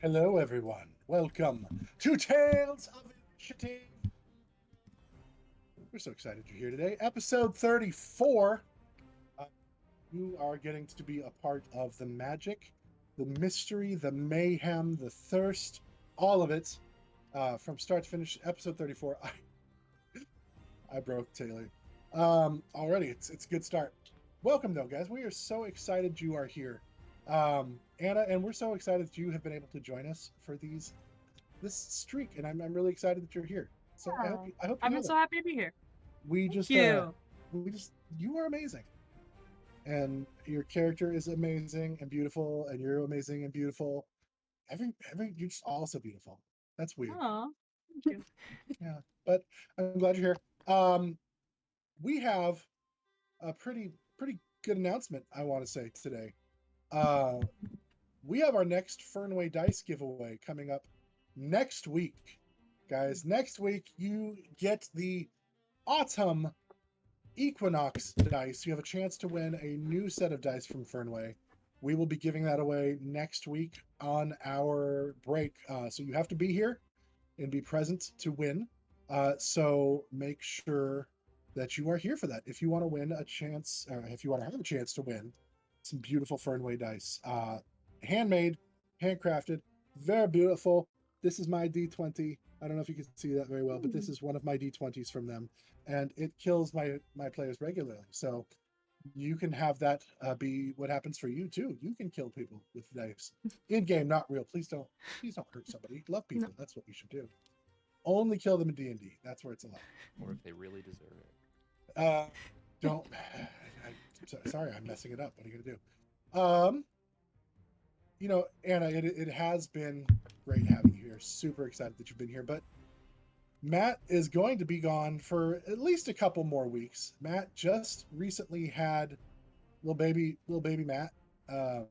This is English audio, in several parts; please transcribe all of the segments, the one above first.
Hello, everyone. Welcome to Tales of Initiative. We're so excited you're here today. Episode 34. Uh, you are getting to be a part of the magic, the mystery, the mayhem, the thirst, all of it from start to finish. Episode 34. I broke Taylor. Already, it's a good start. Welcome, though, guys. We are so excited you are here. Anna, and we're so excited that you have been able to join us for this streak, and I'm really excited that you're here. So I hope Yeah. you I'm know that so happy to be here. we Thank just you. you are amazing, and your character is amazing and beautiful, and you're amazing and beautiful. Every you're just all so beautiful. That's weird. Oh, thank you. Yeah, but I'm glad you're here. We have a pretty good announcement. I want to say today. Uh, we have our next Fernway Dice giveaway coming up next week. Guys, next week you get the Autumn Equinox dice. You have a chance to win a new set of dice from Fernway. We will be giving that away next week on our break. So you have to be here and be present to win. So make sure that you are here for that. If you want to win a chance, or if you want to have a chance to win some beautiful Fernway dice, handmade, handcrafted, very beautiful. This is my D20. I don't know if you can see that very well, but this is one of my D20s from them, and it kills my players regularly. So you can have that be what happens for you too. You can kill people with dice in game, not real. Please don't hurt somebody. Love No. people. That's what we should do. Only kill them in D&D. That's where it's allowed. Or if they really deserve it. Don't. Sorry, I'm messing it up. What are you gonna do? Anna, it has been great having you here. Super excited that you've been here, but Matt is going to be gone for at least a couple more weeks. Matt just recently had little baby Matt, um,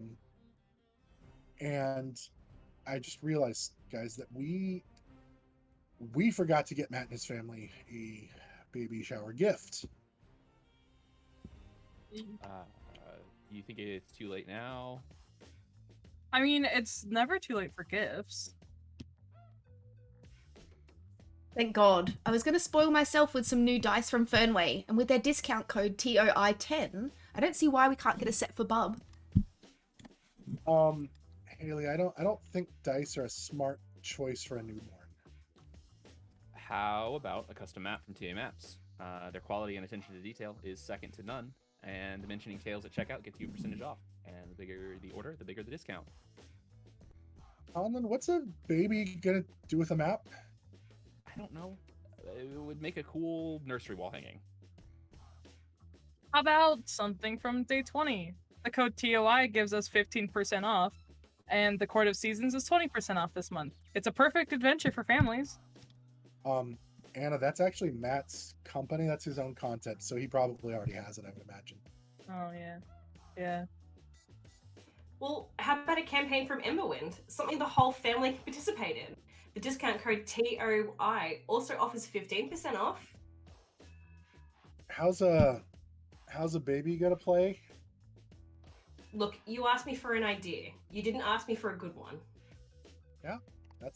and I just realized, guys, that we forgot to get Matt and his family a baby shower gift. Uh, you think it's too late now? I mean, it's never too late for gifts. Thank God. I was going to spoil myself with some new dice from Fernway, and with their discount code TOI10, I don't see why we can't get a set for Bub. Haley, I don't think dice are a smart choice for a newborn. How about a custom map from TA Maps? Their quality and attention to detail is second to none, and mentioning tails at checkout gets you a percentage off. And the bigger the order, the bigger the discount. Conlon, what's a baby gonna do with a map? I don't know. It would make a cool nursery wall hanging. How about something from day 20? The code TOI gives us 15% off, and the Court of Seasons is 20% off this month. It's a perfect adventure for families. Anna, that's actually Matt's company. That's his own content, so he probably already has it, I would imagine. Oh, yeah. Yeah. Well, how about a campaign from Emberwind? Something the whole family can participate in. The discount code TOI also offers 15% off. How's a baby gonna play? Look, you asked me for an idea. You didn't ask me for a good one. Yeah,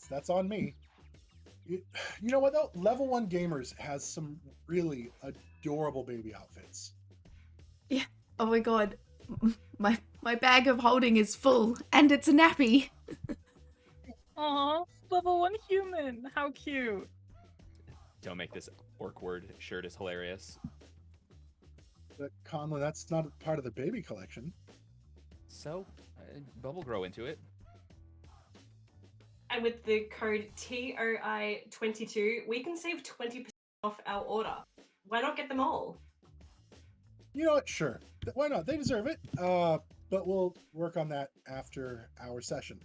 that's on me. You know what though? Level 1 Gamers has some really adorable baby outfits. Yeah. Oh my God. My bag of holding is full, and it's a nappy. Aw, level 1 human. How cute. Don't make this orc word shirt is hilarious. But Conlon, that's not part of the baby collection. So, bubble grow into it. And with the code TOI22, we can save 20% off our order. Why not get them all? You know what? Sure. Why not? They deserve it. But we'll work on that after our session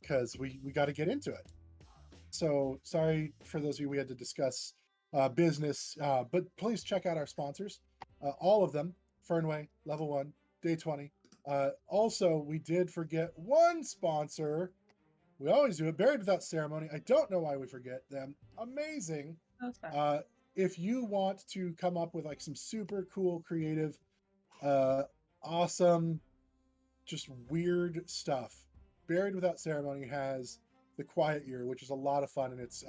because we got to get into it. So sorry for those of you we had to discuss business, but please check out our sponsors, all of them: Fernway, Level 1, Day 20. Also, we did forget one sponsor. We always do it, Buried Without Ceremony. I don't know why we forget them. Amazing. That's fine. If you want to come up with like some super cool, creative, awesome, just weird stuff, Buried Without Ceremony has the Quiet Year, which is a lot of fun, and it's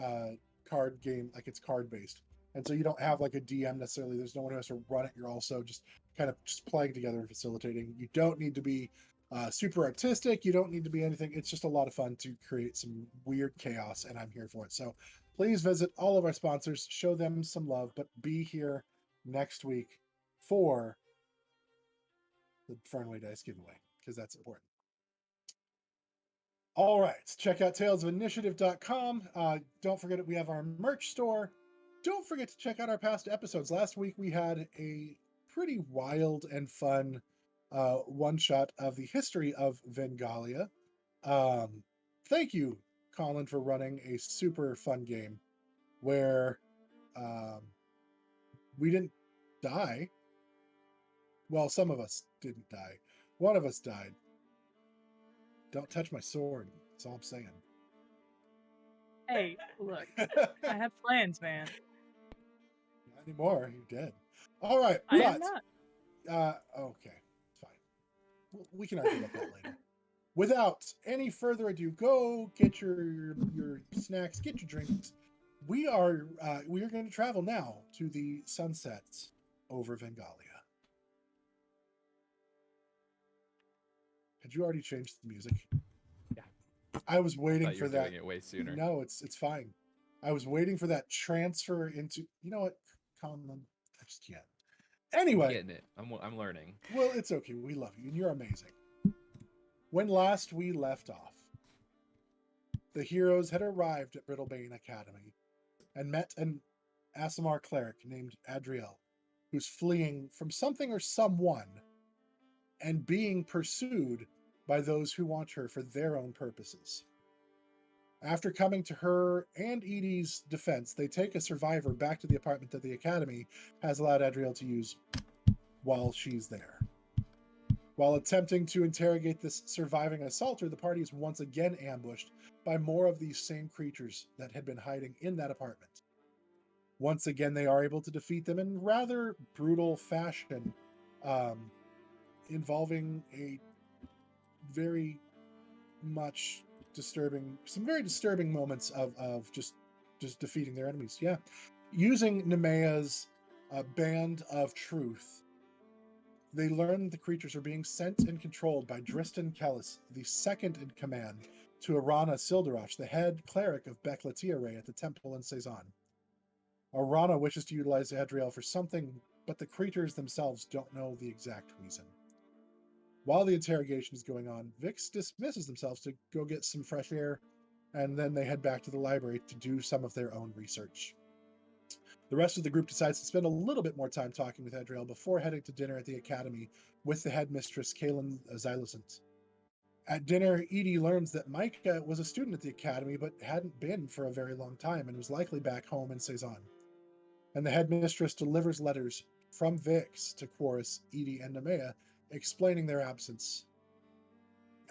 card game, like it's card based. And so you don't have like a DM necessarily. There's no one who has to run it. You're also just kind of just playing together and facilitating. You don't need to be super artistic. You don't need to be anything. It's just a lot of fun to create some weird chaos, and I'm here for it. So please visit all of our sponsors, show them some love, but be here next week for the Fernway Dice giveaway, because that's important. All right, check out talesofinitiative.com. Don't forget we have our merch store. Don't forget to check out our past episodes. Last week we had a pretty wild and fun one-shot of the history of Vengalia. Thank you, Colin, for running a super fun game where we didn't die. Well, some of us didn't die. One of us died. Don't touch my sword. That's all I'm saying. Hey, look, I have plans, man. Not anymore. You're dead. All right. I am not. Okay. Fine. We can argue about that later. Without any further ado, go get your snacks, get your drinks. We are going to travel now to the sunsets over Vengalia. Had you already changed the music? Yeah. I was waiting Thought you for were that. doing it way sooner. No, it's fine. I was waiting for that transfer into. You know what, Colin? I just can't. Anyway, I'm getting it. I'm learning. Well, it's okay. We love you, and you're amazing. When last we left off, the heroes had arrived at Brittlebane Academy and met an Aasimar cleric named Adriel, who's fleeing from something or someone and being pursued by those who want her for their own purposes. After coming to her and Edi's defense, they take a survivor back to the apartment that the Academy has allowed Adriel to use while she's there. While attempting to interrogate this surviving assaulter, the party is once again ambushed by more of these same creatures that had been hiding in that apartment. Once again, they are able to defeat them in rather brutal fashion, involving a very much some very disturbing moments of just defeating their enemies. Yeah. Using Nemeia's Band of Truth, they learn the creatures are being sent and controlled by Dristan Kellis, the second in command to Arana Sildarach, the head cleric of Bekla Tiaray at the temple in Seison. Arana wishes to utilize Adriel for something, but the creatures themselves don't know the exact reason. While the interrogation is going on, Vix dismisses themselves to go get some fresh air, and then they head back to the library to do some of their own research. The rest of the group decides to spend a little bit more time talking with Adriel before heading to dinner at the academy with the headmistress, Kaelin Xylosant. At dinner, Edi learns that Micah was a student at the academy but hadn't been for a very long time and was likely back home in Seison. And the headmistress delivers letters from Vix to Quaris, Edi, and Nemeia explaining their absence.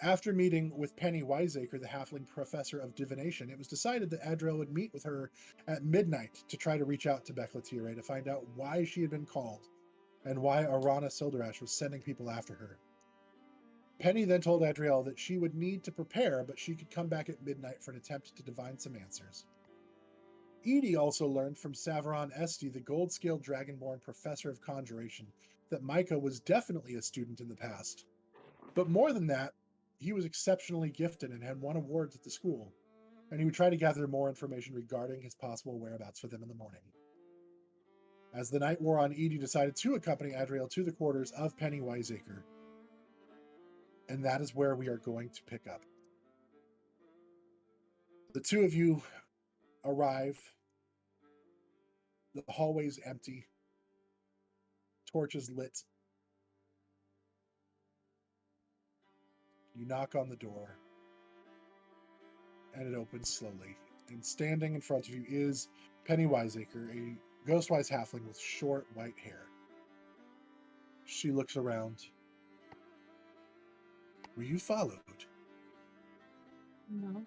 After meeting with Penny Wiseacre, the halfling professor of divination, it was decided that Adriel would meet with her at midnight to try to reach out to Bekla Tiaray to find out why she had been called and why Arana Sildarach was sending people after her. Penny then told Adriel that she would need to prepare, but she could come back at midnight for an attempt to divine some answers. Edi also learned from Saveron Esti, the gold-scaled dragonborn professor of conjuration, that Micah was definitely a student in the past. But more than that, he was exceptionally gifted and had won awards at the school, and he would try to gather more information regarding his possible whereabouts for them in the morning. As the night wore on, Edi decided to accompany Adriel to the quarters of Penny Wiseacre, and that is where we are going to pick up. The two of you arrive. The hallway's empty. Torches lit. You knock on the door, and it opens slowly. And standing in front of you is Penny Wiseacre, a ghostwise halfling with short white hair. She looks around. Were you followed? No.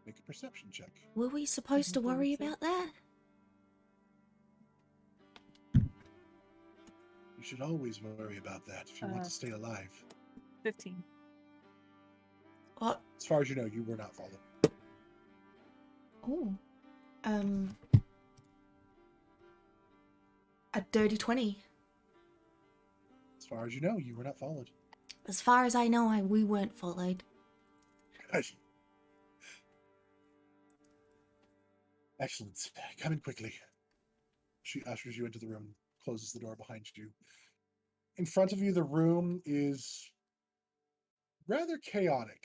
Make a perception check. Were we supposed to worry about that? You should always worry about that if you want to stay alive. 15. What? As far as you know, you were not followed. Oh. A dirty 20. As far as you know, you were not followed. As far as I know, we weren't followed. Good. Excellent. Come in quickly. She ushers you into the room, closes the door behind you. In front of you, the room is rather chaotic.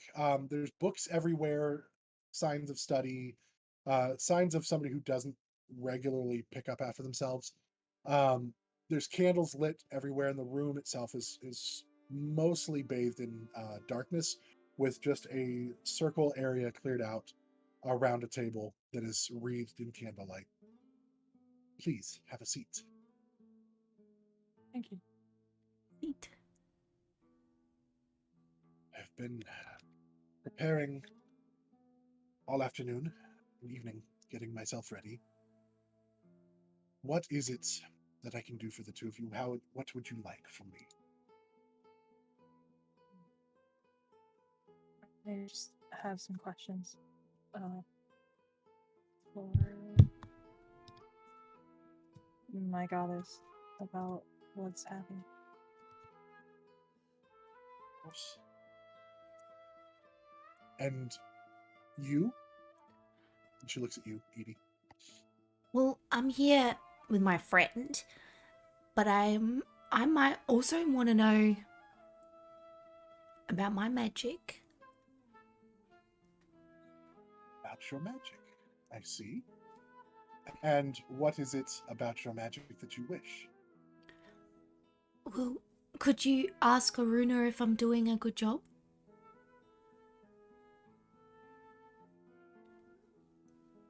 There's books everywhere, signs of study, signs of somebody who doesn't regularly pick up after themselves. There's candles lit everywhere, and the room itself is mostly bathed in darkness, with just a circle area cleared out around a table that is wreathed in candlelight. Please have a seat. Thank you. Neat. I've been preparing all afternoon and evening, getting myself ready. What is it that I can do for the two of you? What would you like from me? I just have some questions. For my goddess about what's happening. Of course. And you? And she looks at you, Edie. Well, I'm here with my friend, but I might also want to know about my magic. About your magic. I see. And what is it about your magic that you wish? Well, could you ask Aruna if I'm doing a good job?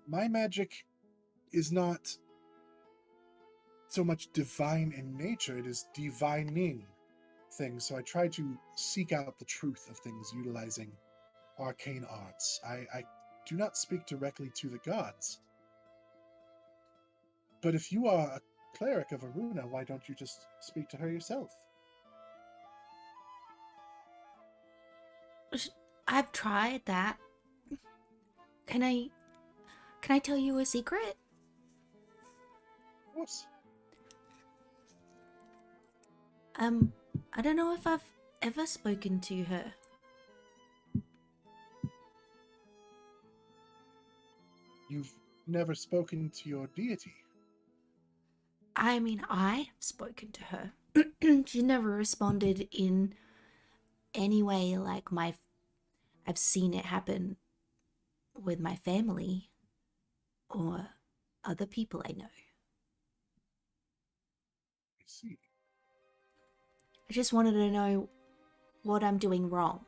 My magic is not so much divine in nature, it is divining things. So I try to seek out the truth of things utilizing arcane arts. I do not speak directly to the gods. But if you are a cleric of Aruna, why don't you just speak to her yourself? I've tried that. Can I tell you a secret? Of course. I don't know if I've ever spoken to her. You've never spoken to your deity. I mean, I have spoken to her. She never responded in any way like I've seen it happen with my family or other people I know. I see. I just wanted to know what I'm doing wrong.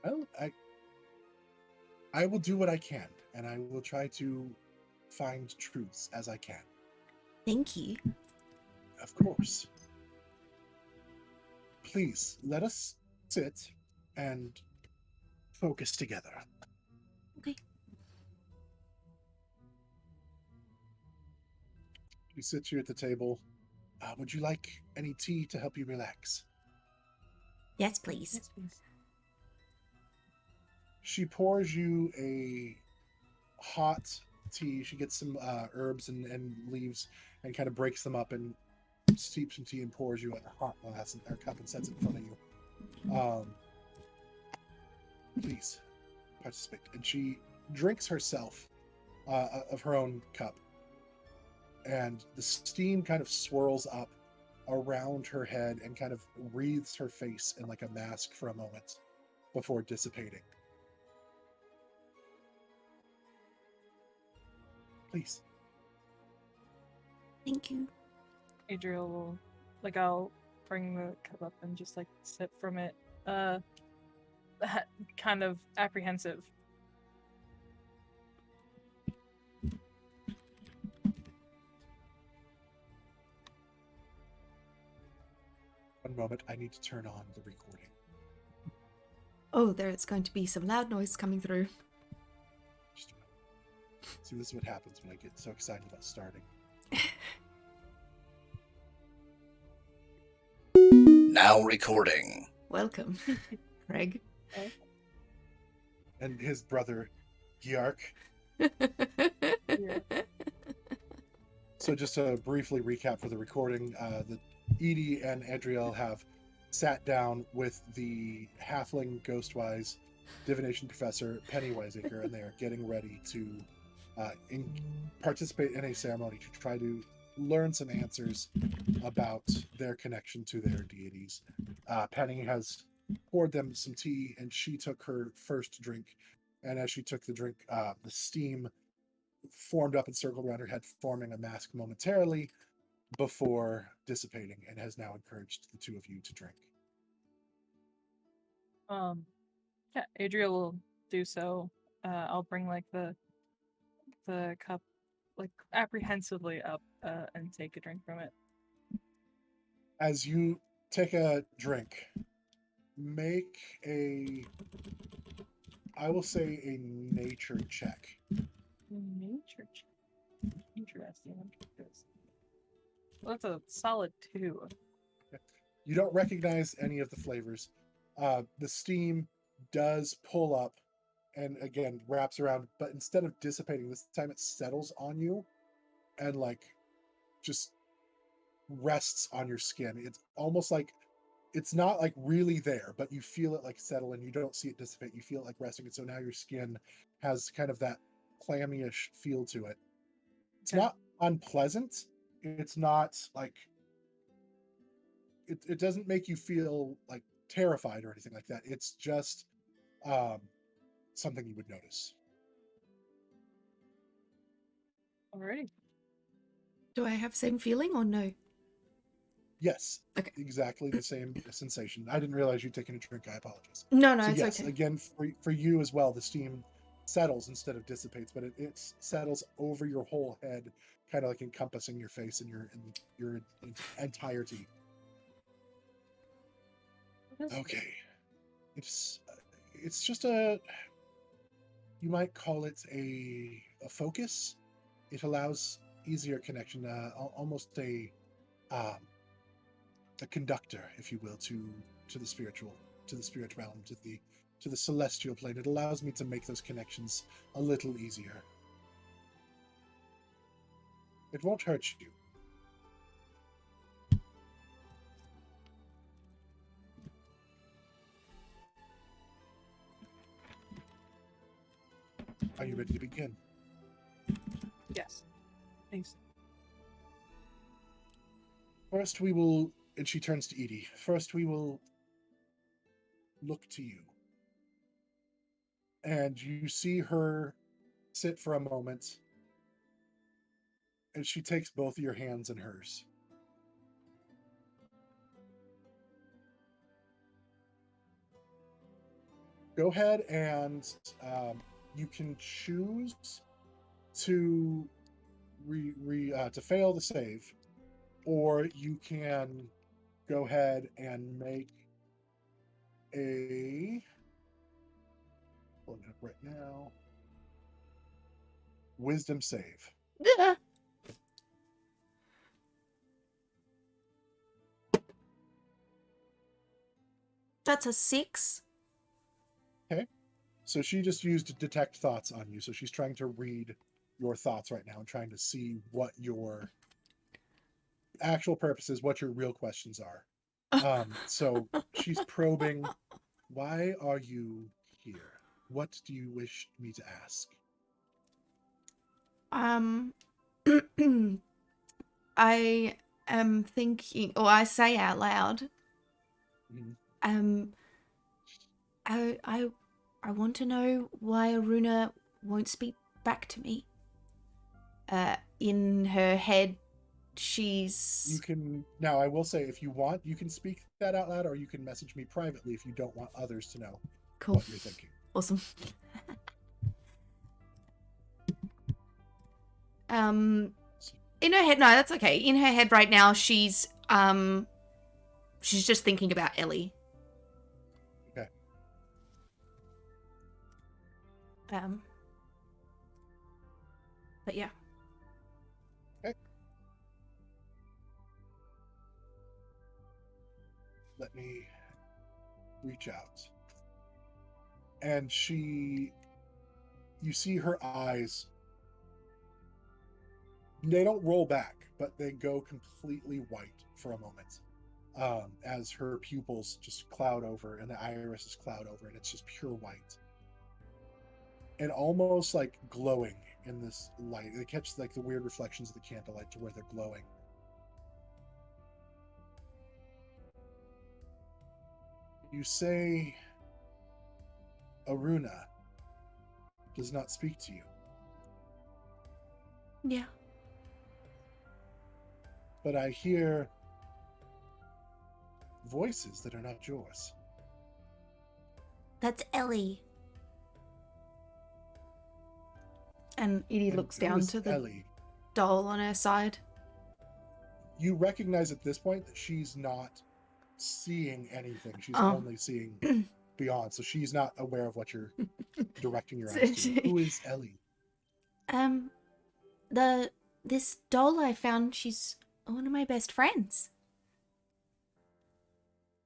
Well, I will do what I can, and I will try to find truths as I can. Thank you. Of course. Please, let us sit and focus together. Okay. She sits here at the table. Would you like any tea to help you relax? Yes, please. Yes, please. She pours you a hot tea. She gets some herbs and leaves and kind of breaks them up and steeps some tea and pours you a hot glass or cup and sets it in front of you. Please participate. And she drinks herself of her own cup. And the steam kind of swirls up around her head and kind of wreathes her face in like a mask for a moment before dissipating. Please. Thank you. Adriel will, I'll bring the cup up and just, sip from it. Kind of apprehensive. One moment, I need to turn on the recording. Oh, there's going to be some loud noise coming through. See, this is what happens when I get so excited about starting. Now recording. Welcome, Craig. And his brother, Gyark. Yeah. So just to briefly recap for the recording, the Edi and Adriel have sat down with the halfling Ghostwise Divination Professor Penny Wiseacre, and they are getting ready to participate in a ceremony to try to learn some answers about their connection to their deities. Penny has poured them some tea, and she took her first drink. And as she took the drink, the steam formed up and circled around her head, forming a mask momentarily before dissipating, and has now encouraged the two of you to drink. Yeah, Adriel will do so. I'll bring like the cup like apprehensively up and take a drink from it. As you take a drink, make a, I will say, a nature check. Nature check. Interesting. Well, that's a solid 2. You don't recognize any of the flavors. The steam does pull up and again wraps around, but instead of dissipating, this time it settles on you and like just rests on your skin. It's almost like it's not like really there, but you feel it like settle and you don't see it dissipate. You feel it like resting. And so now your skin has kind of that clammy-ish feel to it. It's Okay. not unpleasant. It's not like it doesn't make you feel like terrified or anything like that. It's just something you would notice. Alrighty. Do I have same feeling or no? Yes, Okay. exactly the same sensation. I didn't realize you'd taken a drink. I apologize. No, So it's yes, okay. again, for you as well, the steam settles instead of dissipates, but it settles over your whole head, kind of like encompassing your face and your entirety. Okay, it's just you might call it a focus. It allows easier connection, almost a conductor, if you will, to the spiritual, to the spirit realm, to the celestial plane. It allows me to make those connections a little easier. It won't hurt you. Are you ready to begin? Yes. Thanks. First we will, and she turns to Edi, first we will look to you. And you see her sit for a moment, and she takes both of your hands in hers. Go ahead and you can choose to to fail the save, or you can go ahead and make a, pulling it up right now, wisdom save. Yeah. That's a 6. Okay. So she just used detect thoughts on you. So she's trying to read your thoughts right now and trying to see what your actual purposes, what your real questions are. So she's probing, why are you here? What do you wish me to ask? I am thinking, or I say out loud, Mhm. I want to know why Aruna won't speak back to me. In her head, she's... You can, now I will say, if you want, you can speak that out loud, or you can message me privately if you don't want others to know Cool. what you're thinking. Awesome. In her head, no, that's okay. In her head right now, she's just thinking about Ellie. Okay. But yeah. Let me reach out. And you see her eyes, they don't roll back, but they go completely white for a moment. As her pupils just cloud over and the irises cloud over, and it's just pure white. And almost like glowing in this light. They catch like the weird reflections of the candlelight to where they're glowing. You say Aruna does not speak to you. Yeah. But I hear voices that are not yours. That's Ellie. And Edie And looks who down is to the Ellie. doll on her side. You recognize at this point that she's not seeing anything. She's Oh. only seeing beyond. So she's not aware of what you're directing your eyes to. Who is Ellie? This doll I found, she's one of my best friends.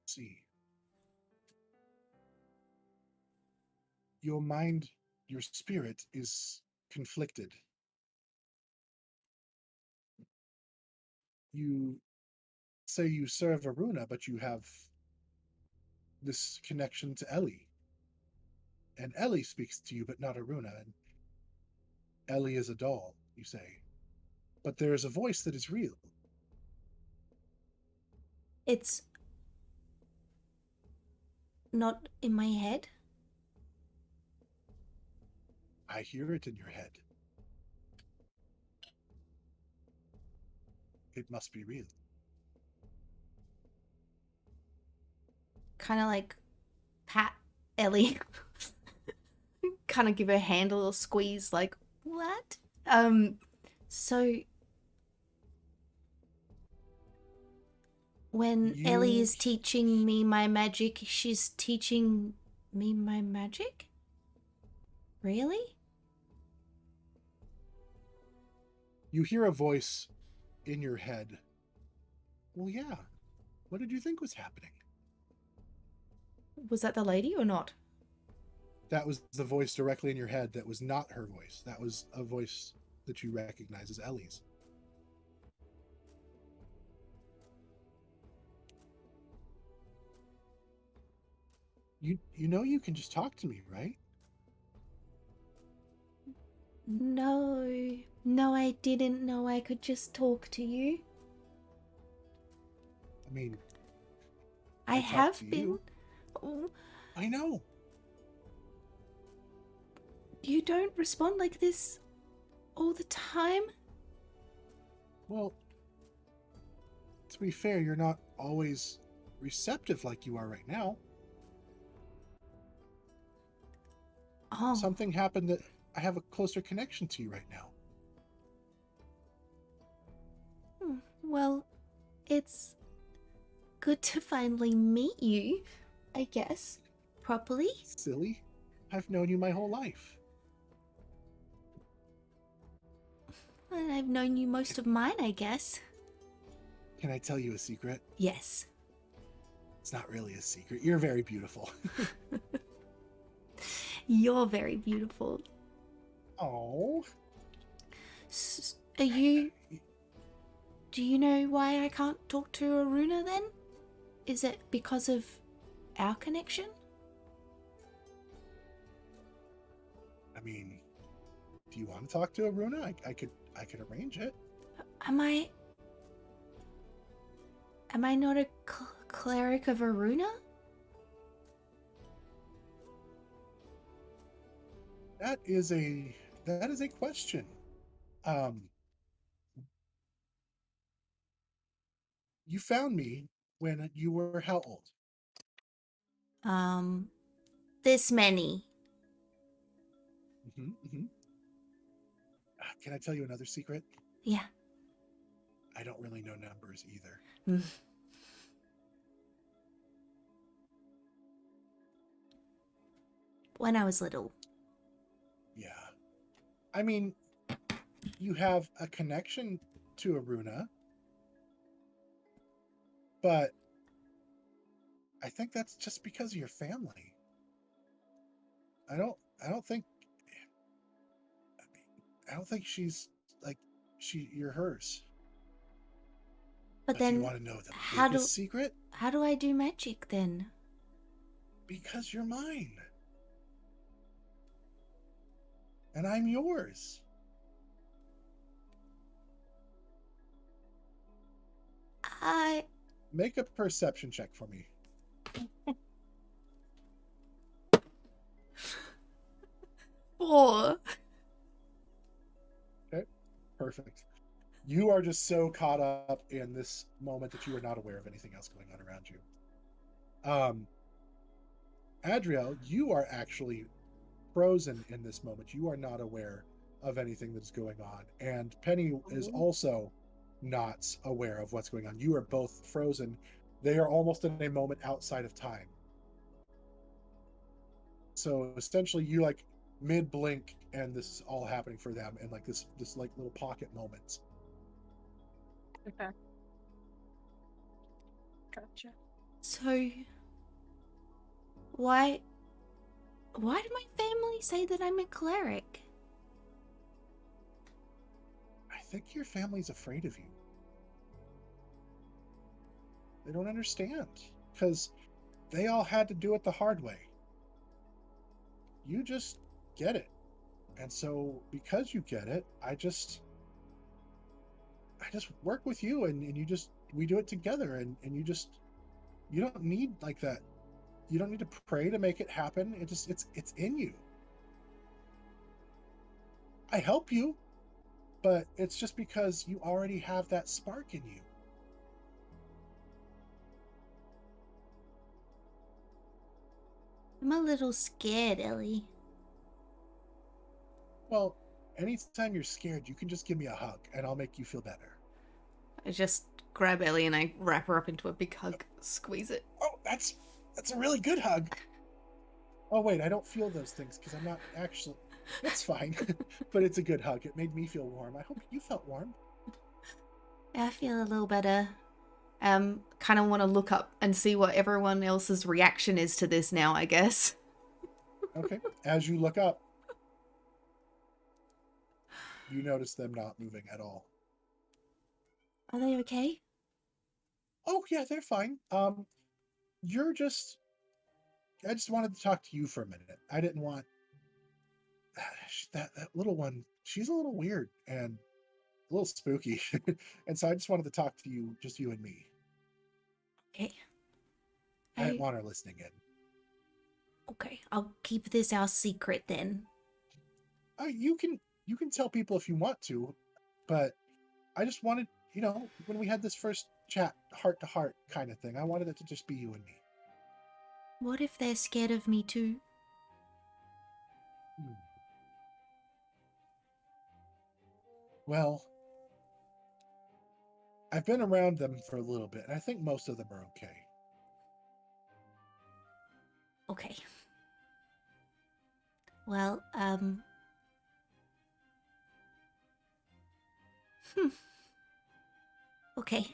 See. Your mind, your spirit is conflicted. You say you serve Aruna, but you have this connection to Ellie. And Ellie speaks to you, but not Aruna. And Ellie is a doll, you say. But there is a voice that is real. It's not in my head. I hear it in your head. It must be real. Kind of like pat Ellie. Kind of give her hand a little squeeze, like, what? So when Ellie is teaching me my magic, she's teaching me my magic? Really? You hear a voice in your head. Well, yeah. What did you think was happening? Was that the lady or not? That was the voice directly in your head. That was not her voice. That was a voice that you recognize as Ellie's. You know you can just talk to me, right? No, I didn't know I could just talk to you. I mean, I talk have to been. you. Oh, I know. you don't respond like this all the time? Well, to be fair, you're not always receptive like you are right now. Oh. Something happened that I have a closer connection to you right now. Well, it's good to finally meet you, I guess. Properly? Silly. I've known you my whole life. And I've known you most of mine, I guess. Can I tell you a secret? Yes. It's not really a secret. You're very beautiful. You're very beautiful. Oh. Are you... Do you know why I can't talk to Aruna then? Is it because of our connection? I mean, do you want to talk to Aruna? I could arrange it. Am I not a cleric of Aruna? That is a question. You found me when you were how old? This many. Can I tell you another secret? Yeah. I don't really know numbers either. When I was little. Yeah. I mean, you have a connection to Aruna, but I think that's just because of your family. I don't think she's like you're hers. But Do you then, want to know the how biggest secret? do I do magic then? Because you're mine. And I'm yours. Make a perception check for me. Four. Okay, perfect. You are just so caught up in this moment that you are not aware of anything else going on around you. Adriel, you are actually frozen in this moment. You are not aware of anything that's going on. And Penny is also not aware of what's going on. You are both frozen. They are almost in a moment outside of time. So essentially you like mid blink and this is all happening for them in like this like little pocket moments. Okay. Gotcha. So, why did my family say that I'm a cleric? I think your family's afraid of you. They don't understand because they all had to do it the hard way. You just get it. And so because you get it, I just work with you and we do it together and you don't need like that. You don't need to pray to make it happen. It's in you. I help you, but it's just because you already have that spark in you. I'm a little scared, Ellie. Well, anytime you're scared, you can just give me a hug and I'll make you feel better. I just grab Ellie and I wrap her up into a big hug, squeeze it. Oh, that's a really good hug. Oh wait, I don't feel those things because I'm not actually. It's fine, but it's a good hug. It made me feel warm. I hope you felt warm. I feel a little better. Kind of want to look up and see what everyone else's reaction is to this now, I guess. Okay. As you look up, you notice them not moving at all. Are they okay? Oh yeah, they're fine. You're just. I just wanted to talk to you for a minute. I didn't want that little one. She's a little weird and a little spooky, and so I just wanted to talk to you, just you and me. Okay. I didn't want her listening in. Okay, I'll keep this our secret then. You can tell people if you want to, but I just wanted, when we had this first chat, heart to heart kind of thing, I wanted it to just be you and me. What if they're scared of me too? Well, I've been around them for a little bit, and I think most of them are okay. Okay. Well, Okay.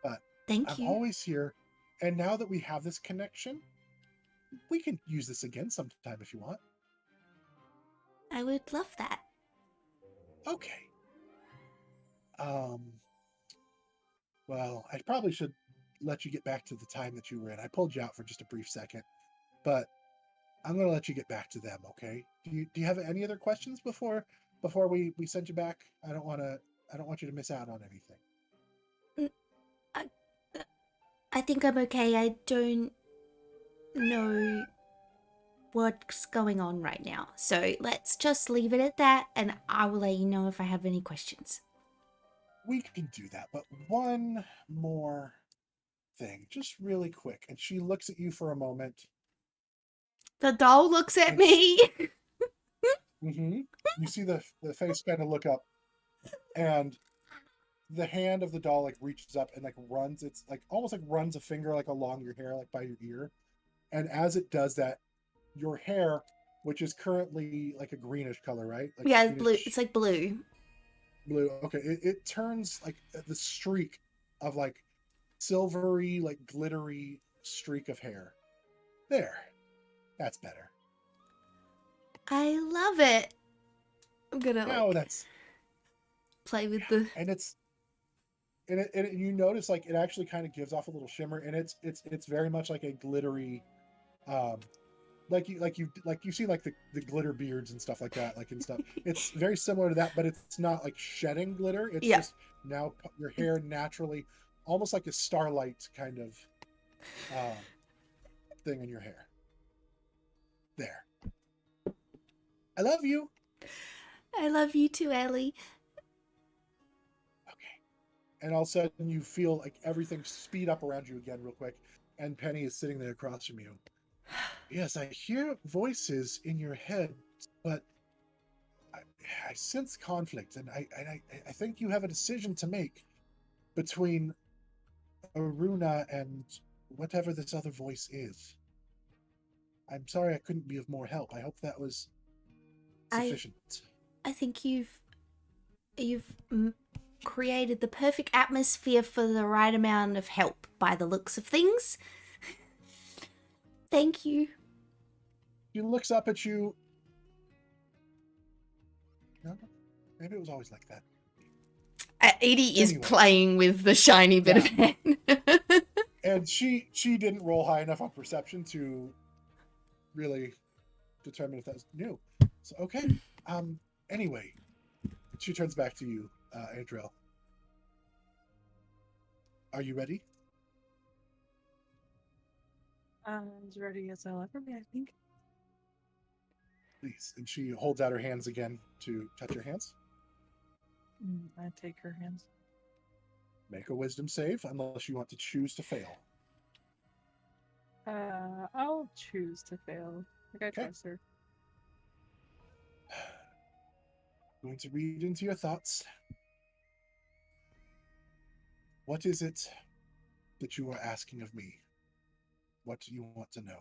But Thank I'm you. always here, and now that we have this connection, we can use this again sometime if you want. I would love that. Okay. Well, I probably should let you get back to the time that you were in. I pulled you out for just a brief second, but I'm going to let you get back to them, okay? Do you have any other questions before we send you back? I don't want you to miss out on anything. I think I'm okay. I don't know what's going on right now. So let's just leave it at that, and I will let you know if I have any questions. We can do that, but one more thing, just really quick. And she looks at you for a moment. The doll looks at me. You see the face kind of look up, and the hand of the doll like reaches up and like runs. It's like almost like runs a finger like along your hair, like by your ear. And as it does that, your hair which is currently like a greenish color, right? Like Yeah, blue. greenish It's like blue. blue. Okay, it turns like the streak of like silvery, like glittery streak of hair. There, that's better. I love it. I'm gonna Now like that's play with the. and it's and you notice like it actually kind of gives off a little shimmer, and it's very much like a glittery, um, like you see like the glitter beards and stuff like that, like and stuff. It's very similar to that, but it's not like shedding glitter. It's Yeah. just now your hair naturally, almost like a starlight kind of thing in your hair. There. I love you. I love you too, Ellie. Okay. And all of a sudden you feel like everything speed up around you again real quick, and Penny is sitting there across from you. Yes, I hear voices in your head, but I sense conflict, and I think you have a decision to make between Aruna and whatever this other voice is. I'm sorry I couldn't be of more help. I hope that was sufficient. I think you've created the perfect atmosphere for the right amount of help by the looks of things. Thank you. She looks up at you. No, maybe it was always like that. Edie is Anyway. playing with the shiny bit of hand. And she didn't roll high enough on perception to really determine if that was new. So okay. Anyway, she turns back to you, Adriel. Are you ready? As ready as I'll ever be, I think. Please. And she holds out her hands again to touch your hands. I take her hands. Make a wisdom save unless you want to choose to fail. I'll choose to fail. Like I trust her. Going to read into your thoughts. What is it that you are asking of me? What do you want to know?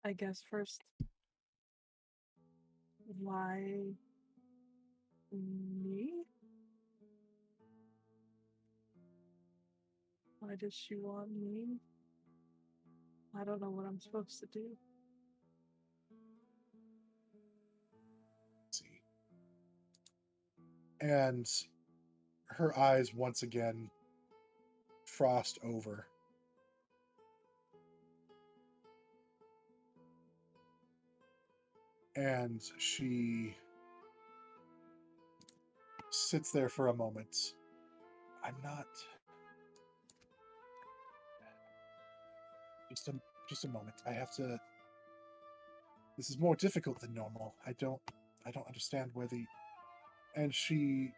I guess first, why me? Why does she want me? I don't know what I'm supposed to do. See. And her eyes once again frost over. And she sits there for a moment. I'm not. Just a moment. I have to. This is more difficult than normal. I don't understand where the. And she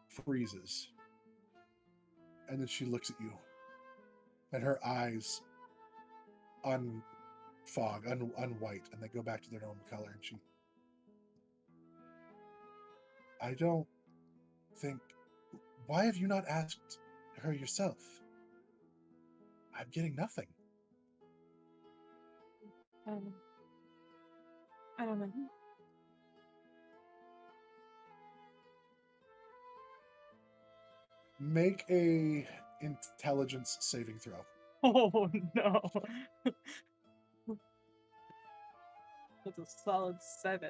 freezes. And then she looks at you. And her eyes unfog, unwhite, and they go back to their normal color. And she. I don't think. Why have you not asked her yourself? I'm getting nothing. I don't know. Make a intelligence saving throw. Oh no. That's a solid 7.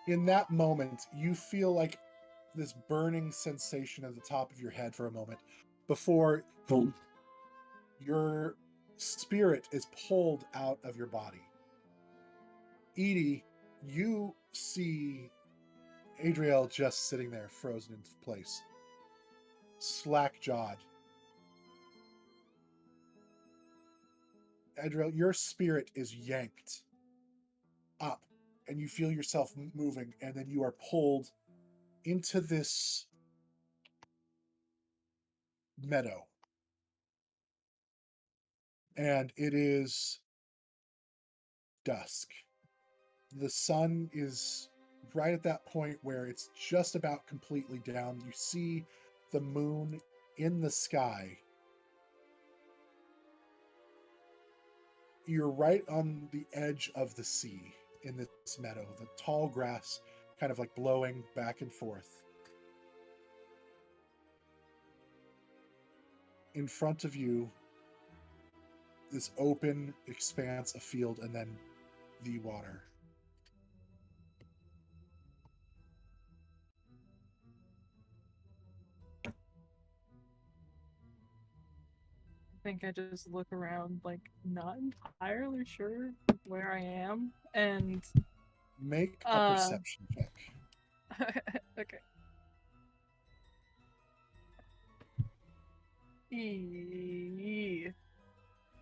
In that moment, you feel like this burning sensation at the top of your head for a moment before your spirit is pulled out of your body. Edi, you see Adriel just sitting there, frozen in place, slack-jawed. Adriel, your spirit is yanked up, and you feel yourself moving, and then you are pulled into this meadow. And it is dusk. The sun is right at that point where it's just about completely down. You see the moon in the sky, you're right on the edge of the sea in this meadow, the tall grass kind of like blowing back and forth. In front of you, this open expanse of field, and then the water. I think I just look around, like, not entirely sure where I am, and Make a perception check. okay.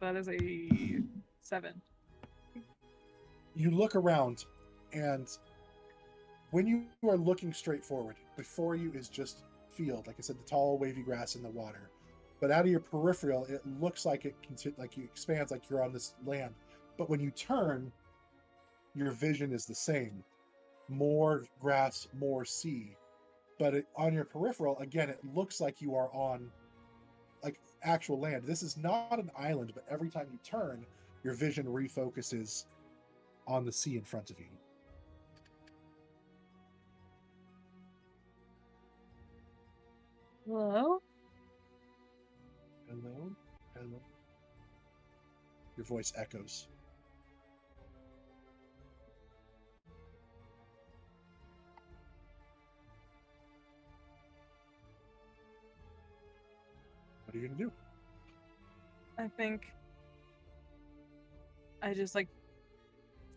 That is a 7. You look around, and when you are looking straight forward, before you is just field, like I said, the tall wavy grass in the water. But out of your peripheral, it looks like it like you expands, like you're on this land. But when you turn, your vision is the same: more grass, more sea. But on your peripheral, again, it looks like you are on like actual land. This is not an island, but every time you turn, your vision refocuses on the sea in front of you. Hello? Hello? Hello? Your voice echoes. What are you going to do? I think I just, like,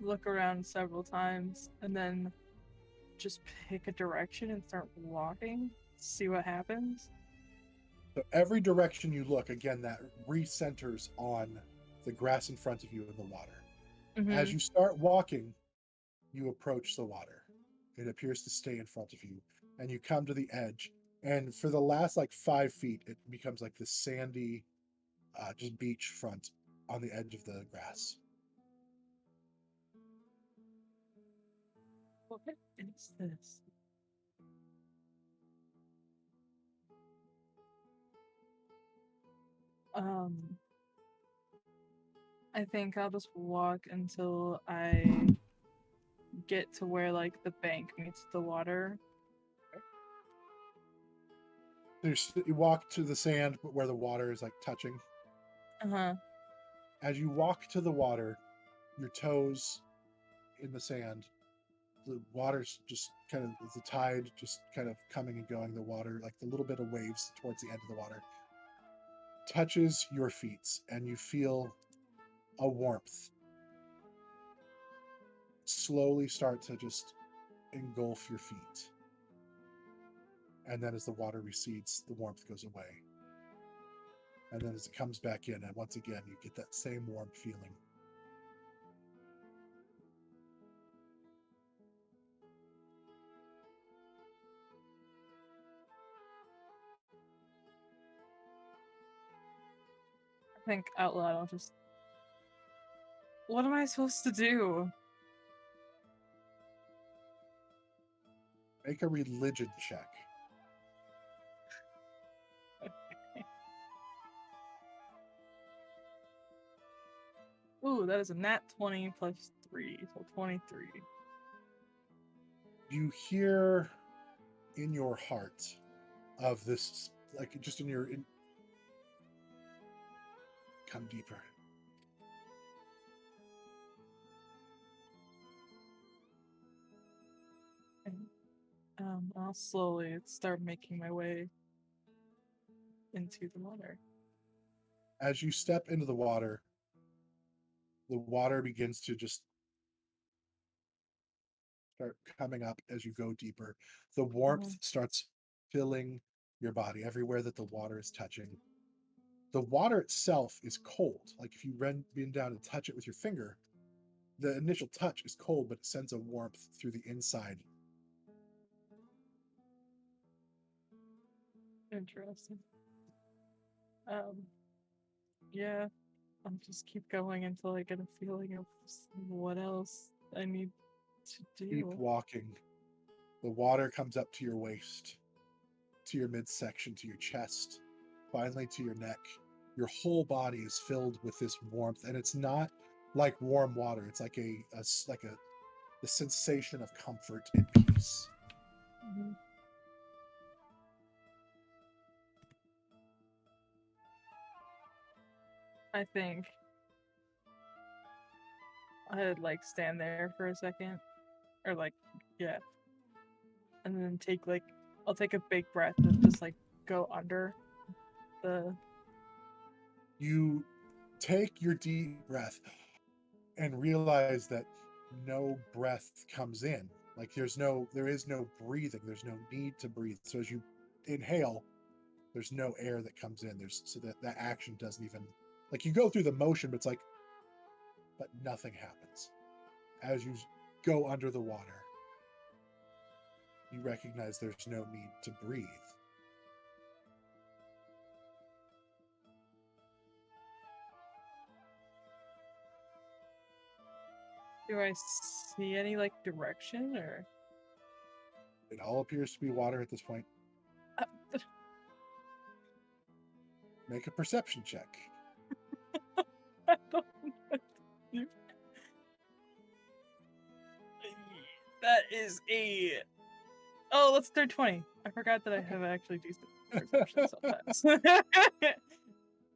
look around several times and then just pick a direction and start walking, see what happens. So every direction you look, again, that recenters on the grass in front of you and the water. As you start walking, you approach the water. It appears to stay in front of you, and you come to the edge. And for the last like 5 feet, it becomes like this sandy, just beach front on the edge of the grass. What is this? I think I'll just walk until I get to where, like, the bank meets the water. You walk to the sand, but where the water is like touching. As you walk to the water, your toes in the sand, the water's just kind of, the tide just kind of coming and going. The water, like the little bit of waves towards the end of the water, touches your feet, and you feel a warmth slowly start to just engulf your feet. And then as the water recedes, the warmth goes away. And then as it comes back in, and once again, you get that same warm feeling. I think out loud I'll just... What am I supposed to do? Make a religion check. Ooh, that is a nat 20 plus 3, so 23. You hear in your heart of this, like just in your... Come deeper. And I'll slowly start making my way into the water. As you step into the water begins to just start coming up as you go deeper. The warmth starts filling your body everywhere that the water is touching. The water itself is cold. Like if you bend down and touch it with your finger, the initial touch is cold, but it sends a warmth through the inside. Interesting. Yeah, I'll just keep going until I get a feeling of what else I need to do. Keep walking. The water comes up to your waist. to your midsection, to your chest, finally to your neck. Your whole body is filled with this warmth, and it's not like warm water. It's like the sensation of comfort and peace. Mm-hmm. I think I'd like stand there for a second, or like, yeah, and then I'll take a big breath and just like go under the. You take your deep breath and realize that no breath comes in. Like there is no breathing. There's no need to breathe. So as you inhale, there's no air that comes in. So that action doesn't even, like, you go through the motion, but it's like, but nothing happens. As you go under the water, you recognize there's no need to breathe. Do I see any like direction or? It all appears to be water at this point. Make a perception check. I don't know what to do. That is a. Oh, let's start 20. I forgot that I have actually decent perception sometimes.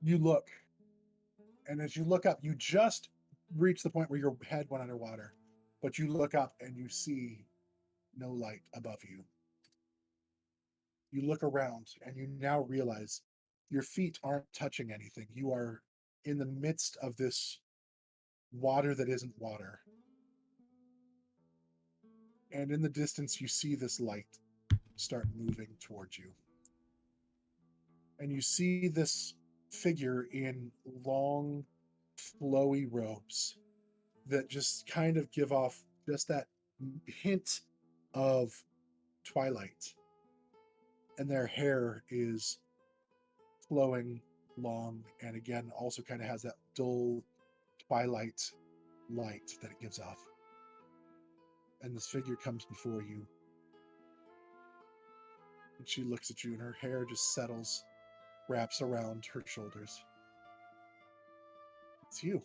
You look, and as you look up, you just reach the point where your head went underwater, but you look up and you see no light above you. You look around and you now realize your feet aren't touching anything. You are in the midst of this water that isn't water. And in the distance, you see this light start moving towards you. And you see this figure in long, flowy robes that just kind of give off just that hint of twilight. And their hair is flowing long, and again also kind of has that dull twilight light that it gives off. And this figure comes before you, and she looks at you, and her hair just settles, wraps around her shoulders. It's you.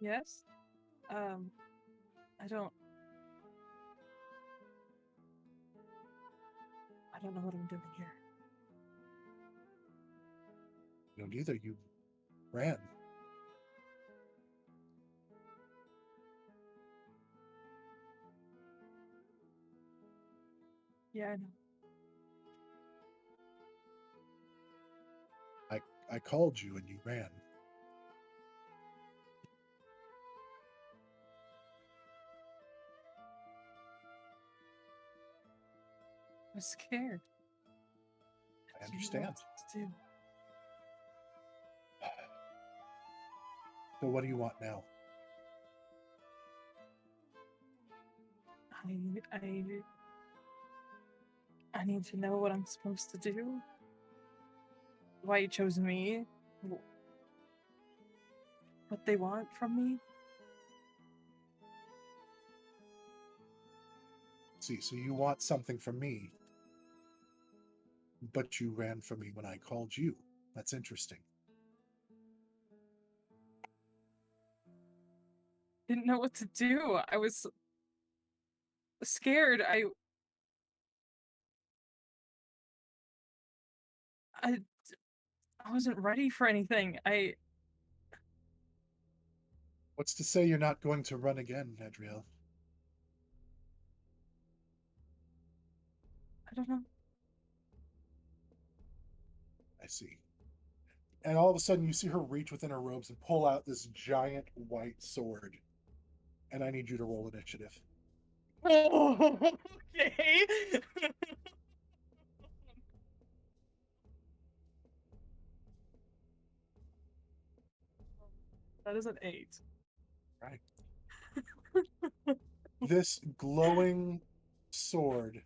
Yes. I don't know what I'm doing here. You don't either. You ran. Yeah, I know. I called you and you ran. I'm scared. I don't know understand. what to do. So what do you want now? I need to know what I'm supposed to do. Why you chose me? What they want from me? See, so you want something from me, but you ran from me when I called you. That's interesting. Didn't know what to do. I was scared. I wasn't ready for anything. What's to say you're not going to run again, Adriel? I don't know. I see. And all of a sudden, you see her reach within her robes and pull out this giant white sword. And I need you to roll initiative. Oh, okay. That is an 8. Right. This glowing sword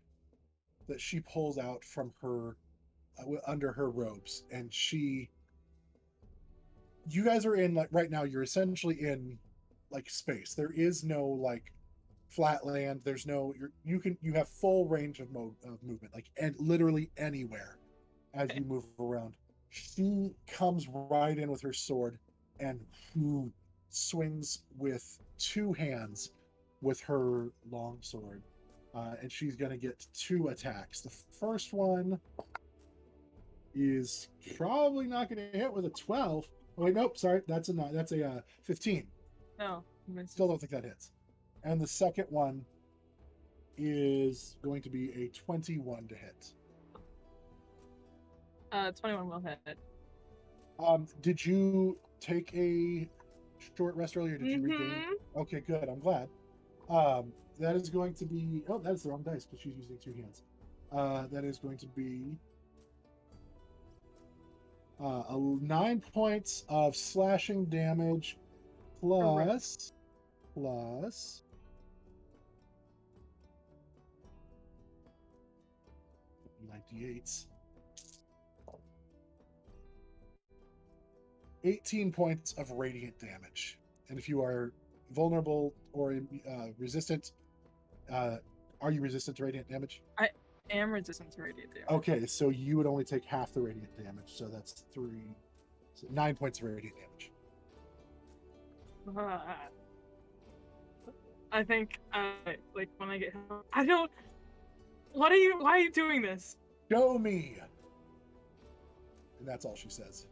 that she pulls out from her under her robes, and she you guys are in like right now. You're essentially in like space. There is no like flat land. There's no you have full range of mode of movement, like and literally anywhere as you move around. She comes right in with her sword and swings with two hands with her long sword. And she's going to get 2 attacks. The first one is probably not going to hit with a 12. Oh, wait, nope, sorry. That's a 15. No. Still don't think that hits. And the second one is going to be a 21 to hit. 21 will hit. Did you take a short rest earlier? Did you regain? Okay, good. I'm glad. That is going to be. Oh, that is the wrong dice because she's using 2 hands. That is going to be 9 points of slashing damage plus 98s. 18 points of radiant damage. And if you are vulnerable or resistant, are you resistant to radiant damage? I am resistant to radiant damage. Okay, so you would only take half the radiant damage. So that's 9 points of radiant damage. I think like when I get I don't. Why are you doing this? Show me. And that's all she says.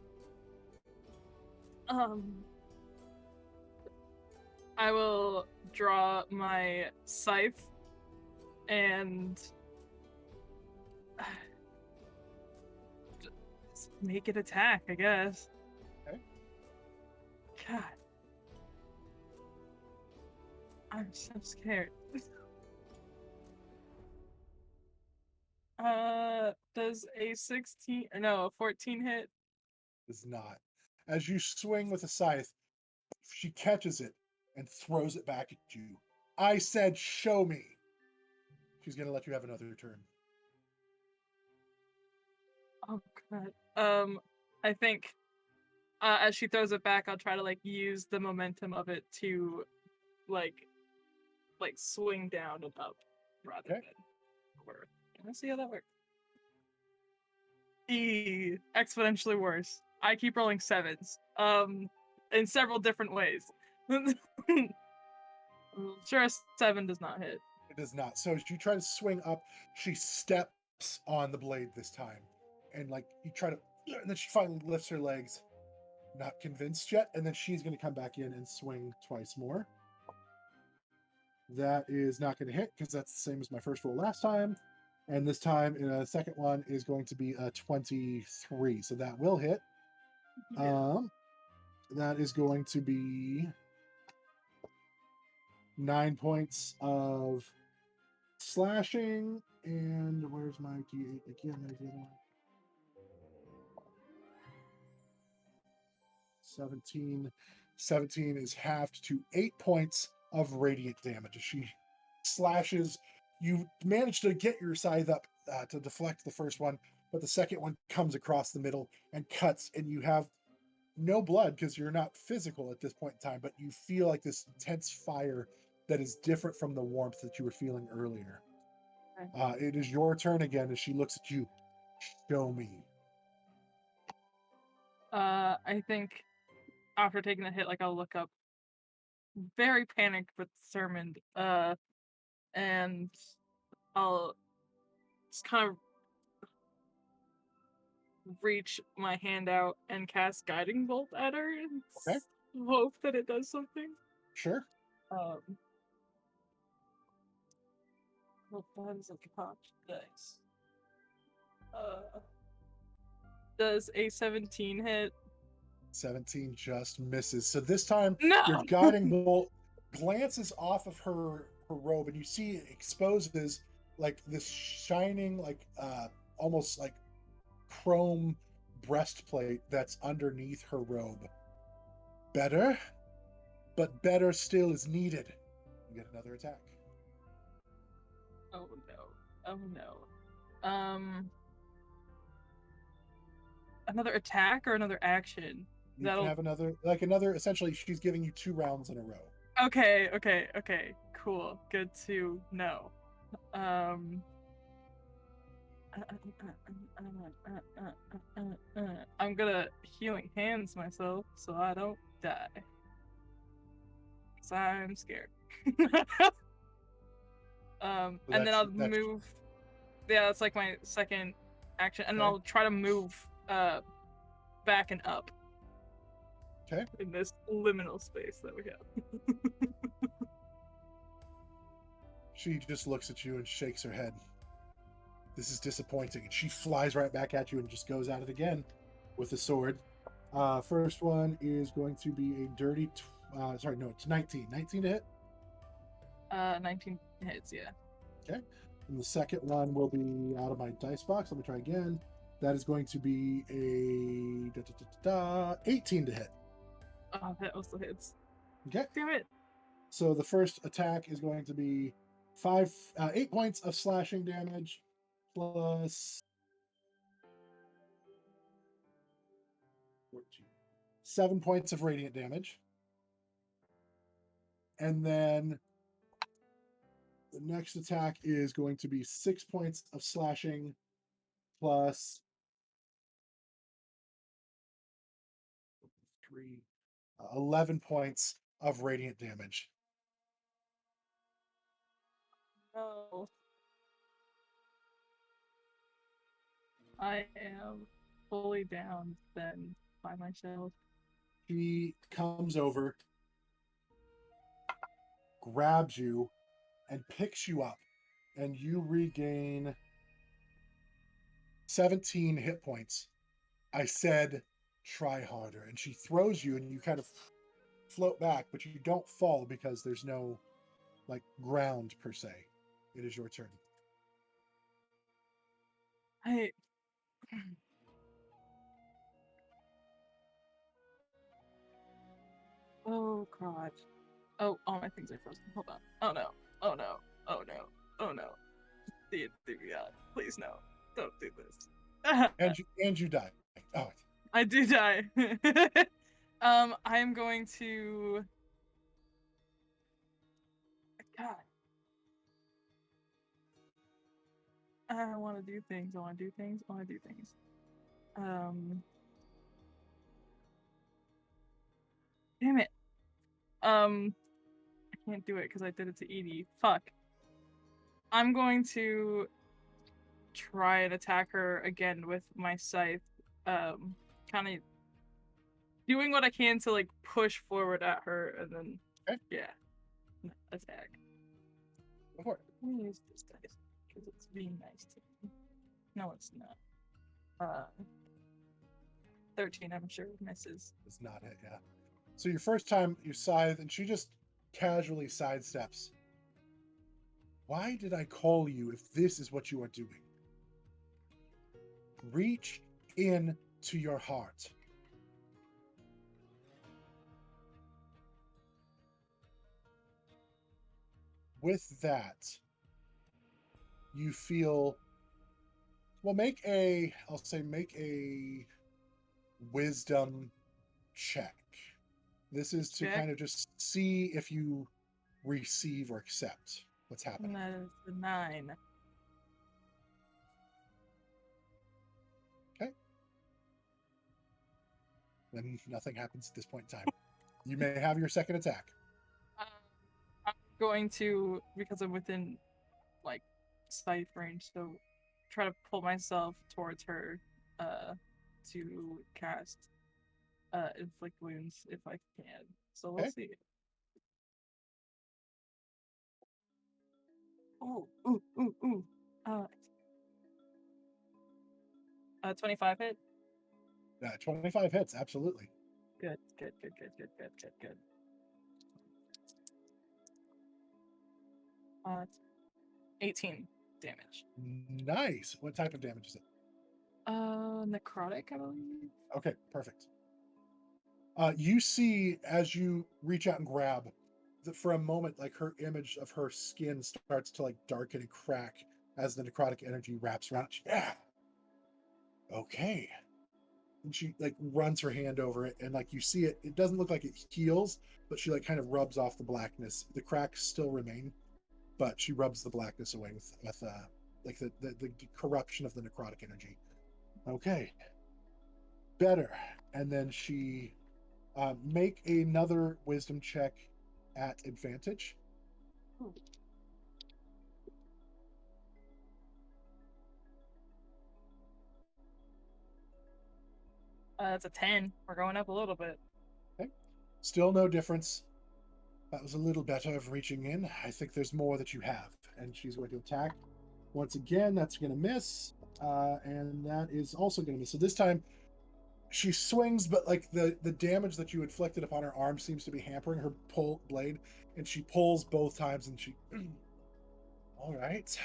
I will draw my scythe and just make it attack, I guess. Okay. God. I'm so scared. Does a 16 or no, a 14 hit? Does not. As you swing with a scythe, she catches it and throws it back at you. I said, show me. She's going to let you have another turn. Oh god. I think as she throws it back, I'll try to like use the momentum of it to like swing down and up rather than forward. Let's see how that works. Exponentially worse. I keep rolling 7s. In several different ways. Sure, a 7 does not hit. It does not. So as you try to swing up, she steps on the blade this time. And like you try to, and then she finally lifts her legs. Not convinced yet. And then she's going to come back in and swing twice more. That is not going to hit because that's the same as my first roll last time. And this time, in a second one, is going to be a 23. So that will hit. Yeah. That is going to be 9 points of slashing. And where's my D8 again? There's the other one. 17. 17 is halved to 8 points of radiant damage. As she slashes, you manage to get your scythe up to deflect the first one, but the second one comes across the middle and cuts, and you have no blood because you're not physical at this point in time, but you feel like this intense fire that is different from the warmth that you were feeling earlier. It is your turn again as she looks at you. Show me. I think after taking the hit, like I'll look up, very panicked but determined, and I'll just kind of reach my hand out and cast Guiding Bolt at her and hope that it does something. Sure. Hope that is a punch dice. Does a 17 hit? 17 just misses. So this time, No! your guiding bolt glances off of her robe, and you see it exposes like this shining, like almost like chrome breastplate that's underneath her robe. Better, but better still is needed. You get another attack. Oh no! Oh no! Another attack or another action? You can have another, essentially, she's giving you 2 rounds in a row. Okay. Cool. Good to know. I'm gonna healing hands myself so I don't die. Cause I'm scared. And then I'll move. Yeah, that's like my second action, and I'll try to move back and up. Okay. In this liminal space that we have. She just looks at you and shakes her head. This is disappointing. And she flies right back at you and just goes at it again with the sword. First one is going to be a dirty... it's 19. 19 to hit? 19 hits, yeah. Okay. And the second one will be out of my dice box. Let me try again. That is going to be a 18 to hit. Oh, that also hits. Okay. Damn it. So the first attack is going to be 8 points of slashing damage plus 14, 7 points of radiant damage. And then the next attack is going to be 6 points of slashing plus 11 points of radiant damage. No. I am fully down then by myself. She comes over, grabs you, and picks you up, and you regain 17 hit points. I said, try harder. And she throws you, and you kind of float back, but you don't fall because there's no, ground per se. It is your turn. Oh, God. Oh, all my things are frozen. Hold on. Oh, no. Oh, no. Oh, no. Oh, no. God, please, no. Don't do this. And you die. Oh. I do die. I am going to... God. I want to do things. Damn it. I can't do it because I did it to Edie. Fuck. I'm going to try and attack her again with my scythe. Kind of doing what I can to push forward at her and then attack. Go for it. Let me use this dice because it's being nice to me. No, it's not. 13, I'm sure misses. It's not it, yeah. So your first time you scythe, and she just casually sidesteps. Why did I call you if this is what you are doing? Reach in to your heart. With that, you feel... Well, make a wisdom check. This is to kind of just see if you receive or accept what's happening. And that is the 9. Okay. Then nothing happens at this point in time. You may have your second attack. I'm going to, because I'm within scythe range, so try to pull myself towards her to cast inflict wounds if I can. So we'll see. Ooh. 25 hit? 25 hits, absolutely. Good. 18 damage. Nice. What type of damage is it? Necrotic, I believe. Okay, perfect. You see, as you reach out and grab, that for a moment, her image of her skin starts to darken and crack as the necrotic energy wraps around. Yeah. Okay. and she like runs her hand over it, and like you see it. It doesn't look like it heals, but she like kind of rubs off the blackness. The cracks still remain, but she rubs the blackness away with like the corruption of the necrotic energy. Okay, better. And then she make another wisdom check at advantage. That's a 10. We're going up a little bit. Okay. Still no difference. That was a little better of reaching in. I think there's more that you have. And she's going to attack. Once again, that's going to miss. And that is also going to miss. So this time, she swings, but like the damage that you inflicted upon her arm seems to be hampering her pull blade. And she pulls both times, and she... All right.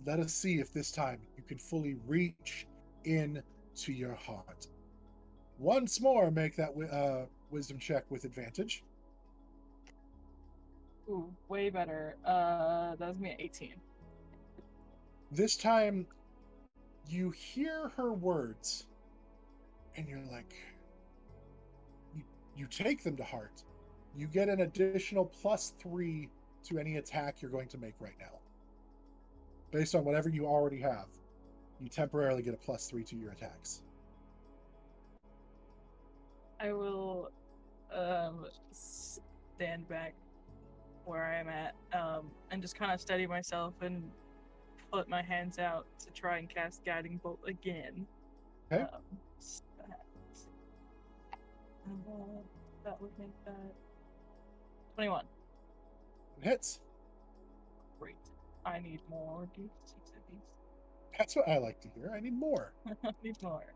Let us see if this time you can fully reach in to your heart. Once more, make that wisdom check with advantage. Ooh, way better. That was me at 18. This time, you hear her words, and you're like, you take them to heart. You get an additional +3 to any attack you're going to make right now. Based on whatever you already have, you temporarily get a +3 to your attacks. I will stand back where I'm at and just kind of steady myself and put my hands out to try and cast Guiding Bolt again. Okay. That would make that 21. It hits. Great. I need more d6 of these. That's what I like to hear. I need more. I need more.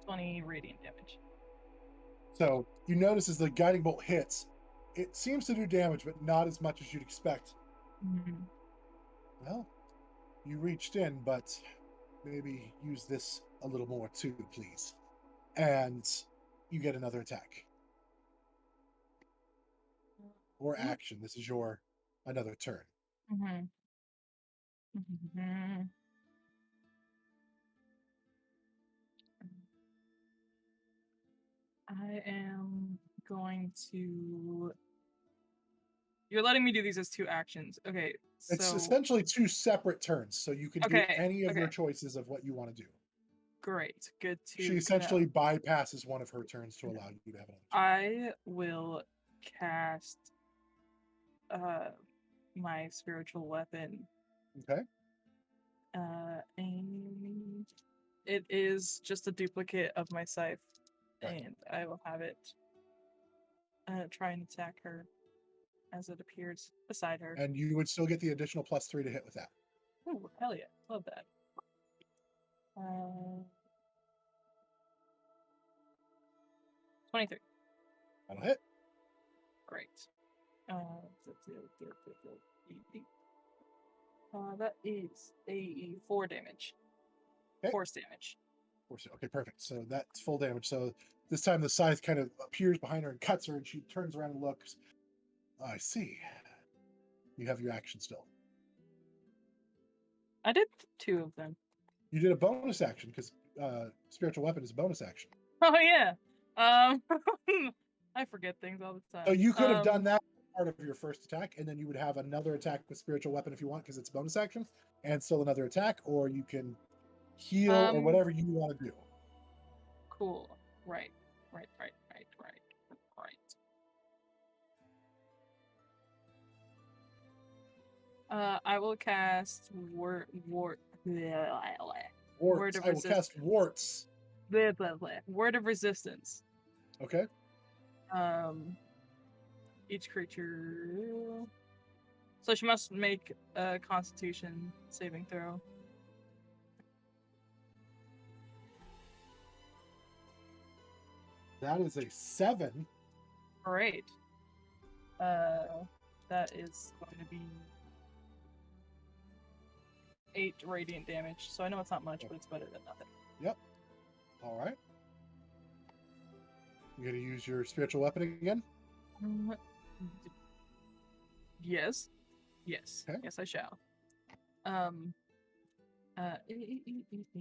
Twenty radiant damage. So you notice as the guiding bolt hits, it seems to do damage, but not as much as you'd expect. Mm-hmm. Well, you reached in, but maybe use this a little more too, please. And you get another attack. Or action. This is your another turn. Mm-hmm. Mm-hmm. I am going to... You're letting me do these as 2 actions. Okay, so... It's essentially 2 separate turns, so you can do any of your choices of what you want to do. Great, good to She essentially bypasses one of her turns to allow you to have another turn. I will cast my spiritual weapon. Okay. And it is just a duplicate of my scythe. Right. And I will have it try and attack her as it appears beside her. And you would still get the additional +3 to hit with that. Ooh, hell yeah. Love that. 23. That'll hit. Great. That is a 4 damage. Okay. Force damage. Okay, perfect. So that's full damage. So this time the scythe kind of appears behind her and cuts her, and she turns around and looks. I see. You have your action still. I did 2 of them. You did a bonus action because spiritual weapon is a bonus action. Oh yeah. I forget things all the time. So you could have done that part of your first attack, and then you would have another attack with spiritual weapon if you want, because it's bonus action, and still another attack, or you can heal or whatever you want to do. Cool. Right. I will cast word of I will cast warts. Word of resistance. Okay. Each creature. So she must make a Constitution saving throw. That is a 7. Great. That is going to be 8 radiant damage. So I know it's not much, but it's better than nothing. Yep. All right. You gonna use your spiritual weapon again? Yes. Yes. Okay. Yes, I shall.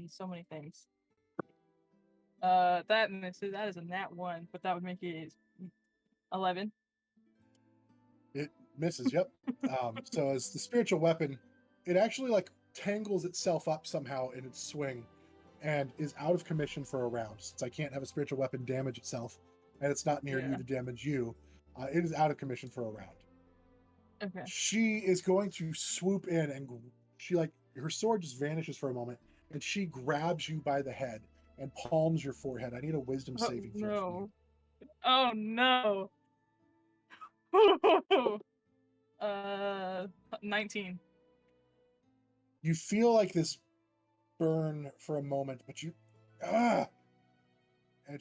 So many things. That misses. That is a nat 1, but that would make it 11. It misses. Yep. So as the spiritual weapon, it actually like tangles itself up somehow in its swing, and is out of commission for a round. Since I can't have a spiritual weapon damage itself, and it's not near you Yeah. to damage you, it is out of commission for a round. Okay. She is going to swoop in, and she like her sword just vanishes for a moment, and she grabs you by the head and palms your forehead. I need a wisdom Oh, saving throw from you. no. Oh no. 19. You feel like this burn for a moment, but you and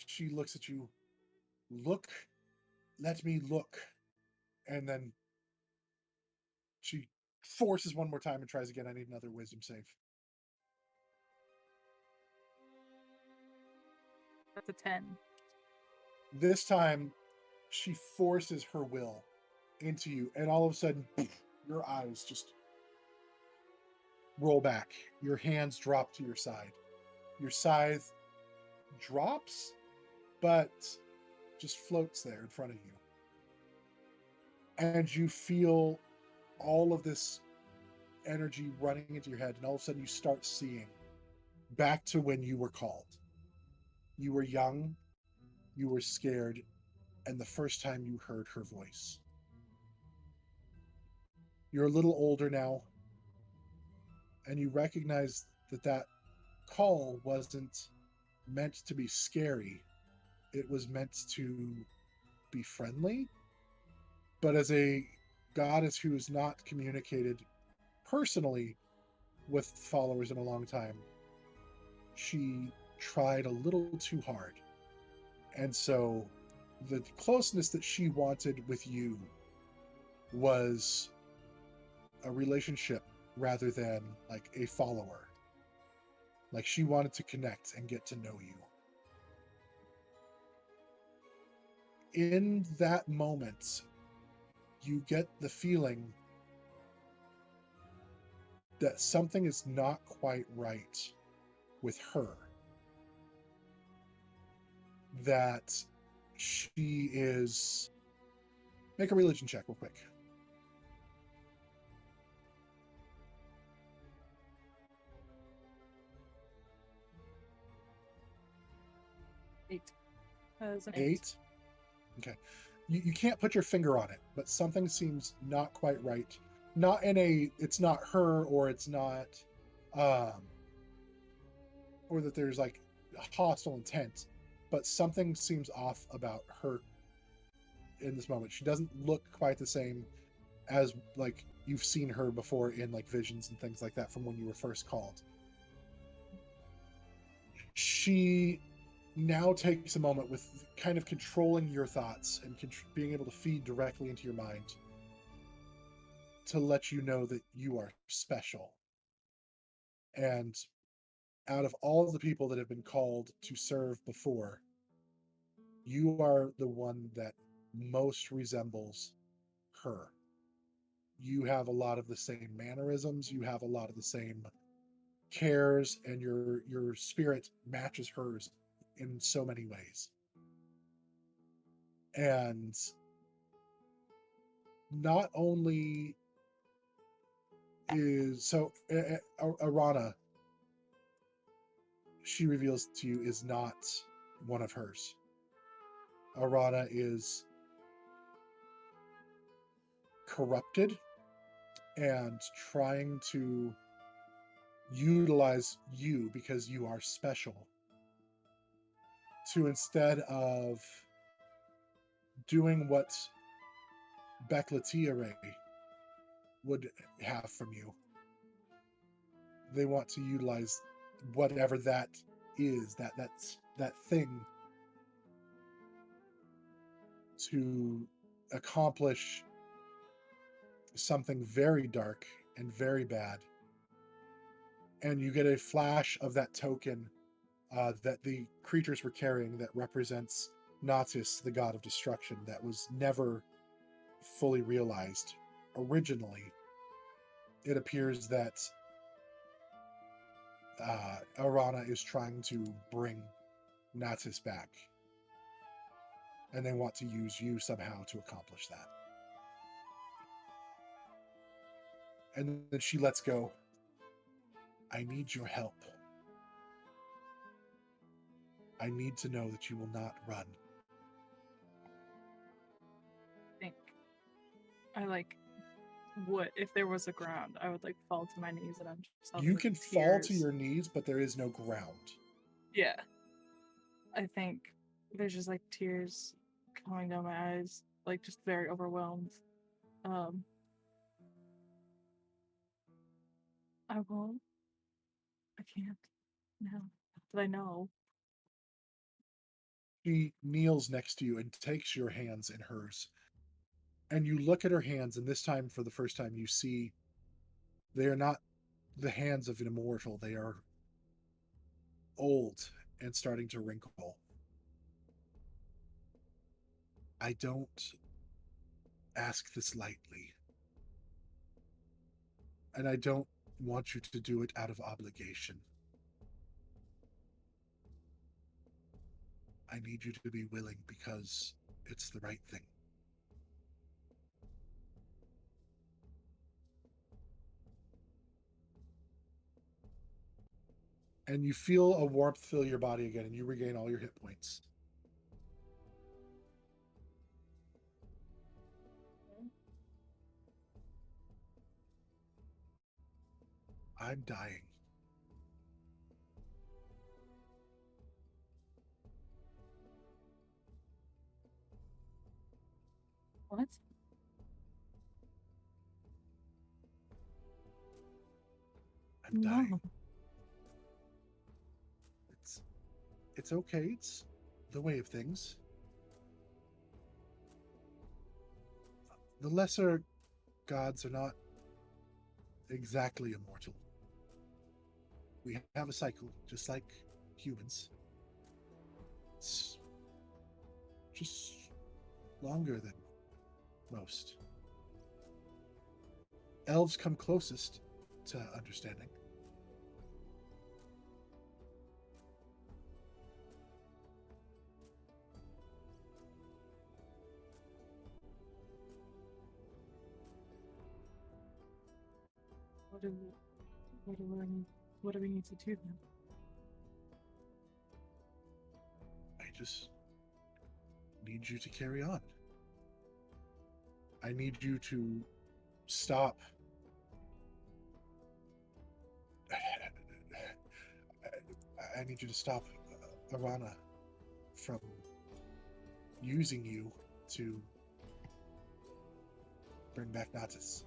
she looks at you. Look, let me look. And then she forces one more time and tries again. I need another wisdom save. That's a 10. This time, she forces her will into you, and all of a sudden, your eyes just roll back. Your hands drop to your side. Your scythe drops, but just floats there in front of you. And you feel all of this energy running into your head, and all of a sudden you start seeing back to when you were called. You were young, you were scared, and the first time you heard her voice. You're a little older now, and you recognize that that call wasn't meant to be scary. It was meant to be friendly. But as a goddess who has not communicated personally with followers in a long time, she tried a little too hard. And so the closeness that she wanted with you was a relationship rather than like a follower. Like she wanted to connect and get to know you. In that moment, you get the feeling that something is not quite right with her. That she is... Make a religion check real quick. Eight. As an 8. Okay. You can't put your finger on it, but something seems not quite right. Not in a... It's not her, or it's not... or that there's like hostile intent, but something seems off about her in this moment. She doesn't look quite the same as like you've seen her before in like visions and things like that from when you were first called. She now takes a moment with kind of controlling your thoughts and being able to feed directly into your mind to let you know that you are special. And out of all of the people that have been called to serve before, you are the one that most resembles her. You have a lot of the same mannerisms, you have a lot of the same cares, and your spirit matches hers in so many ways. And not only is so Arana, she reveals to you, is not one of hers. Arana is corrupted and trying to utilize you because you are special to, instead of doing what Bekla Tiaray would have from you, they want to utilize whatever that is, that thing, to accomplish something very dark and very bad. And you get a flash of that token that the creatures were carrying that represents Natis, the god of destruction, that was never fully realized. Originally, it appears that Arana is trying to bring Natis back, and they want to use you somehow to accomplish that. And then she lets go. I need your help. I need to know that you will not run. think I like would if there was a ground, I would like fall to my knees and I'm just You can fall to your knees, but there is no ground. Yeah. I think there's just like tears coming down my eyes, like just very overwhelmed. I won't. I can't. No. But I know. She kneels next to you and takes your hands in hers. And you look at her hands, and this time, for the first time, you see they are not the hands of an immortal. They are old and starting to wrinkle. I don't ask this lightly. And I don't want you to do it out of obligation. I need you to be willing because it's the right thing. And you feel a warmth fill your body again, and you regain all your hit points. I'm dying. What? I'm dying. It's okay. It's the way of things. The lesser gods are not exactly immortal. We have a cycle, just like humans. It's just longer than most. Elves come closest to understanding. What do we need to do then? I just need you to carry on. I need you to stop. I need you to stop Arana from using you to bring back Natis.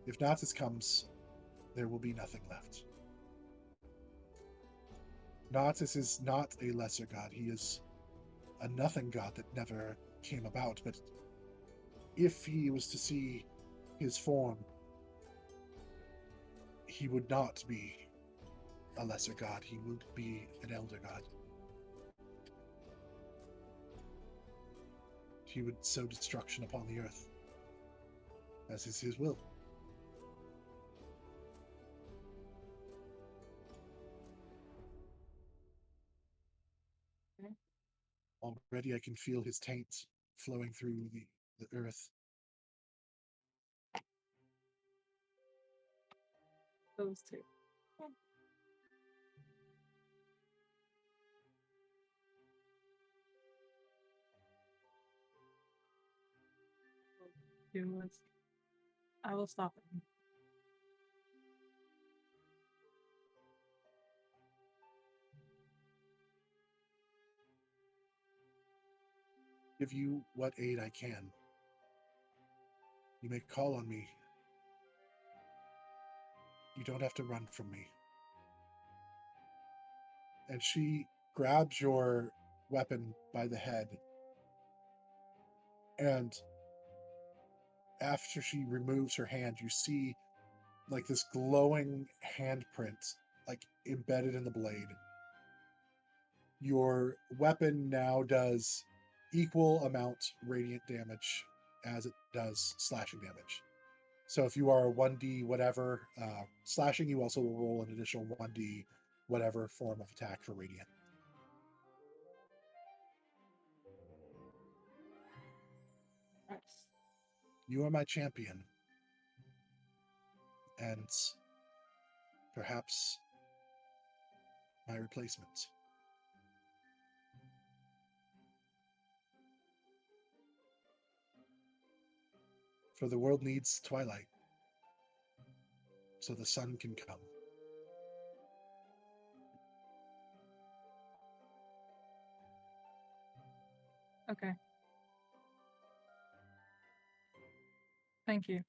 If Natis comes, there will be nothing left. Natis is not a lesser god. He is a nothing god that never came about. But if he was to see his form, he would not be a lesser god. He would be an elder god. He would sow destruction upon the earth, as is his will. Okay. Already I can feel his taint flowing through the earth. Those two. I will stop it. Give you what aid I can. You may call on me. You don't have to run from me. And she grabs your weapon by the head. And after she removes her hand, you see like this glowing handprint, like embedded in the blade. Your weapon now does equal amount radiant damage as it does slashing damage. So if you are a 1d whatever slashing, you also will roll an additional 1d whatever form of attack for radiant. You are my champion, and perhaps my replacement. For the world needs twilight, so the sun can come. Okay. Thank you.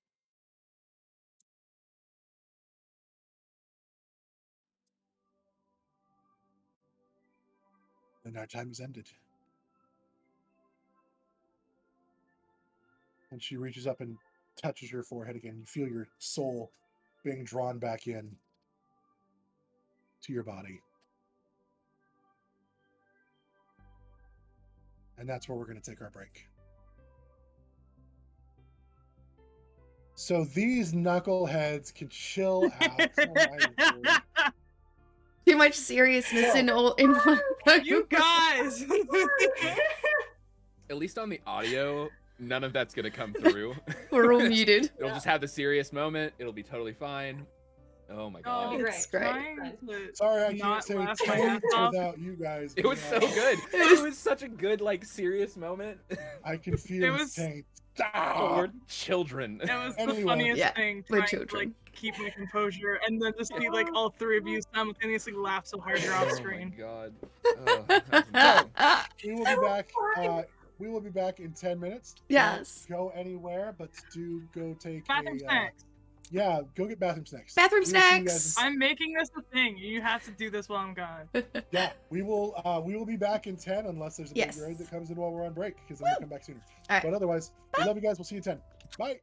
And our time is ended. And she reaches up and touches your forehead again. You feel your soul being drawn back in to your body. And that's where we're going to take our break. So these knuckleheads can chill out. Oh my lord. Too much seriousness in one go. You guys. At least on the audio, none of that's gonna come through. We're all muted. It'll just have the serious moment. It'll be totally fine. Oh my god. Great. It's great. Trying to Sorry, I can't not say laugh my ass taints off. without you guys. It was so being good. It was such a good, like, serious moment. I can feel It the was- taint. Oh, we're children. It was the Anyway. funniest Yeah, thing we're trying to children. like keep my composure and then just see like all three of you simultaneously laugh so hard you're off Oh screen. my god. Oh, that was We will be back. We will be back in 10 minutes. Yes. Don't go anywhere, but do go take Bathroom a. snacks. Yeah, go get bathroom snacks. Bathroom We will see you guys snacks. I'm making this a thing. You have to do this while I'm gone. Yeah, we will be back in 10 unless there's a big Yes. raid that comes in while we're on break, because then we'll come back sooner. All right. But otherwise, we love you guys. We'll see you in 10. Bye.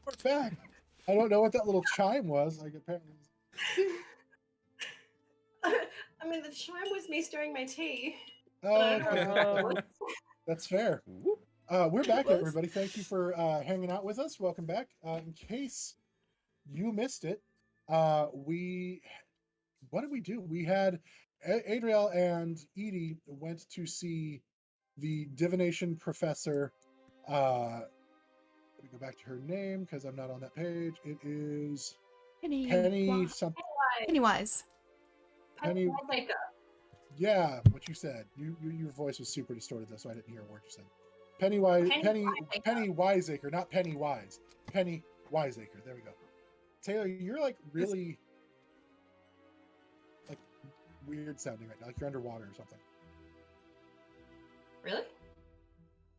We're back. I don't know what that little chime was. Like apparently. I mean, the chime was me stirring my tea. Oh, I don't know what that Oh. was. that's fair. Whoop. We're back, was. everybody. Thank you for hanging out with us. Welcome back. In case you missed it, what did we do? We had Adriel and Edi went to see the Divination Professor. Let me go back to her name because I'm not on that page. It is Penny something. Pennywise. Penny. Wiseacre. Yeah, what you said. Your voice was super distorted though, so I didn't hear a word you said. Penny Wiseacre, not Pennywise. Penny Wiseacre. There we go. Taylor, you're like really like weird sounding right now, like you're underwater or something. Really?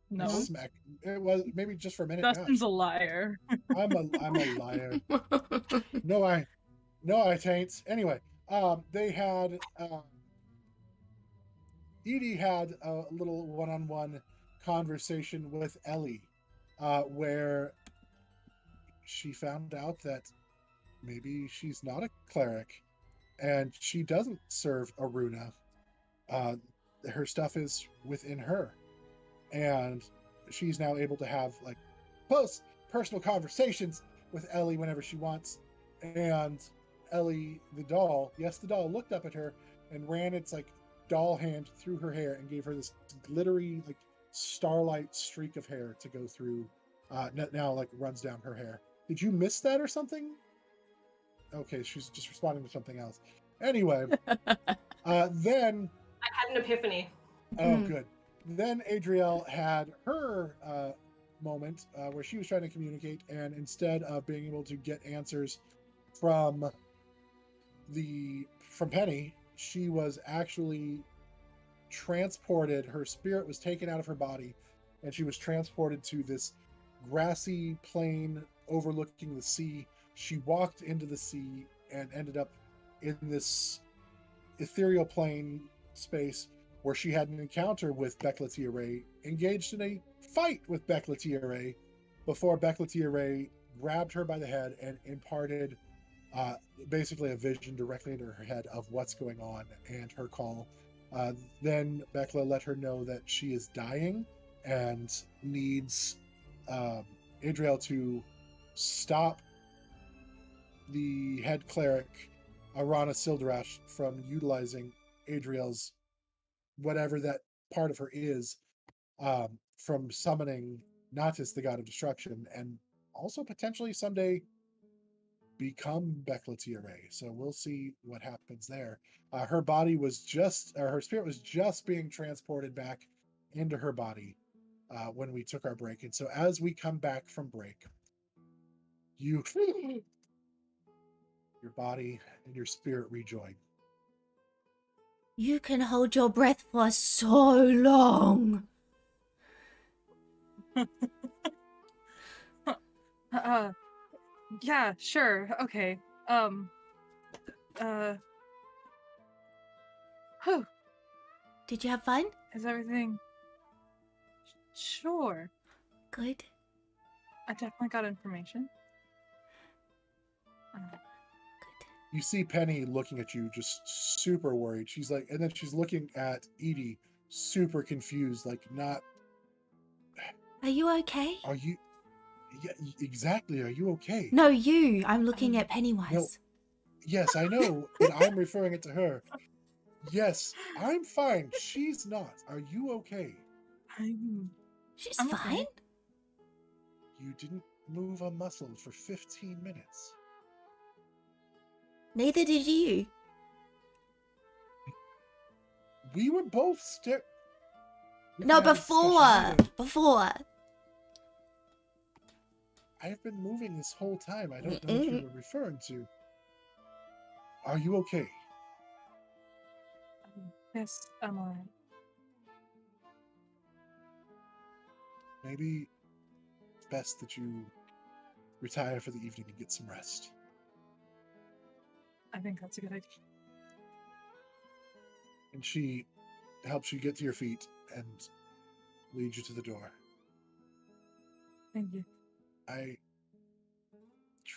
No. Smack. It was maybe just for a minute. Dustin's Gosh, a liar. I'm a liar. No, I tain't. Anyway, they had Edie had a little one-on-one conversation with Ellie, where she found out that maybe she's not a cleric and she doesn't serve Aruna. Her stuff is within her, and she's now able to have like close personal conversations with Ellie whenever she wants. And Ellie, the doll, looked up at her and ran its like doll hand through her hair and gave her this glittery like starlight streak of hair to go through. Now like runs down her hair. Did you miss that or something? Okay, she's just responding to something else. Anyway, then I had an epiphany. oh, good. Then Adriel had her moment where she was trying to communicate, and instead of being able to get answers from Penny, she was actually transported. Her spirit was taken out of her body, and she was transported to this grassy plain overlooking the sea. She walked into the sea and ended up in this ethereal plane space where she had an encounter with Bekla Tiaray, engaged in a fight with Bekla Tiaray, before Bekla Tiaray grabbed her by the head and imparted basically a vision directly into her head of what's going on and her call. Then Bekla let her know that she is dying and needs Adriel to stop the head cleric, Arana Sildrash, from utilizing Adriel's whatever that part of her is, from summoning Natis, the god of destruction, and also potentially someday become Bekla Tiaray. So we'll see what happens there. Her spirit was just being transported back into her body when we took our break. And so as we come back from break, your body and your spirit rejoin. You can hold your breath for so long. Yeah, sure. Okay. Whew, Did you have fun? is everything sure? Good. I definitely got information. You see Penny looking at you, just super worried. She's like, and then she's looking at Edie, super confused, like not. Are you okay? Are you? Yeah, exactly. Are you okay? No, you. I'm looking at Pennywise. No. Yes, I know, but I'm referring it to her. Yes, I'm fine. She's not. Are you okay? She's I'm fine. okay. You didn't move a muscle for 15 minutes. Neither did you. We were both No, before. I've been moving this whole time. I don't know what you were referring to. Are you okay? Yes, I'm alright. Maybe it's best that you retire for the evening and get some rest. I think that's a good idea. And she helps you get to your feet and leads you to the door. Thank you.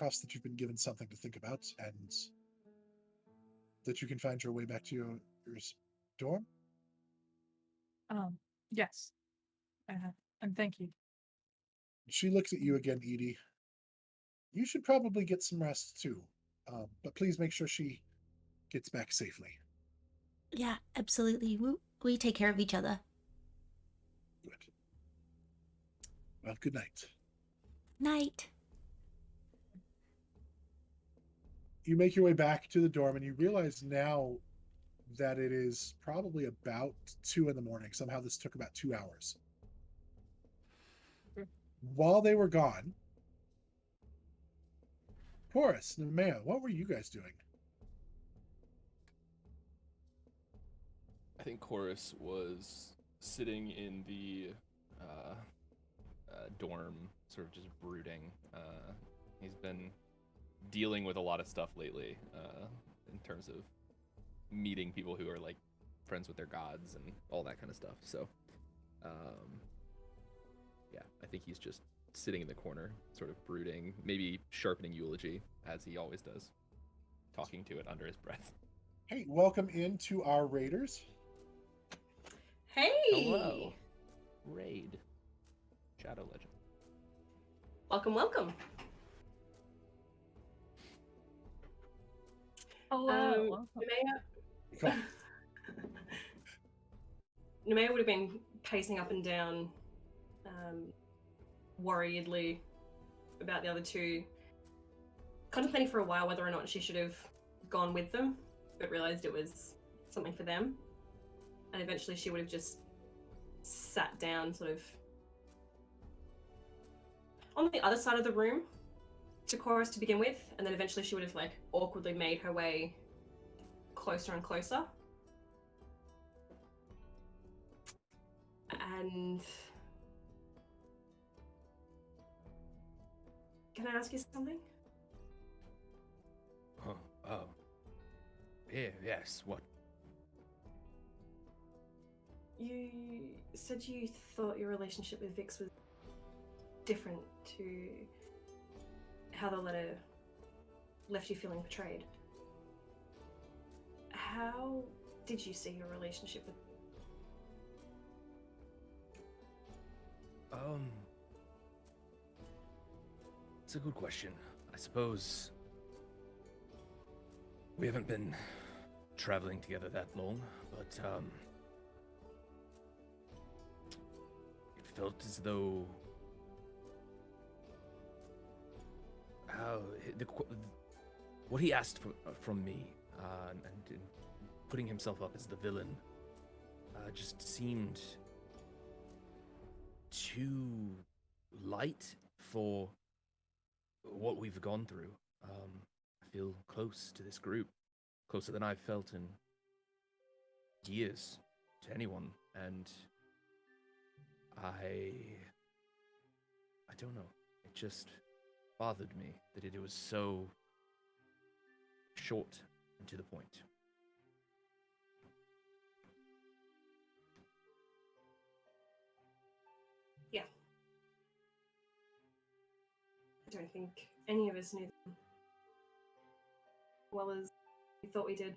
trust that you've been given something to think about and that you can find your way back to your dorm. Yes. And thank you. She looks at you again, Edie. You should probably get some rest too, but please make sure she gets back safely. Yeah, absolutely. We take care of each other. Good. Well, good night. Night. You make your way back to the dorm, and you realize now that it is probably about 2 in the morning. Somehow this took about 2 hours. While they were gone, H.E.R.O.E.S, Nemeia, what were you guys doing? I think Chorus was sitting in the dorm, sort of just brooding. He's been dealing with a lot of stuff lately, in terms of meeting people who are like friends with their gods and all that kind of stuff. So, yeah, I think he's just sitting in the corner, sort of brooding, maybe sharpening eulogy as he always does, talking to it under his breath. Hey, welcome into our Raiders. Hey! Hello. Raid. Shadow Legend. Welcome, welcome. Hello. Nemeia. Nemeia would have been pacing up and down, worriedly about the other two, contemplating for a while whether or not she should have gone with them, but realized it was something for them. And eventually she would have just sat down, sort of on the other side of the room to Chorus to begin with, and then eventually she would have like awkwardly made her way closer and closer. And can I ask you something? Oh. Yeah, yes, what? You said you thought your relationship with Vix was different to how the letter left you feeling betrayed. How did you see your relationship with... It's a good question. I suppose we haven't been traveling together that long, but it felt as though what he asked from me, and putting himself up as the villain, just seemed too light for what we've gone through. I feel close to this group, closer than I've felt in years to anyone, and I don't know. It just bothered me that it was so short and to the point. Yeah. I don't think any of us knew them well as we thought we did.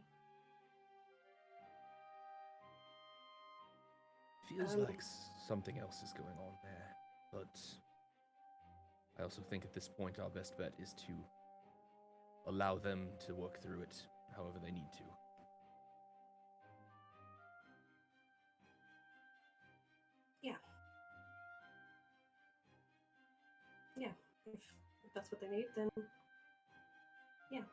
Feels like something else is going on there, but I also think at this point our best bet is to allow them to work through it however they need to. Yeah. Yeah. If that's what they need, then yeah.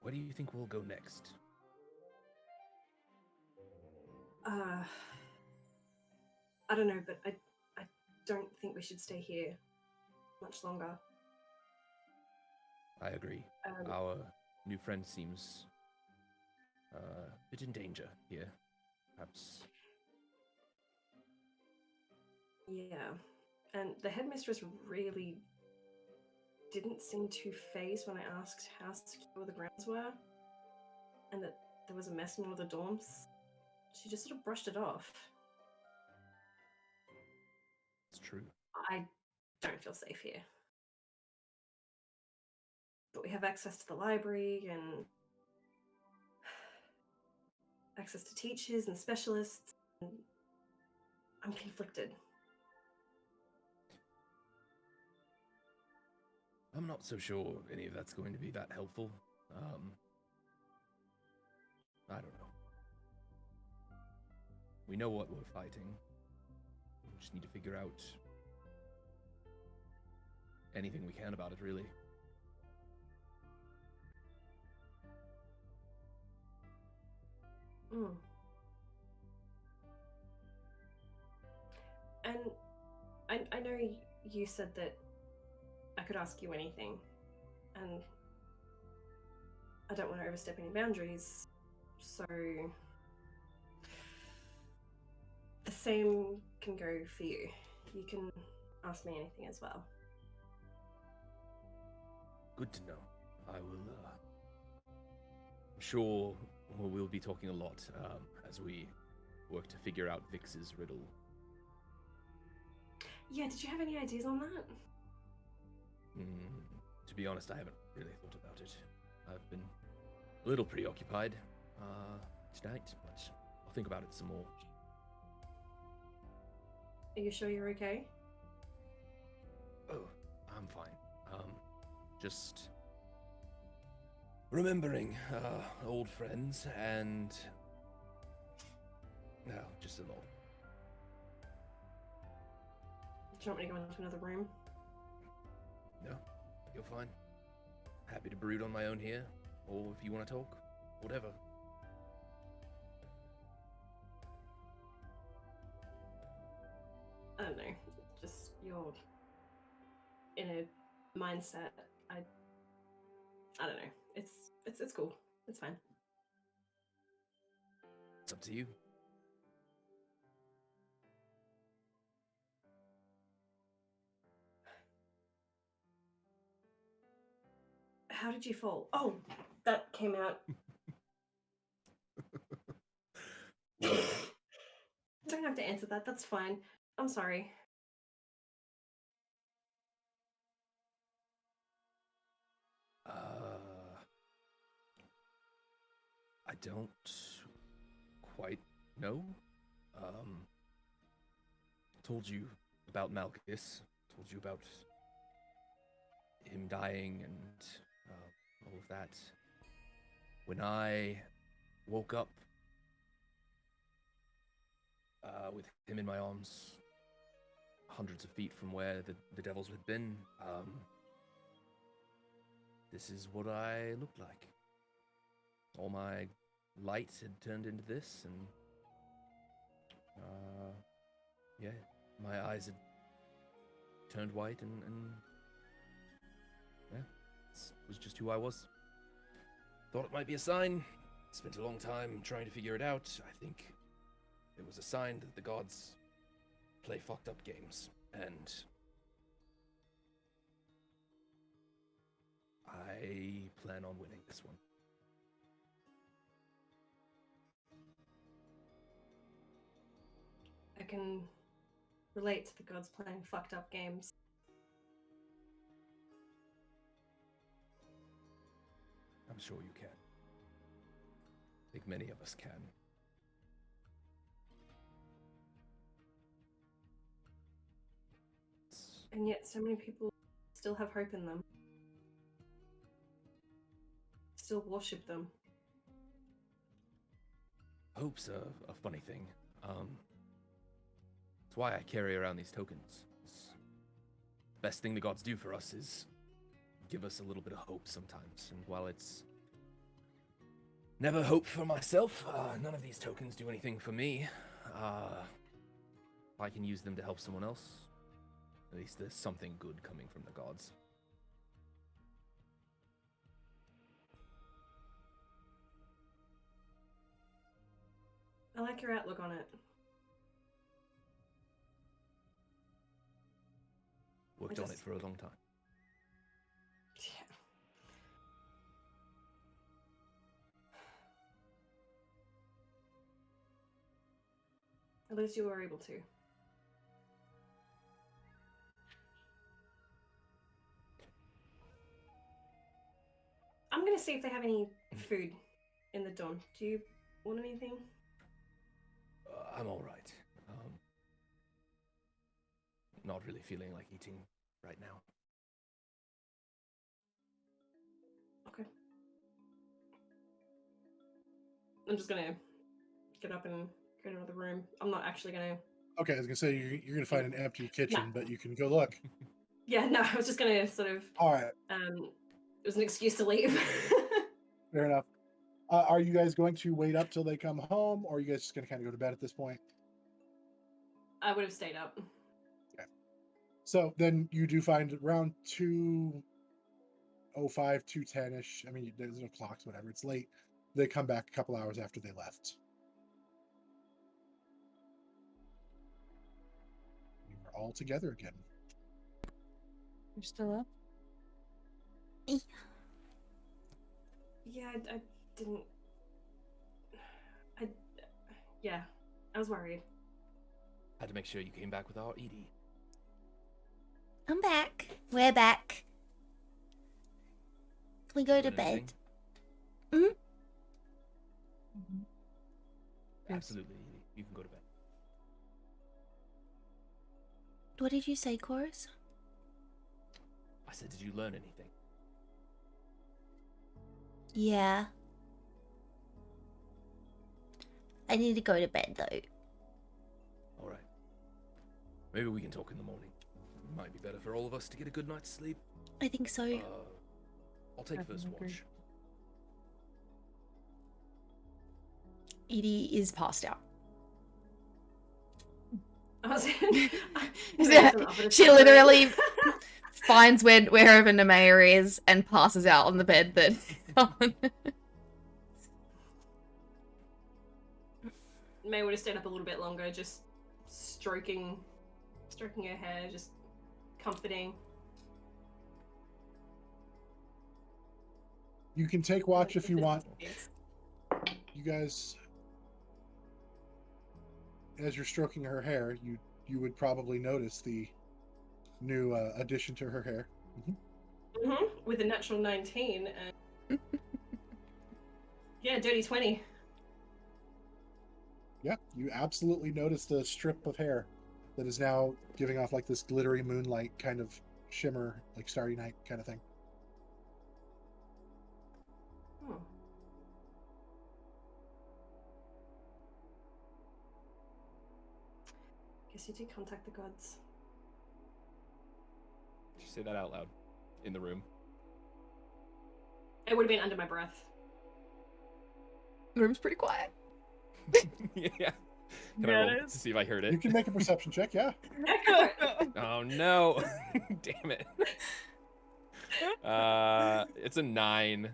Where do you think we'll go next? I don't know, but I don't think we should stay here much longer. I agree. Our new friend seems a bit in danger here. Perhaps. Yeah. And the headmistress really didn't seem too phased when I asked how secure the grounds were, and that there was a mess in one of the dorms. she just sort of brushed it off. It's true. I don't feel safe here. But we have access to the library and access to teachers and specialists. And I'm conflicted. I'm not so sure any of that's going to be that helpful. I don't know. We know what we're fighting. We just need to figure out anything we can about it, really. Mm. And I know you said that I could ask you anything, and I don't want to overstep any boundaries, so the same can go for you. You can ask me anything as well. Good to know. I will, I'm sure we'll be talking a lot as we work to figure out Vix's riddle. Yeah, did you have any ideas on that? To be honest, I haven't really thought about it. I've been a little preoccupied tonight, but I'll think about it some more. Are you sure you're okay? Oh, I'm fine. Just remembering old friends and no, just a lot. Do you want me to go into another room? No, you're fine. Happy to brood on my own here, or if you want to talk, whatever. I don't know. Just you're in a mindset. I don't know. It's cool. It's fine. It's up to you. How did you fall? Oh, that came out. Don't have to answer that. That's fine. I'm sorry. I don't quite know. Told you about Malchus. Told you about him dying and all of that. When I woke up with him in my arms, hundreds of feet from where the devils had been, this is what I looked like. All my light had turned into this, and yeah, my eyes had turned white, and yeah, it was just who I was. Thought it might be a sign. Spent a long time trying to figure it out. I think it was a sign that the gods play fucked up games, and I plan on winning this one. I can relate to the gods playing fucked up games. I'm sure you can. I think many of us can. And yet so many people still have hope in them. Still worship them. Hope's a funny thing. It's why I carry around these tokens. The best thing the gods do for us is give us a little bit of hope sometimes. And while it's never hope for myself, none of these tokens do anything for me. If I can use them to help someone else, at least there's something good coming from the gods. I like your outlook on it. Worked on it for a long time. Yeah. At least you were able to. I'm gonna see if they have any food in the dorm. Do you want anything? I'm all right. Not really feeling like eating right now. Okay. I'm just gonna get up and go to another room. I'm not actually gonna. Okay, I was gonna say you're gonna find an empty kitchen, but you can go look. Yeah, no, I was just gonna sort of. All right, It was an excuse to leave. fair enough. Are you guys going to wait up till they come home, or are you guys just gonna kind of go to bed at this point? I would have stayed up. Okay. So then you do find around 2:05, 2:10ish. I mean, there's no clocks, whatever. It's late. They come back a couple hours after they left. You're all together again. You're still up? Yeah, I didn't. Yeah, I was worried. Had to make sure you came back with our Edie. I'm back. We're back. Can we go to Doing bed? anything? Hmm? Absolutely, Edie. You can go to bed. What did you say, Chorus? I said, did you learn anything? Yeah. I need to go to bed, though. All right. Maybe we can talk in the morning. Might be better for all of us to get a good night's sleep. I think so. I'll take first Definitely agree. watch. Edie is passed out. I was. She literally finds wherever Nemeia is and passes out on the bed that May would have stayed up a little bit longer, just stroking her hair, just comforting. You can take watch if you want. You guys, as you're stroking her hair, you would probably notice the new addition to her hair. With a natural 19. Yeah, dirty 20. Yeah, you absolutely noticed a strip of hair that is now giving off like this glittery moonlight kind of shimmer, like Starry Night kind of thing. Hmm. Guess you did contact the gods. Did you say that out loud? In the room? It would have been under my breath. the room's pretty quiet. Yeah. Can Yeah, I roll it to is. see if I heard You it? can make a perception check, yeah. Oh no! Damn it. It's a 9.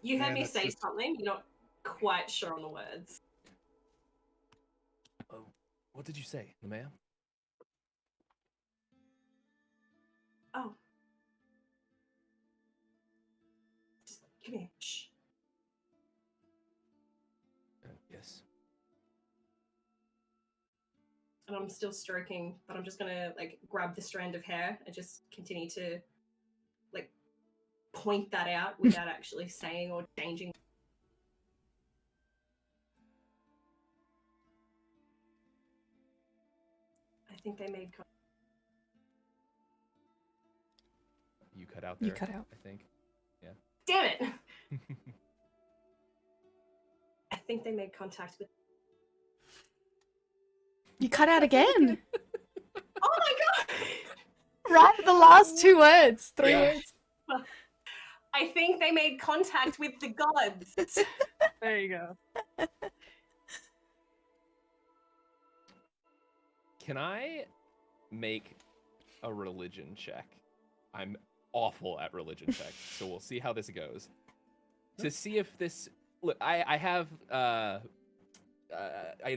You heard Man, me that's say just- something, you're not quite sure on the words. Oh, what did you say, Nemeia? Oh. Just come here. Shh. Yes. And I'm still stroking, but I'm just gonna like grab the strand of hair and just continue to like point that out without actually saying or changing. I think they made. You cut out there. You cut out. I think. Damn it! I think they made contact with. You cut out again. Oh my god! Right at the last 2 words. 3 Yeah. words. I think they made contact with the gods. There you go. Can I make a religion check? I'm awful at religion checks, so we'll see how this goes. To see if this... Look, I have an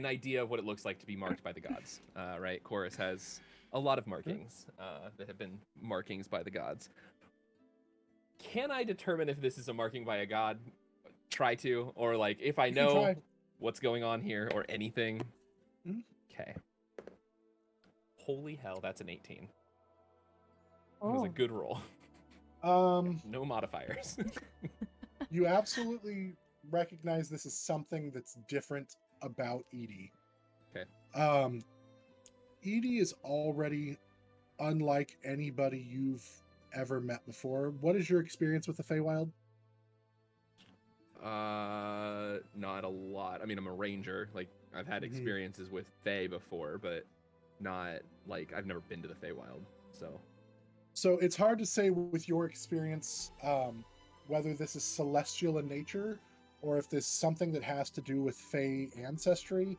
idea of what it looks like to be marked by the gods, right? Chorus has a lot of markings that have been markings by the gods. Can I determine if this is a marking by a god? Try to, or like if I You can know... try. what's going on here or anything. Mhm. Okay. Holy hell, that's an 18. It was a Oh. good roll. No modifiers. You absolutely recognize this is something that's different about Edie. Okay. Edie is already unlike anybody you've ever met before. What is your experience with the Feywild? Not a lot. I mean, I'm a ranger. Like, I've had experiences with Fey before, but not like I've never been to the Feywild. So it's hard to say with your experience whether this is celestial in nature or if this is something that has to do with Fey ancestry.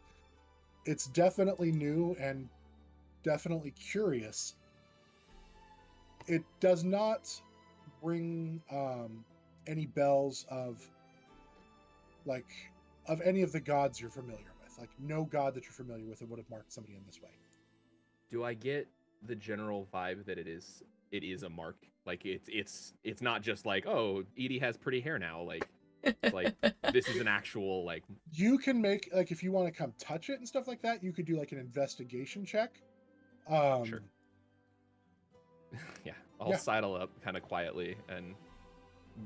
It's definitely new and definitely curious. It does not ring any bells of any of the gods you're familiar with. Like, no god that you're familiar with would have marked somebody in this way. do I get the general vibe that it is a mark? Like, it's not just like, oh, Edie has pretty hair now. Like, it's like this is an actual like. You can make, like, if you want to come touch it and stuff like that, you could do like an investigation check. Sure. Yeah, I'll sidle up kind of quietly and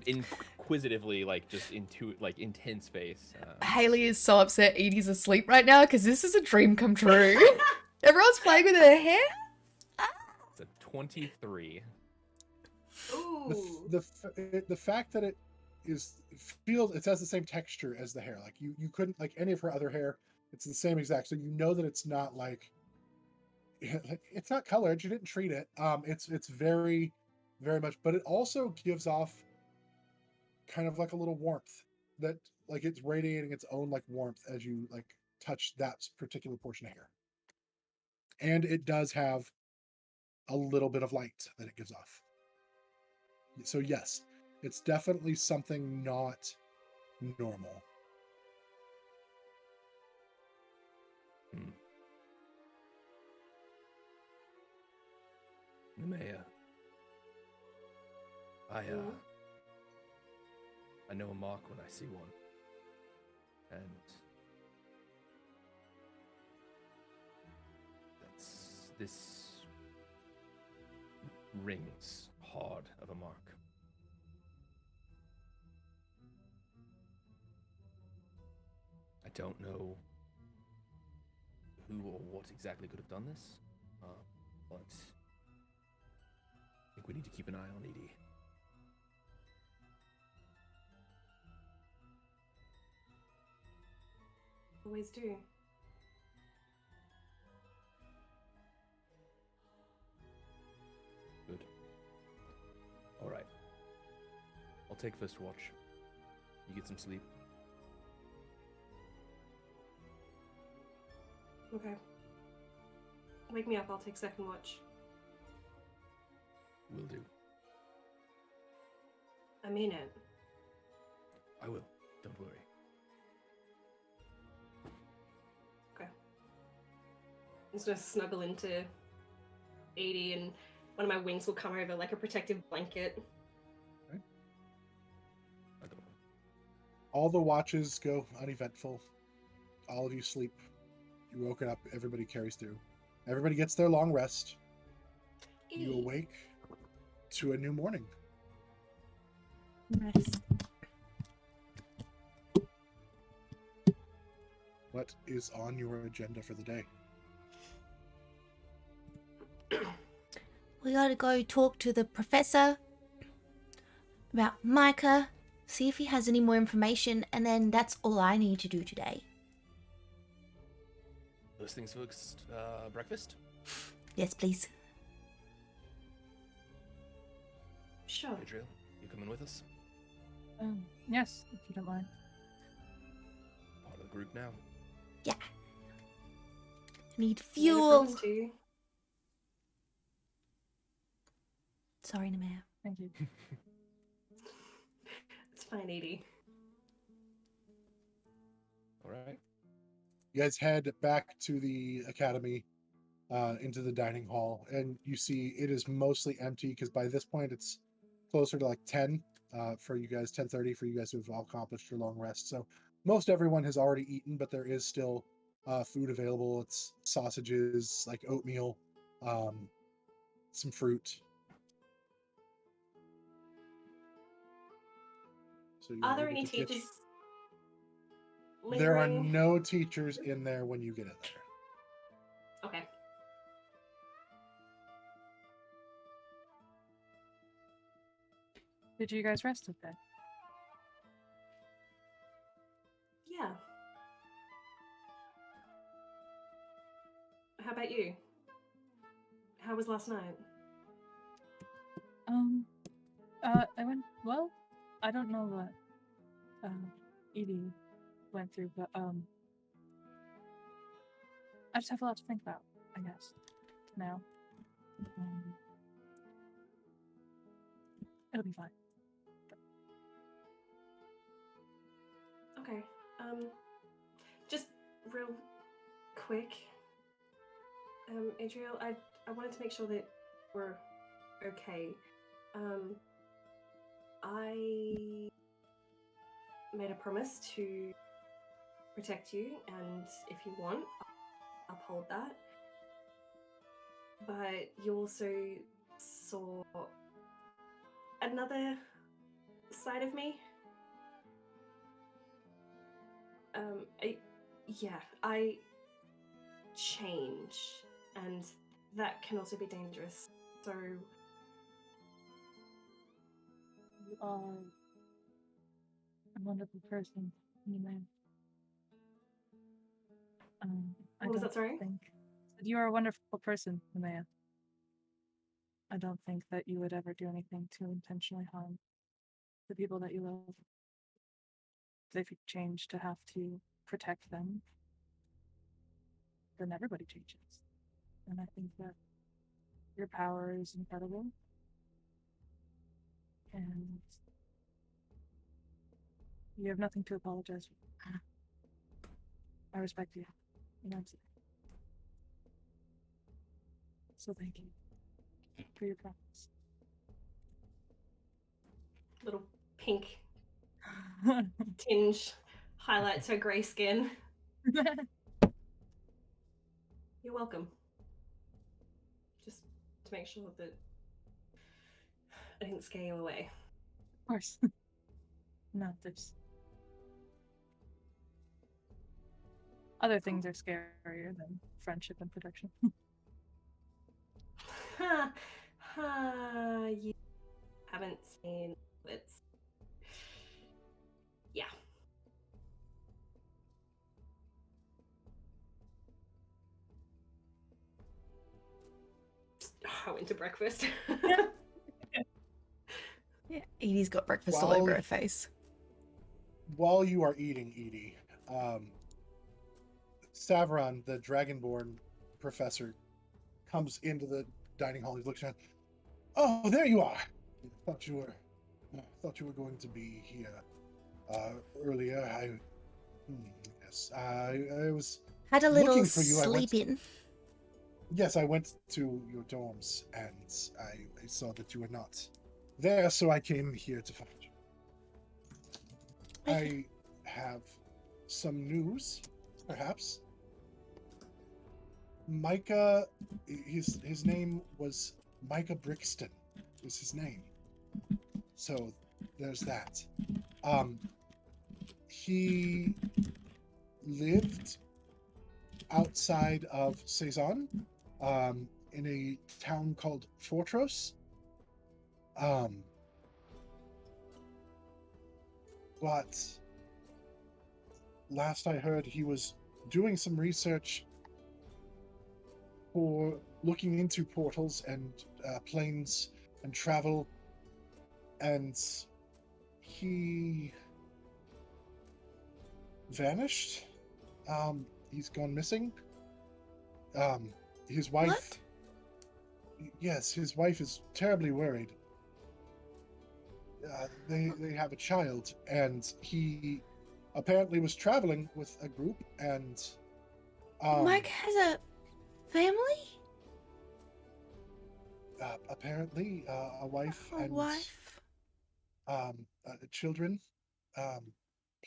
inquisitively, like, just into like intense face. Haley is so upset Edie's asleep right now because this is a dream come true. Everyone's playing with her hair. It's a 23. Ooh. The fact that it has the same texture as the hair. Like, you couldn't, like, any of her other hair, it's the same exact. So you know that it's not like it's not colored. You didn't treat it. It's very, very much, but it also gives off kind of like a little warmth that, like, it's radiating its own like warmth as you like touch that particular portion of hair. And it does have a little bit of light that it gives off. So yes, it's definitely something not normal. Nemeia. I know a mark when I see one. And this rings hard of a mark. I don't know who or what exactly could have done this, but I think we need to keep an eye on Edie. Always do. Good. All right. I'll take first watch. You get some sleep. Okay. Wake me up, I'll take second watch. Will do. I mean it. I will. Don't worry. Okay. I'm just gonna snuggle into Edie and one of my wings will come over like a protective blanket. Okay. Adorable. All the watches go uneventful. All of you sleep. You woken up, everybody carries through. Everybody gets their long rest. You awake to a new morning. Nice. What is on your agenda for the day? We gotta go talk to the professor about Micah, see if he has any more information, and then that's all I need to do today. First things first, breakfast? Yes, please. Sure. Adriel, you coming with us? Yes, if you don't mind. Part of the group now. Yeah. Need Made a fuel. promise to you. Sorry, Nemeia. Thank you. It's fine, Edie. All right. You guys head back to the academy, into the dining hall, and you see it is mostly empty because by this point it's closer to like 10 for you guys, 10:30 for you guys who have all accomplished your long rest. So most everyone has already eaten, but there is still food available. It's sausages, like oatmeal, some fruit. So you Are are there able any to get. teachers There are lingering? no teachers in there when you get in there. Okay. Did you guys rest okay? Yeah. How about you? How was last night? I went well. I don't know what Edie went through, but I just have a lot to think about, I guess. Now. It'll be fine. Okay. Just real quick. Adriel, I wanted to make sure that we're okay. I made a promise to protect you, and if you want, I'll uphold that. But you also saw another side of me. I change, and that can also be dangerous. So You are a wonderful person, you know. I what was don't that, sorry? think that you are a wonderful person, Nemeia. I don't think that you would ever do anything to intentionally harm the people that you love. If you change to have to protect them, then everybody changes. And I think that your power is incredible. And you have nothing to apologize for. I respect you immensely. So thank you for your promise. Little pink tinge highlights her grey skin. You're welcome. Just to make sure that I didn't scare you away. Of course. No, there's other things are scarier than friendship and protection. You haven't seen it. Yeah. I went to breakfast. Yeah, Edie's got breakfast all over her face. While you are eating, Edie, Savron, the Dragonborn professor, comes into the dining hall. He's looking at, oh, there you are. I thought you were going to be here earlier. Yes, I was Had a little looking for you. sleep in. Yes, I went to your dorms and I saw that you were not there, so I came here to find you. Okay. I have some news, perhaps. Micah, his name was Micah Brixton, was his name. So there's that. He lived outside of Seison, in a town called Fortress. But last I heard, he was doing some research for looking into portals and planes and travel, and he vanished. He's gone missing. His wife. What? Yes, his wife is terribly worried. They have a child, and he apparently was traveling with a group, and Mike has a family? apparently a wife A and wife? children.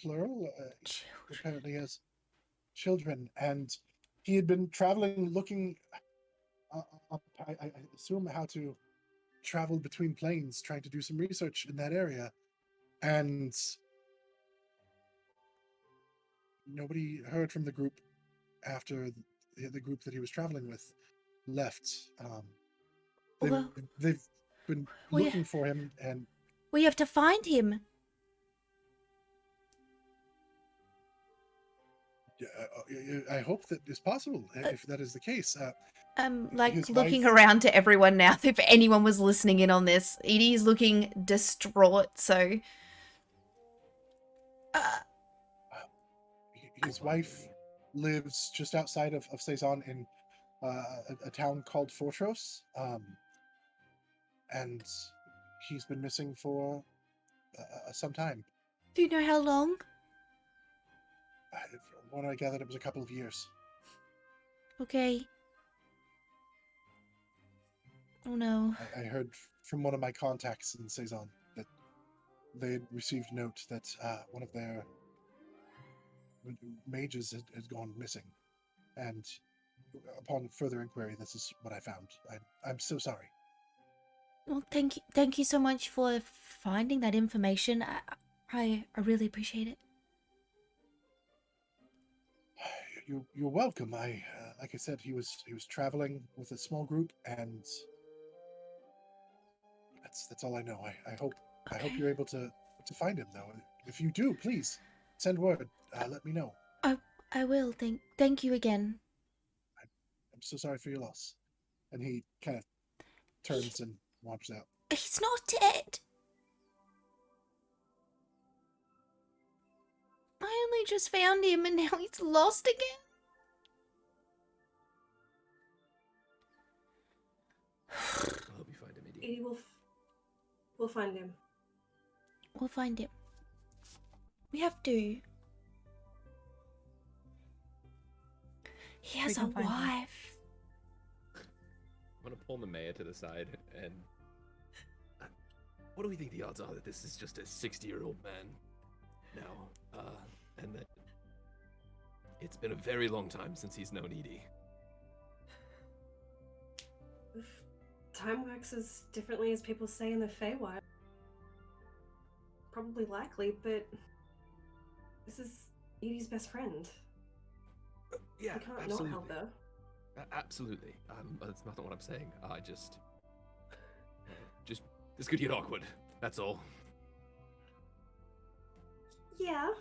plural. Apparently has children, and he had been traveling, looking up, I assume, how to travel between planes, trying to do some research in that area, and nobody heard from the group after the group that he was traveling with left. They've, Well, they've been we looking for him, and we have to find him. I hope that is possible. If that is the case, Like his looking wife- around to everyone now. If anyone was listening in on this, Edie is looking distraught. So, his wife lives just outside of Seison in a town called H.E.R.O.E.S, and he's been missing for some time. do you know how long? From what I gathered, it was a couple of years. Okay. Oh no. I heard from one of my contacts in Seison that they had received note that one of their mages had gone missing, and upon further inquiry, this is what I found. I'm so sorry. Well, thank you so much for finding that information. I really appreciate it. You're welcome. Like I said, he was traveling with a small group, and that's all I know. I hope you're able to find him, though. If you do, please send word. Let me know. I will. Thank you again. I'm so sorry for your loss. And he kind of turns and walks out. He's not dead. I only just found him and now he's lost again. I hope you find him, Edi. Edie, we'll find him. We'll find him. We have to. He has a can find him. wife. I'm gonna pull Nemeia to the side and. What do we think the odds are that this is just a 60-year-old man now? And that it's been a very long time since he's known Edi. If time works as differently as people say in the Feywild, probably likely, but this is Edie's best friend. Yeah, We can't absolutely. not help her. Absolutely. That's not what I'm saying. I just this could get awkward. That's all. Yeah.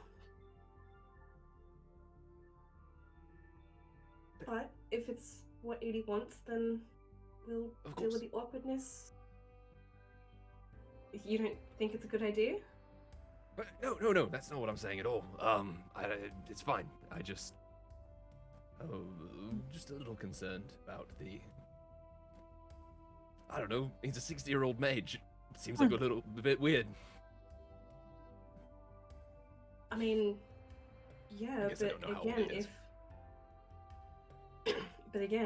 But if it's what Edie wants, then we'll Of deal with course. the awkwardness. You don't think it's a good idea? No. That's not what I'm saying at all. It's fine. I just a little concerned about the. I don't know. He's a 60-year-old mage. It seems like a little bit weird. I mean, yeah, I guess I but don't know how old again, it is.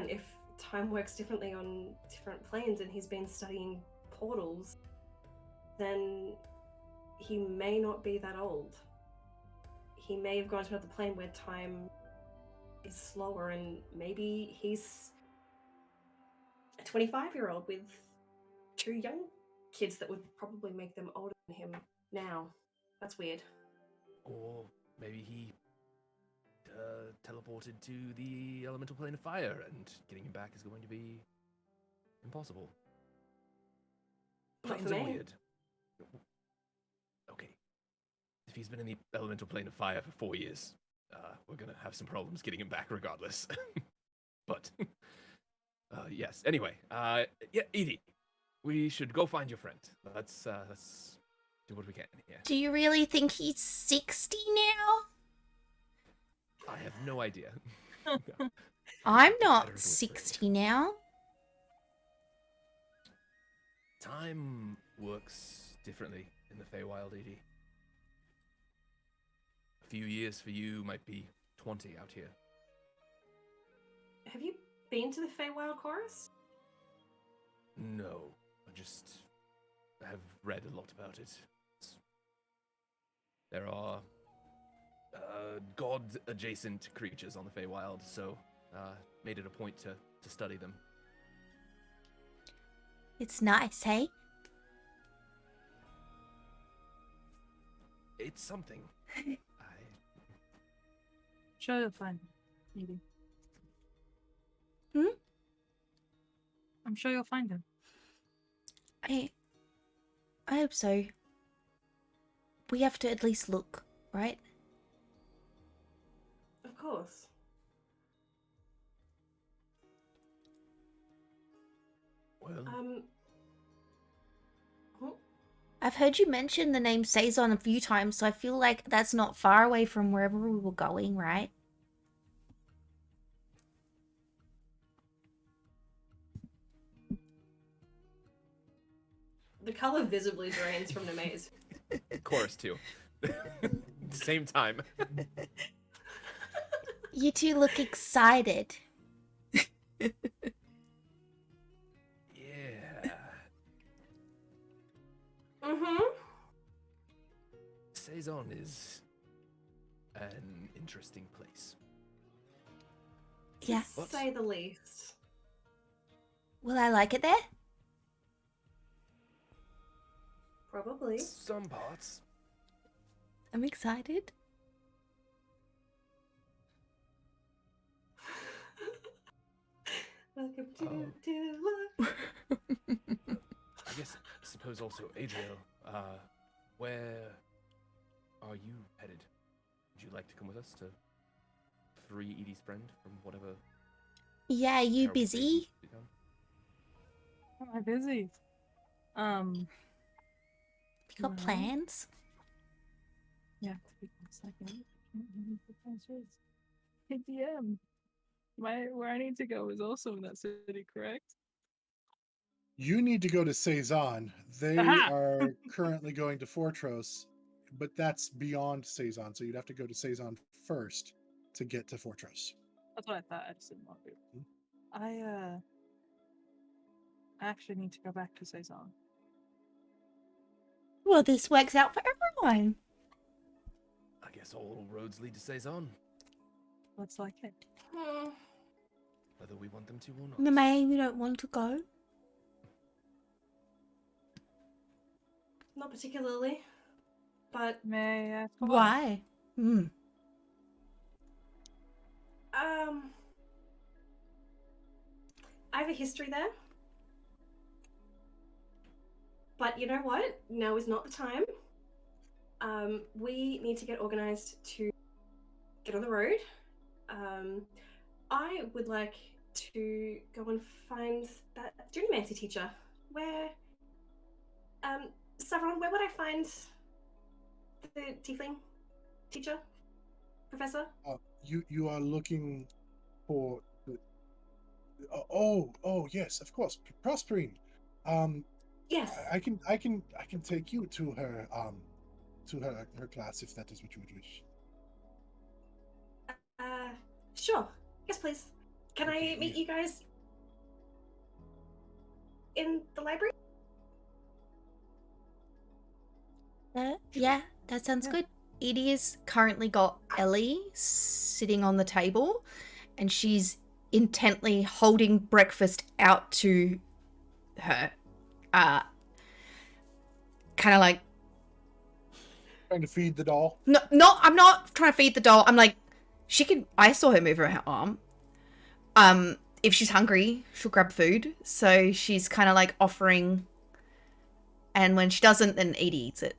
if time works differently on different planes and he's been studying portals, then he may not be that old. He may have gone to another plane where time is slower, and maybe he's a 25-year-old with two young kids that would probably make them older than him now. That's weird. Or maybe he teleported to the elemental plane of fire, and getting him back is going to be impossible. Not Planes for are me. weird. Okay. If he's been in the elemental plane of fire for 4 years, we're gonna have some problems getting him back regardless. But, yes. Anyway, yeah, Edi, we should go find your friend. Let's do what we can here. Do you really think he's 60 now? I have no idea. I'm Better not to whisper it. 60 now. Time works differently in the Feywild, Edi. A few years for you might be 20 out here. Have you been to the Feywild Chorus? No, I just have read a lot about it. There are god-adjacent creatures on the Feywild, so made it a point to study them. It's nice, hey? It's something. Sure, you'll find him, Edie. Hmm? I'm sure you'll find him. I hope so. We have to at least look, right? Of course. Well, oh, I've heard you mention the name Seison a few times, so I feel like that's not far away from wherever we were going, right? the color visibly drains from Nemeia's. chorus too. Same time. You two look excited. Yeah. Mm-hmm. Seison is an interesting place. Yeah. To say the least. Will I like it there? Probably. Some parts. I'm excited. Welcome Oh. to life. I suppose also, Adriel, where are you headed? Would you like to come with us to free Edie's friend from whatever? Yeah, you terrible fate he's busy? become? Am I busy? You got Well. plans? Yeah, wait a second. Hey, DM. Where I need to go is also in that city, correct? You need to go to Seison. They Aha! are currently going to Fortros, but that's beyond Seison, so you'd have to go to Seison first to get to Fortros. That's what I thought. I just didn't want to. I actually need to go back to Seison. Well, this works out for everyone. I guess all roads lead to Seison, Looks like it. whether we want them to or not. Nemeia, you don't want to go? Not particularly. But May I ask Why? Hmm. I have a history there. But you know what? Now is not the time. We need to get organized to get on the road. I would like to go and find that Dunamany teacher. Where, Savron, where would I find the tiefling teacher, professor? You are looking for the, oh yes, of course, Prosperine. Yes. I can take you to her her class if that is what you would wish. Sure. Yes, please. Can Okay, I meet yeah. you guys in the library? Yeah, that sounds good. Edi's currently got Ellie sitting on the table, and she's intently holding breakfast out to her. Kind of like, Trying to feed the doll. no, I'm not trying to feed the doll. I'm like, I saw her move her arm. If she's hungry, she'll grab food. So she's kind of like offering, and when she doesn't, then Edi eats it.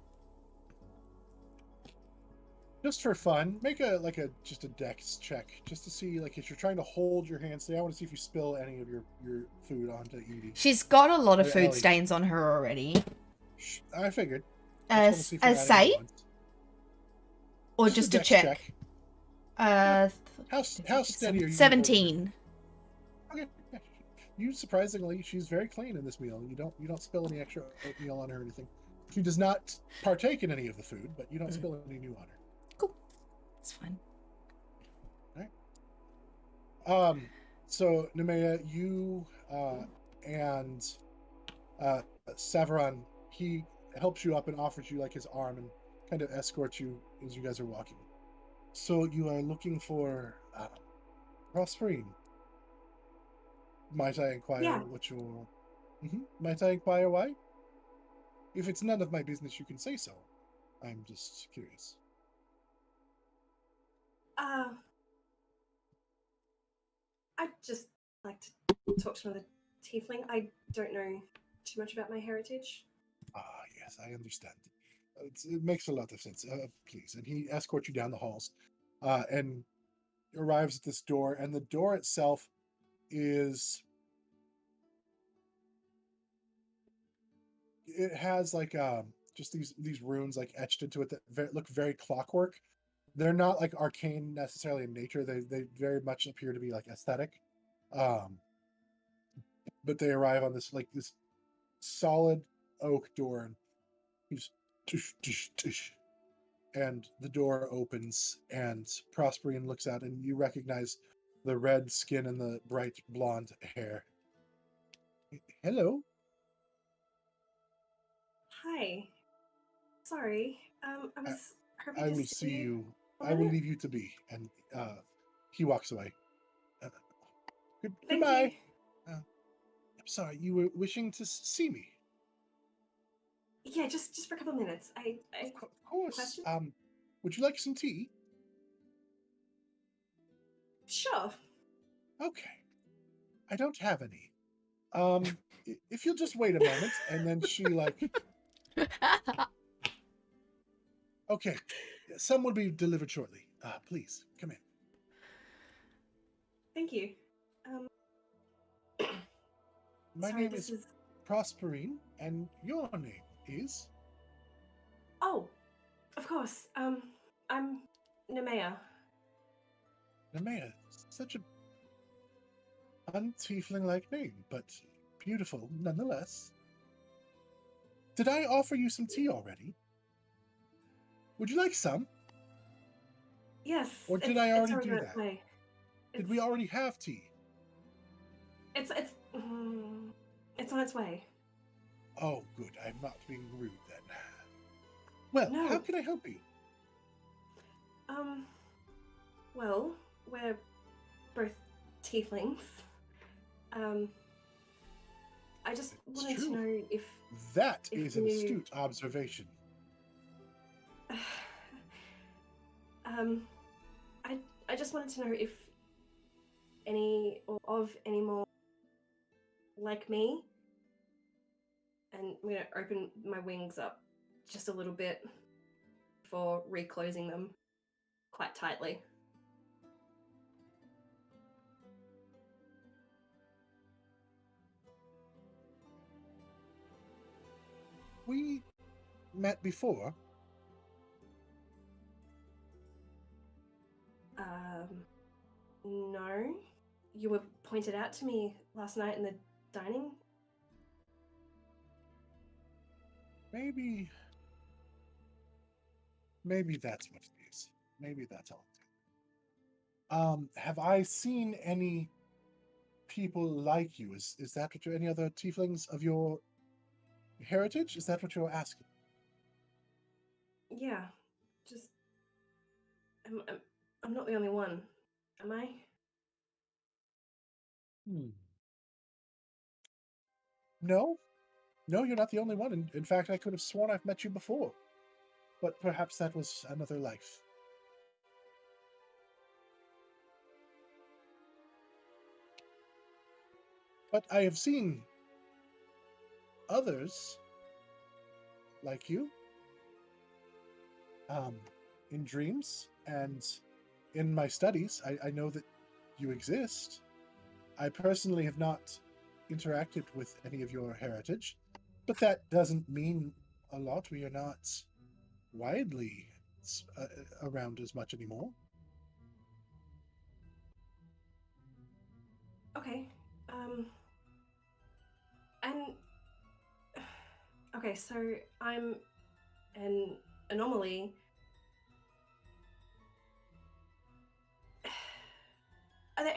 Just for fun, make just a dex check, just to see if you're trying to hold your hand steady. I want to see if you spill any of your food onto Edie. She's got a lot of Or food Ellie. stains on her already. I figured. I just wanna see if you're As adding save? other ones. Or a just to dex check? How steady are you? 17. Okay. Yeah. You surprisingly, she's very clean in this meal. You don't spill any extra oatmeal on her or anything. She does not partake in any of the food, but you don't spill any new on her. Cool. It's fine. So Nemeia, you and Savron, he helps you up and offers you his arm and kind of escorts you as you guys are walking. So you are looking for Prosperine. Might I inquire Yeah. what your... Might I inquire why? If it's none of my business, you can say so. I'm just curious. I'd just like to talk to another tiefling. I don't know too much about my heritage. Ah, yes, I understand. It makes a lot of sense. Please. And he escorts you down the halls and arrives at this door. And the door itself is... It has like just these runes like etched into it that look very clockwork. They're not like arcane necessarily in nature. They very much appear to be like aesthetic. Um, but they arrive on this solid oak door, and he's tush, tush, tush, and the door opens, and Prosperine looks out, and you recognize the red skin and the bright blonde hair. Hello. Hi. Sorry. I was hoping I to will see see you. a I will minute. leave you to be. And he walks away. Uh, Thank goodbye. you. I'm sorry, you were wishing to see me. Yeah, just for a couple of minutes. I Of course. question? Would you like some tea? Sure. Okay. I don't have any. Um, if you'll just wait a moment, and then she okay, some will be delivered shortly. Please come in. Thank you. Um, My sorry, name this is is. Prosperine, and your name is... Oh, of course. I'm Nemeia. Nemeia. Such a untiefling-like name, but beautiful nonetheless. Did I offer you some tea already? Would you like some? Yes, Or did it's I it's already already do on its that? way. Did we already have tea? It's on its way. Oh, good. I'm not being rude then. Well, how No. can I help you? Well, we're both tieflings. Um, I just It's wanted to true. know if That is you an knew. astute observation. um, I just wanted to know if any or of any more like me, and I'm gonna open my wings up just a little bit before reclosing them quite tightly. We met before. No, you were pointed out to me last night in the dining. Maybe that's what it is. Maybe that's all it is. Have I seen any people like you? Is that what any other tieflings of your heritage? Is that what you're asking? Yeah, just I'm not the only one, am I? No, no, you're not the only one. In fact, I could have sworn I've met you before, but perhaps that was another life. But I have seen others like you in dreams and in my studies. I know that you exist. I personally have not interacted with any of your heritage, but that doesn't mean a lot. We are not widely around as much anymore. Okay. And okay, so I'm an anomaly. Are there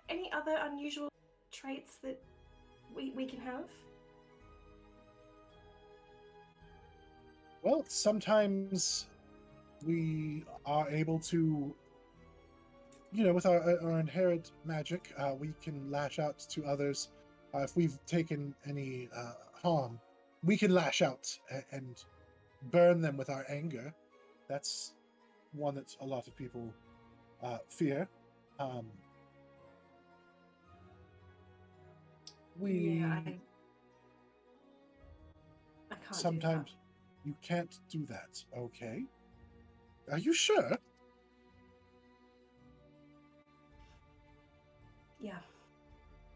any other unusual traits that we can have? Well, sometimes we are able to with our inherent magic, we can lash out to others. If we've taken any harm, we can lash out and burn them with our anger. That's one that a lot of people fear. Yeah, I can't Sometimes do you can't do that. Okay. Are you sure? that. Yeah.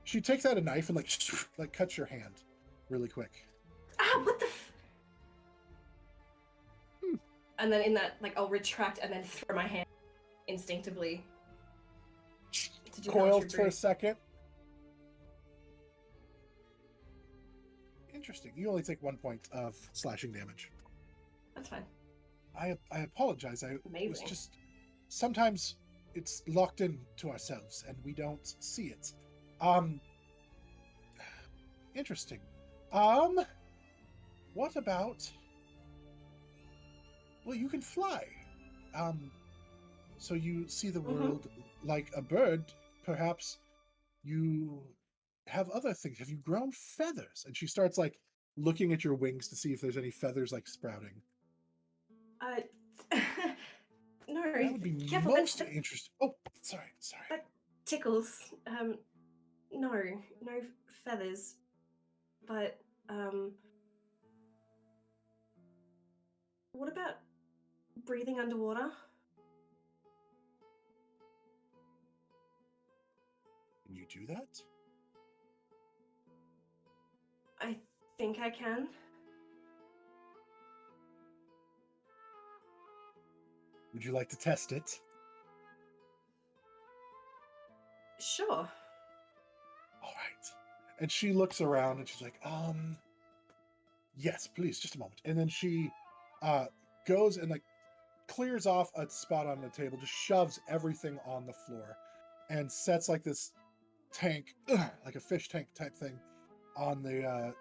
She takes out a knife and like cuts your hand really quick. Ah, what the And then in that, like, I'll retract and then throw my hand instinctively to do Coils for a boot. second. Interesting. You only take 1 point of slashing damage. That's fine. I apologize. I Amazing. was just sometimes it's locked in to ourselves and we don't see it. Interesting. What about? Well, you can fly. So you see the world like a bird. Perhaps you have other things. Have you grown feathers? And she starts like looking at your wings to see if there's any feathers like sprouting. No. That would be Careful, most interesting. Oh, sorry. That tickles. No feathers. But what about breathing underwater? Can you do that? I think I can. Would you like to test it? Sure. All right. And she looks around and she's like, yes, please, just a moment. And then she goes and like clears off a spot on the table, just shoves everything on the floor and sets like this tank, like a fish tank type thing on the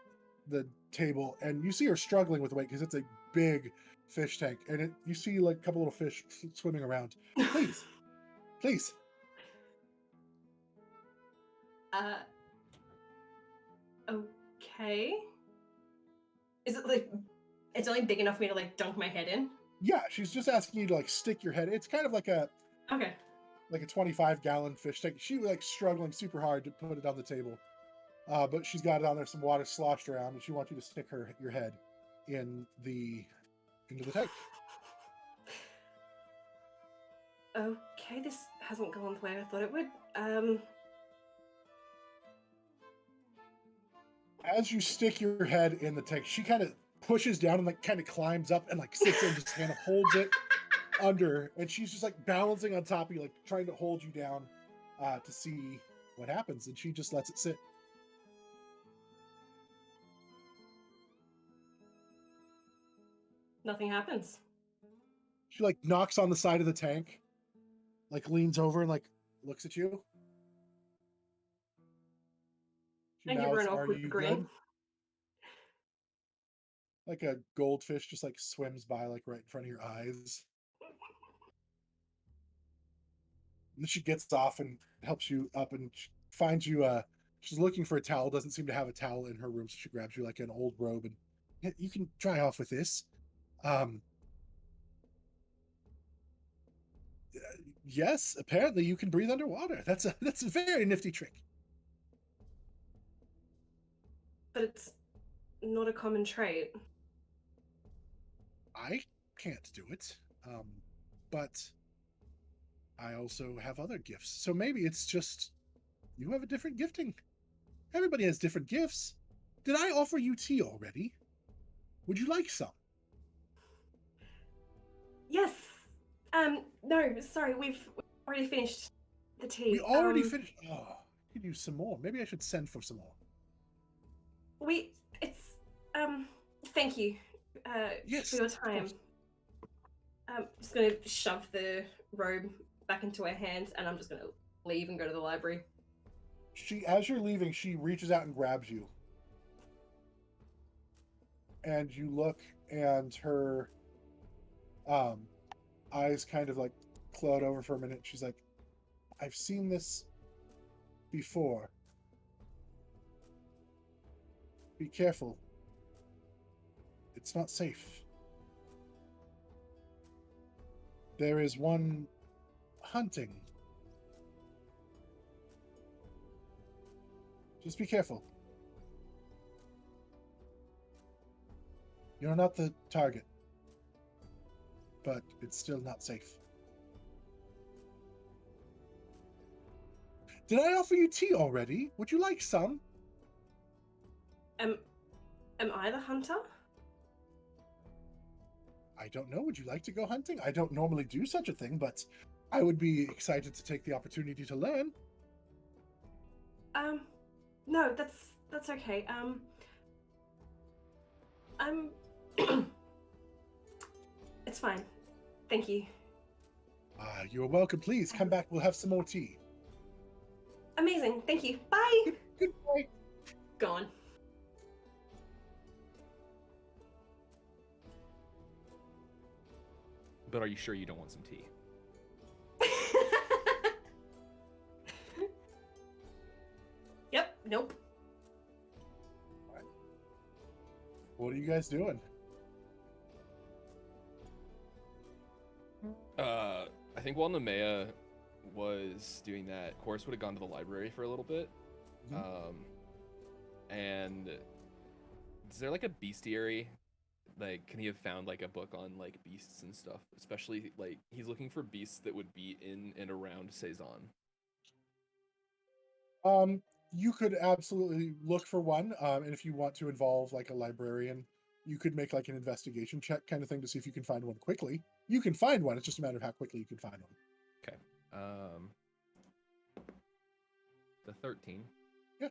table. And you see her struggling with the weight because it's a big fish tank. And you see like a couple little fish swimming around. Please. Okay. Is it like it's only big enough for me to like dunk my head in? Yeah, she's just asking you to like stick your head. It's kind of like a 25-gallon fish tank. She was like struggling super hard to put it on the table. But she's got it on there, some water sloshed around, and she wants you to stick your head into the tank. Okay, this hasn't gone the way I thought it would. As you stick your head in the tank, she kind of pushes down and like kind of climbs up and like sits in, just kind of holds it under, and she's just like balancing on top of you, like trying to hold you down to see what happens, and she just lets it sit. Nothing happens. She like knocks on the side of the tank, like leans over and like looks at you. She I give her an "Are awkward you grin. good?" Like a goldfish just like swims by like right in front of your eyes. And then she gets off and helps you up and finds you she's looking for a towel, doesn't seem to have a towel in her room, so she grabs you like an old robe and you can dry off with this. Yes, apparently you can breathe underwater. That's a very nifty trick. But it's not a common trait. I can't do it. But I also have other gifts. So maybe it's just you have a different gifting. Everybody has different gifts. Did I offer you tea already? Would you like some? Yes. No, sorry, we've already finished the tea. We already finished. Oh, I could use some more. Maybe I should send for some more. Thank you. Yes, for your time. I'm just gonna shove the robe back into her hands, and I'm just gonna leave and go to the library. As you're leaving, she reaches out and grabs you. And you look, and her eyes kind of like cloud over for a minute. She's like, I've seen this before. Be careful. It's not safe. There is one hunting. Just be careful. You're not the target, but it's still not safe. Did I offer you tea already? Would you like some? Am I the hunter? I don't know. Would you like to go hunting? I don't normally do such a thing, but I would be excited to take the opportunity to learn. No, that's okay. I'm It's fine. Thank you. You're welcome. Please come back. We'll have some more tea. Amazing. Thank you. Bye. Goodbye. Gone. But are you sure you don't want some tea? Yep. Nope. What are you guys doing? I think while Nemeia was doing that, Chorus would have gone to the library for a little bit. And is there like a bestiary? Like, can he have found like a book on like beasts and stuff? Especially like he's looking for beasts that would be in and around Seison. You could absolutely look for one. And if you want to involve like a librarian, you could make like an investigation check kind of thing to see if you can find one quickly. You can find one. It's just a matter of how quickly you can find one. Okay. The 13. Yeah.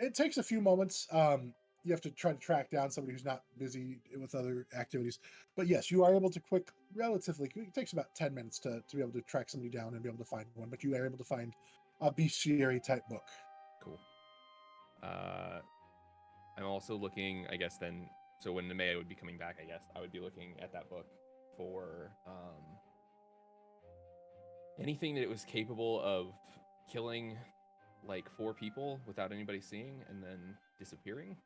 It takes a few moments. You have to try to track down somebody who's not busy with other activities. But yes, you are able to relatively, it takes about 10 minutes to be able to track somebody down and be able to find one, but you are able to find a bestiary type book. Cool. I'm also looking, I guess then, so when Nemeia would be coming back, I guess, I would be looking at that book for anything that was capable of killing like 4 people without anybody seeing and then disappearing.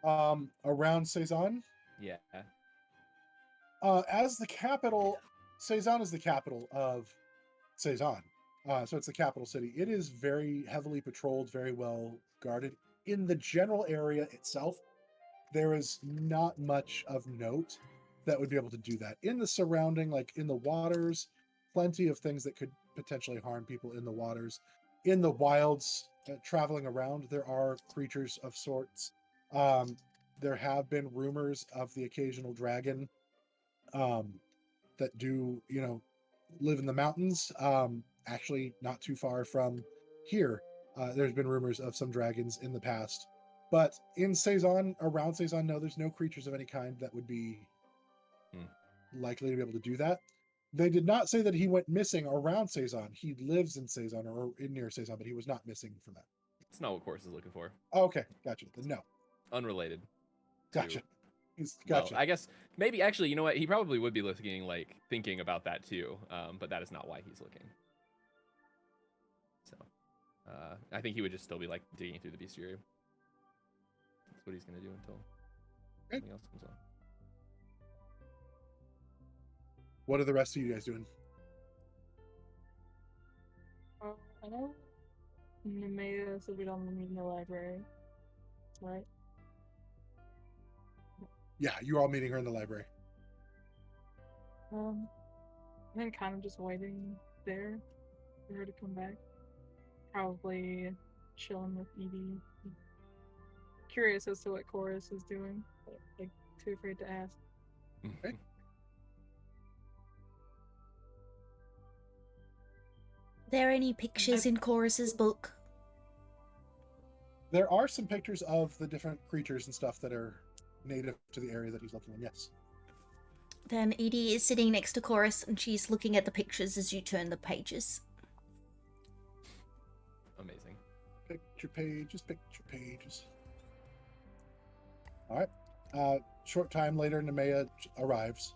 Around Seison? Yeah. As the capital, Seison is the capital of Seison. So it's the capital city. It is very heavily patrolled, very well guarded. In the general area itself, there is not much of note that would be able to do that. In the surrounding, like in the waters, plenty of things that could potentially harm people in the waters. In the wilds, traveling around, there are creatures of sorts. There have been rumors of the occasional dragon that do, live in the mountains. Actually, not too far from here, there's been rumors of some dragons in the past. But in Seison, around Seison, no, there's no creatures of any kind that would be likely to be able to do that. They did not say that he went missing around Seison. He lives in Seison or in near Seison, but he was not missing from that. It's not what Chorus is looking for. Oh, okay, gotcha. Then no. Unrelated. Gotcha. Gotcha. Well, I guess maybe actually, you know what? He probably would be looking, like, thinking about that too. But that is not why he's looking. So, I think he would just still be like digging through the bestiary. That's what he's gonna do until something else comes on. What are the rest of you guys doing? I know Nemeia said we don't meet in the library, right? Yeah, you're all meeting her in the library. And then kind of just waiting there for her to come back. Probably chilling with Edie. Curious as to what Chorus is doing, but like too afraid to ask. Okay. There any pictures in Chorus's book? There are some pictures of the different creatures and stuff that are native to the area that he's looking in, yes. Then Edie is sitting next to Chorus and she's looking at the pictures as you turn the pages. Amazing. Picture pages. All right. Short time later, Nemeia arrives.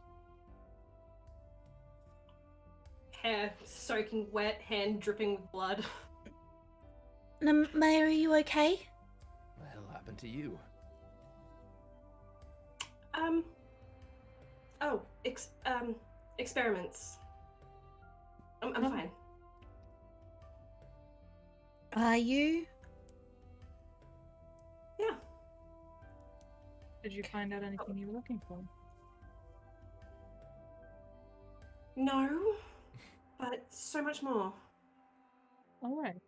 hair soaking wet, hand dripping with blood. Nemeia, are you okay? What the hell happened to you? Oh, experiments. I'm Oh. fine. Are you? Yeah. Did you find out anything you were looking for? No, but so much more. All right.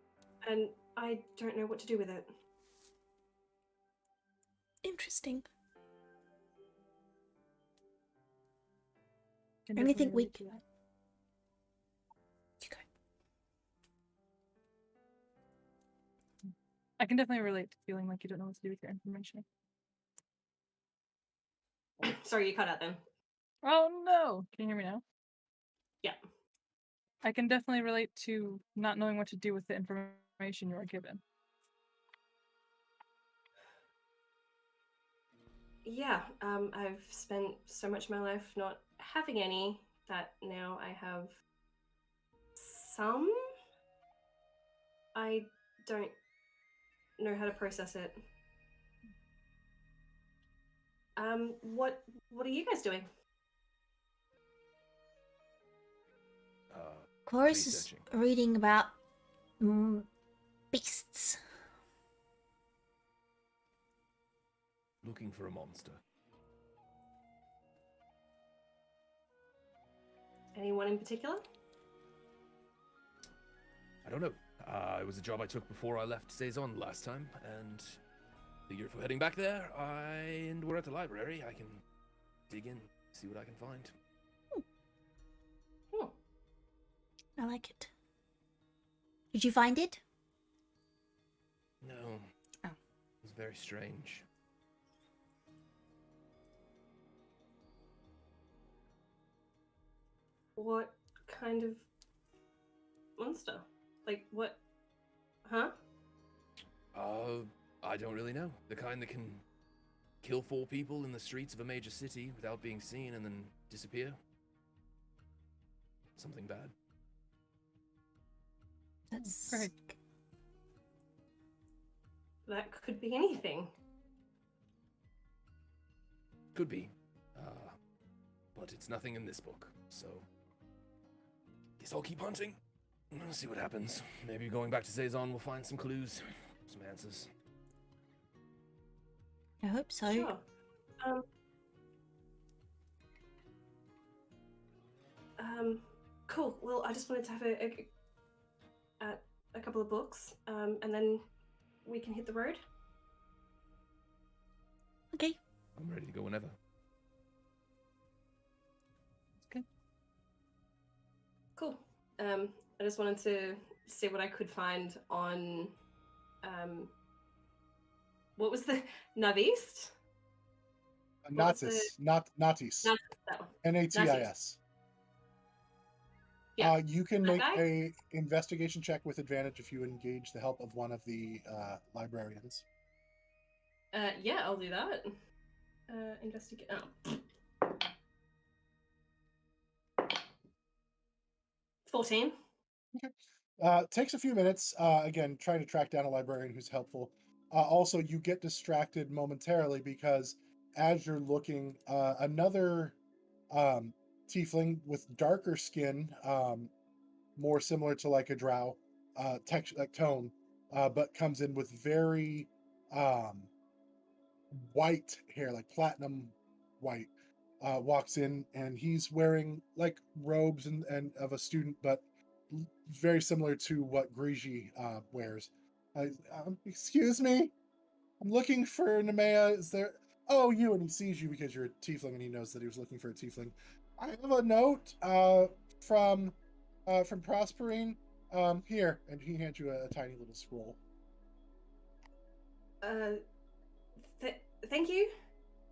And I don't know what to do with it. Interesting. Can Anything definitely we relate to that. You go. I can definitely relate to feeling like you don't know what to do with your information. Sorry, you cut out then. Oh no! Can you hear me now? Yeah. I can definitely relate to not knowing what to do with the information you are given. Yeah, I've spent so much of my life not having any that now I have some. I don't know how to process it. What are you guys doing? Chorus is Researching. reading about beasts. Looking for a monster. Anyone in particular? I don't know. It was a job I took before I left Seison last time, and figure if we're heading back there, and we're at the library, I can dig in, see what I can find. Hmm. I like it. Did you find it? No. Oh. It was very strange. What kind of monster? Like what? Huh? I don't really know. The kind that can kill 4 people in the streets of a major city without being seen and then disappear. Something bad. That's Great. That could be anything. Could be. But it's nothing in this book, so guess I'll keep hunting. We'll see what happens. Maybe going back to Seison we'll find some clues, some answers. I hope so. Sure. Cool. Well, I just wanted to have a couple of books, and then we can hit the road. Okay. I'm ready to go whenever. Cool. I just wanted to see what I could find on, what was the Navis? What's Natis, the- not Natis. Natis, that one. Natis. Yeah. You can That make guy? a investigation check with advantage if you engage the help of one of the librarians. Yeah, I'll do that. Investigate. Oh. 14. Takes a few minutes. Again, trying to track down a librarian who's helpful. Also, you get distracted momentarily because as you're looking, another tiefling with darker skin, more similar to like a drow, texture like tone, but comes in with very white hair, like platinum white. Walks in and he's wearing like robes and of a student, but very similar to what Grigi wears. Excuse me, I'm looking for Nemeia. Is there? Oh, you. And he sees you because you're a tiefling, and he knows that he was looking for a tiefling. I have a note from Prosperine. Here, and he hands you a tiny little scroll. Thank you.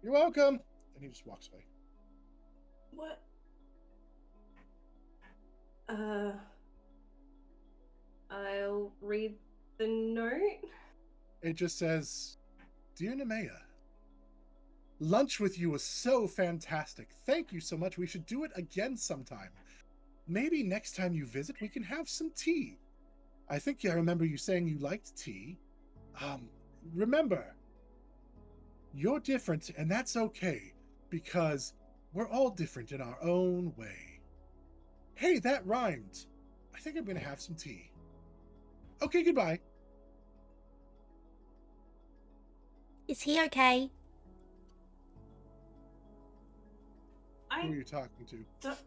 You're welcome. And he just walks away. What? I'll read the note. It just says, "Dear Nemeia, lunch with you was so fantastic. Thank you so much. We should do it again sometime. maybe next time you visit, we can have some tea. I think I remember you saying you liked tea. Remember, you're different, and that's okay, because we're all different in our own way. Hey, that rhymed. I think I'm gonna have some tea. Okay, goodbye. Is he okay? Who are I you talking to? don't.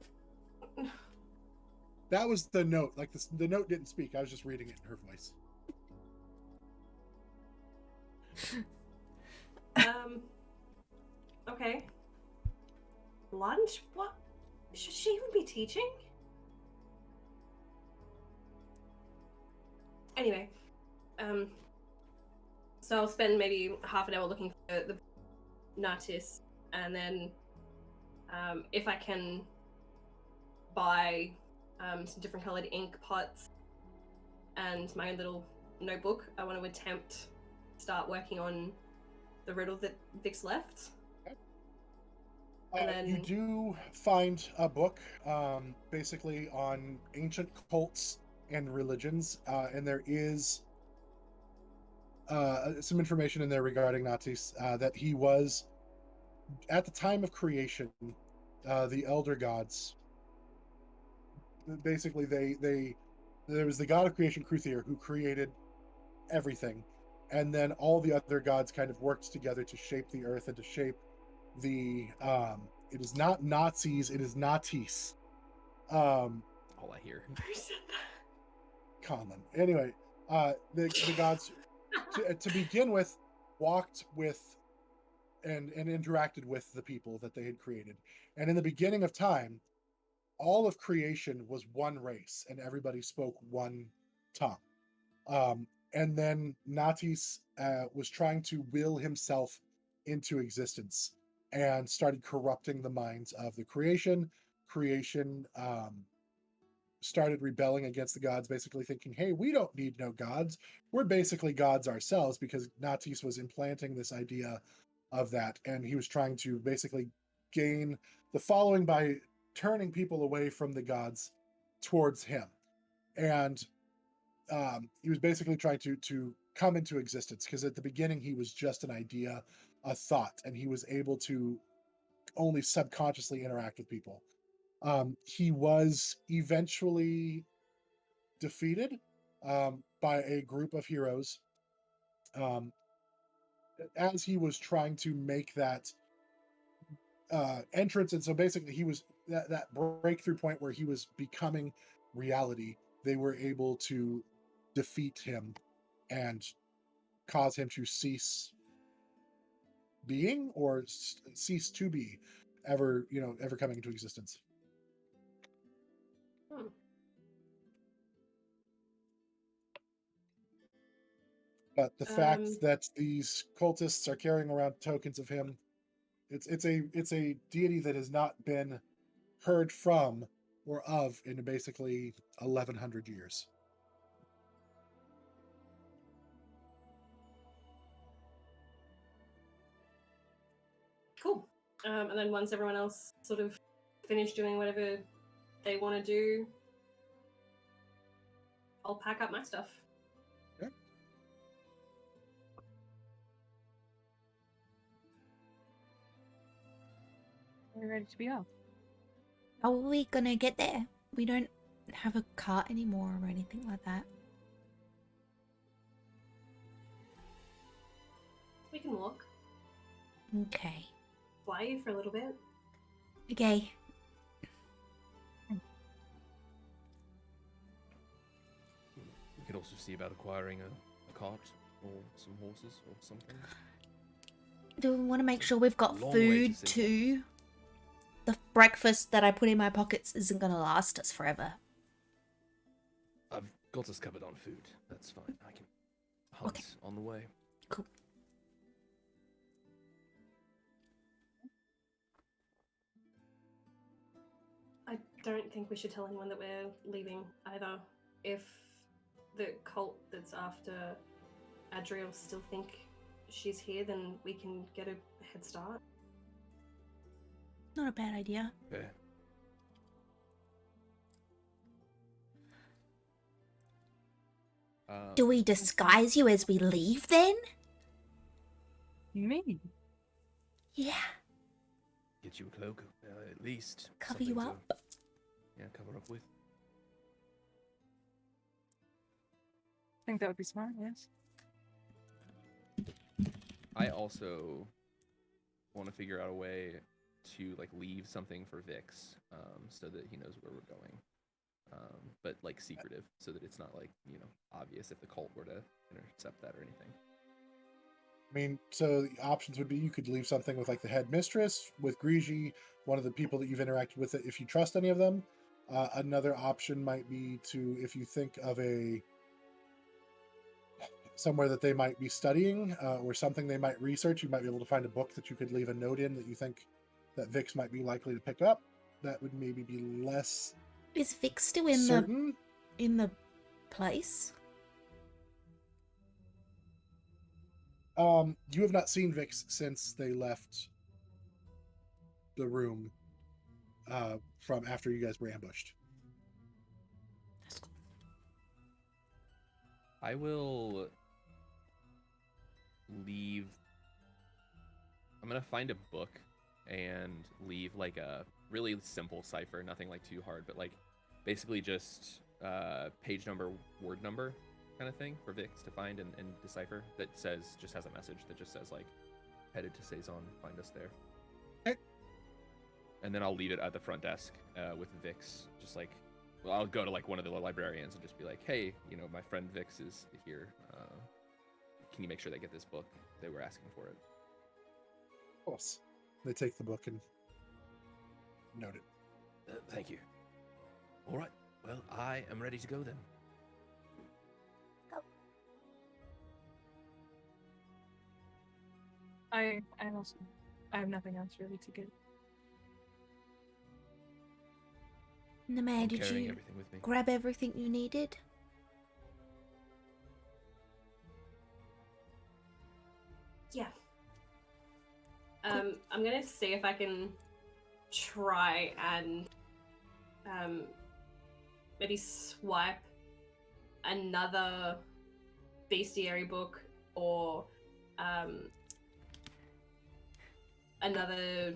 That was the note. Like, the note didn't speak. I was just reading it in her voice. Okay. Lunch? What? Should she even be teaching? Anyway, so I'll spend maybe half an hour looking for the Natis, and then, if I can buy some different colored ink pots and my own little notebook, I want to attempt start working on the riddle that Vix left. And then You do find a book, basically on ancient cults and religions, and there is some information in there regarding Natis, that he was, at the time of creation, the elder gods. Basically, there was the god of creation, Kruthier, who created everything, and then all the other gods kind of worked together to shape the earth and to shape the it is not Nazis, it is Natis. All I hear. who said that? Conlon. Anyway, the gods to begin with walked with and interacted with the people that they had created. And in the beginning of time, all of creation was one race and everybody spoke one tongue. And then Natis was trying to will himself into existence and started corrupting the minds of the creation. Creation started rebelling against the gods, basically thinking, hey, we don't need no gods. We're basically gods ourselves, because Natis was implanting this idea of that. And he was trying to basically gain the following by turning people away from the gods towards him. And he was basically trying to come into existence, because at the beginning he was just an idea, a thought, and he was able to only subconsciously interact with people. He was eventually defeated by a group of heroes um, as he was trying to make that entrance. And so basically he was that breakthrough point where he was becoming reality. They were able to defeat him and cause him to cease being, or cease to be ever coming into existence. Hmm. But the fact that these cultists are carrying around tokens of him, it's a deity that has not been heard from or of in basically 1100 years. Cool. And then once everyone else sort of finished doing whatever they want to do, I'll pack up my stuff. Okay. We're ready to be off. How are we gonna get there? We don't have a cart anymore or anything like that. We can walk. Okay. Fly you for a little bit. Okay. We could also see about acquiring a cart or some horses or something. Do we want to make sure we've got Long way to food sit. too? The breakfast that I put in my pockets isn't gonna last us forever. I've got us covered on food. That's fine. I can hunt on the way. Cool. I don't think we should tell anyone that we're leaving either. If the cult that's after Adriel still think she's here, then we can get a head start. Not a bad idea. Fair. Do we disguise you as we leave then? Me? Yeah. Get you a cloak, at least. Cover you something up. To, yeah, cover up with. I think that would be smart, yes. I also want to figure out a way to like leave something for Vix, so that he knows where we're going, but like secretive, so that it's not like obvious if the cult were to intercept that or anything. I mean, so the options would be you could leave something with like the headmistress, with Grigi, one of the people that you've interacted with, if you trust any of them. Another option might be to, if you think of somewhere that they might be studying or something they might research, you might be able to find a book that you could leave a note in that you think that Vix might be likely to pick up. That would maybe be less Is Vix still in certain. the place? You have not seen Vix since they left the room from after you guys were ambushed. I will leave. I'm gonna find a book and leave like a really simple cipher, nothing like too hard, but like basically just page number, word number kind of thing for Vix to find and decipher, that just has a message that just says like, headed to Seison, find us there. Okay. And then I'll leave it at the front desk with Vix, just like, well, I'll go to like one of the librarians and just be like, hey, my friend Vix is here. Can you make sure they get this book? They were asking for it. Of course. They take the book and note it. Thank you. All right. Well, I am ready to go then. I have nothing else really to get. Nemeia, I'm did carrying you everything with me. grab everything you needed? Yeah. I'm gonna see if I can try and maybe swipe another bestiary book or another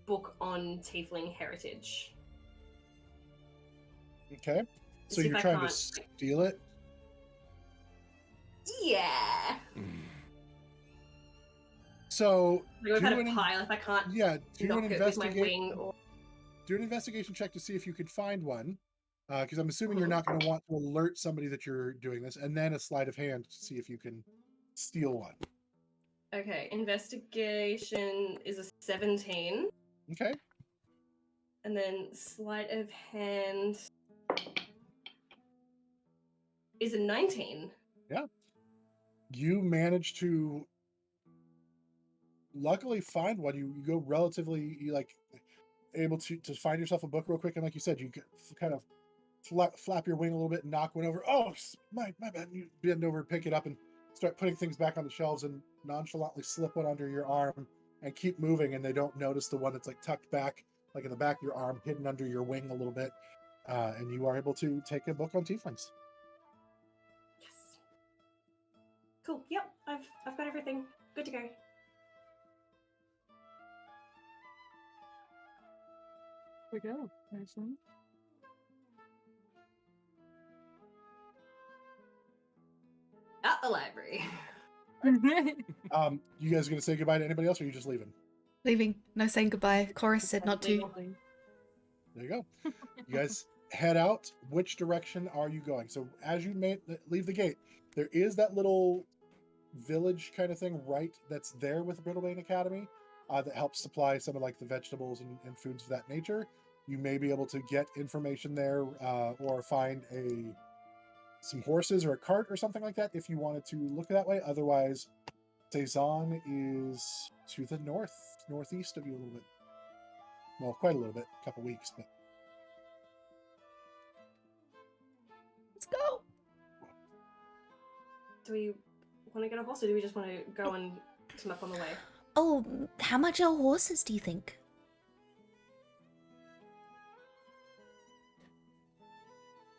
book on tiefling heritage. Okay. So See if you're I trying to can't- steal it? Yeah. So Like I've had do a pile if I can't do an knock it with my investigate. wing or Do an investigation check to see if you could find one, because I'm assuming you're not going to want to alert somebody that you're doing this, and then a sleight of hand to see if you can steal one. Okay, investigation is a 17. Okay. And then sleight of hand is a 19. You manage to luckily find one. You go relatively, able to find yourself a book real quick, and like you said, you kind of flap your wing a little bit and knock one over. Oh, my bad. You bend over, pick it up, and start putting things back on the shelves, and nonchalantly slip one under your arm and keep moving, and they don't notice the one that's like tucked back, like in the back of your arm, hidden under your wing a little bit, and you are able to take a book on tieflings. Yes. Cool. Yep, I've got everything. Good to go. We go. Excellent. At the library. You guys gonna say goodbye to anybody else, or are you just leaving? Leaving. No saying goodbye. Chorus said not to. There you go. You guys head out. Which direction are you going? So as you leave the gate, there is that little village kind of thing right that's there with Brittlebane Academy that helps supply some of like the vegetables and foods of that nature. You may be able to get information there or find some horses or a cart or something like that if you wanted to look that way. Otherwise, Seison is to the northeast of you a little bit. Well, quite a little bit, a couple weeks, but Let's go. Do we want to get a horse or do we just want to go and come up on the way? Oh, how much are horses, do you think?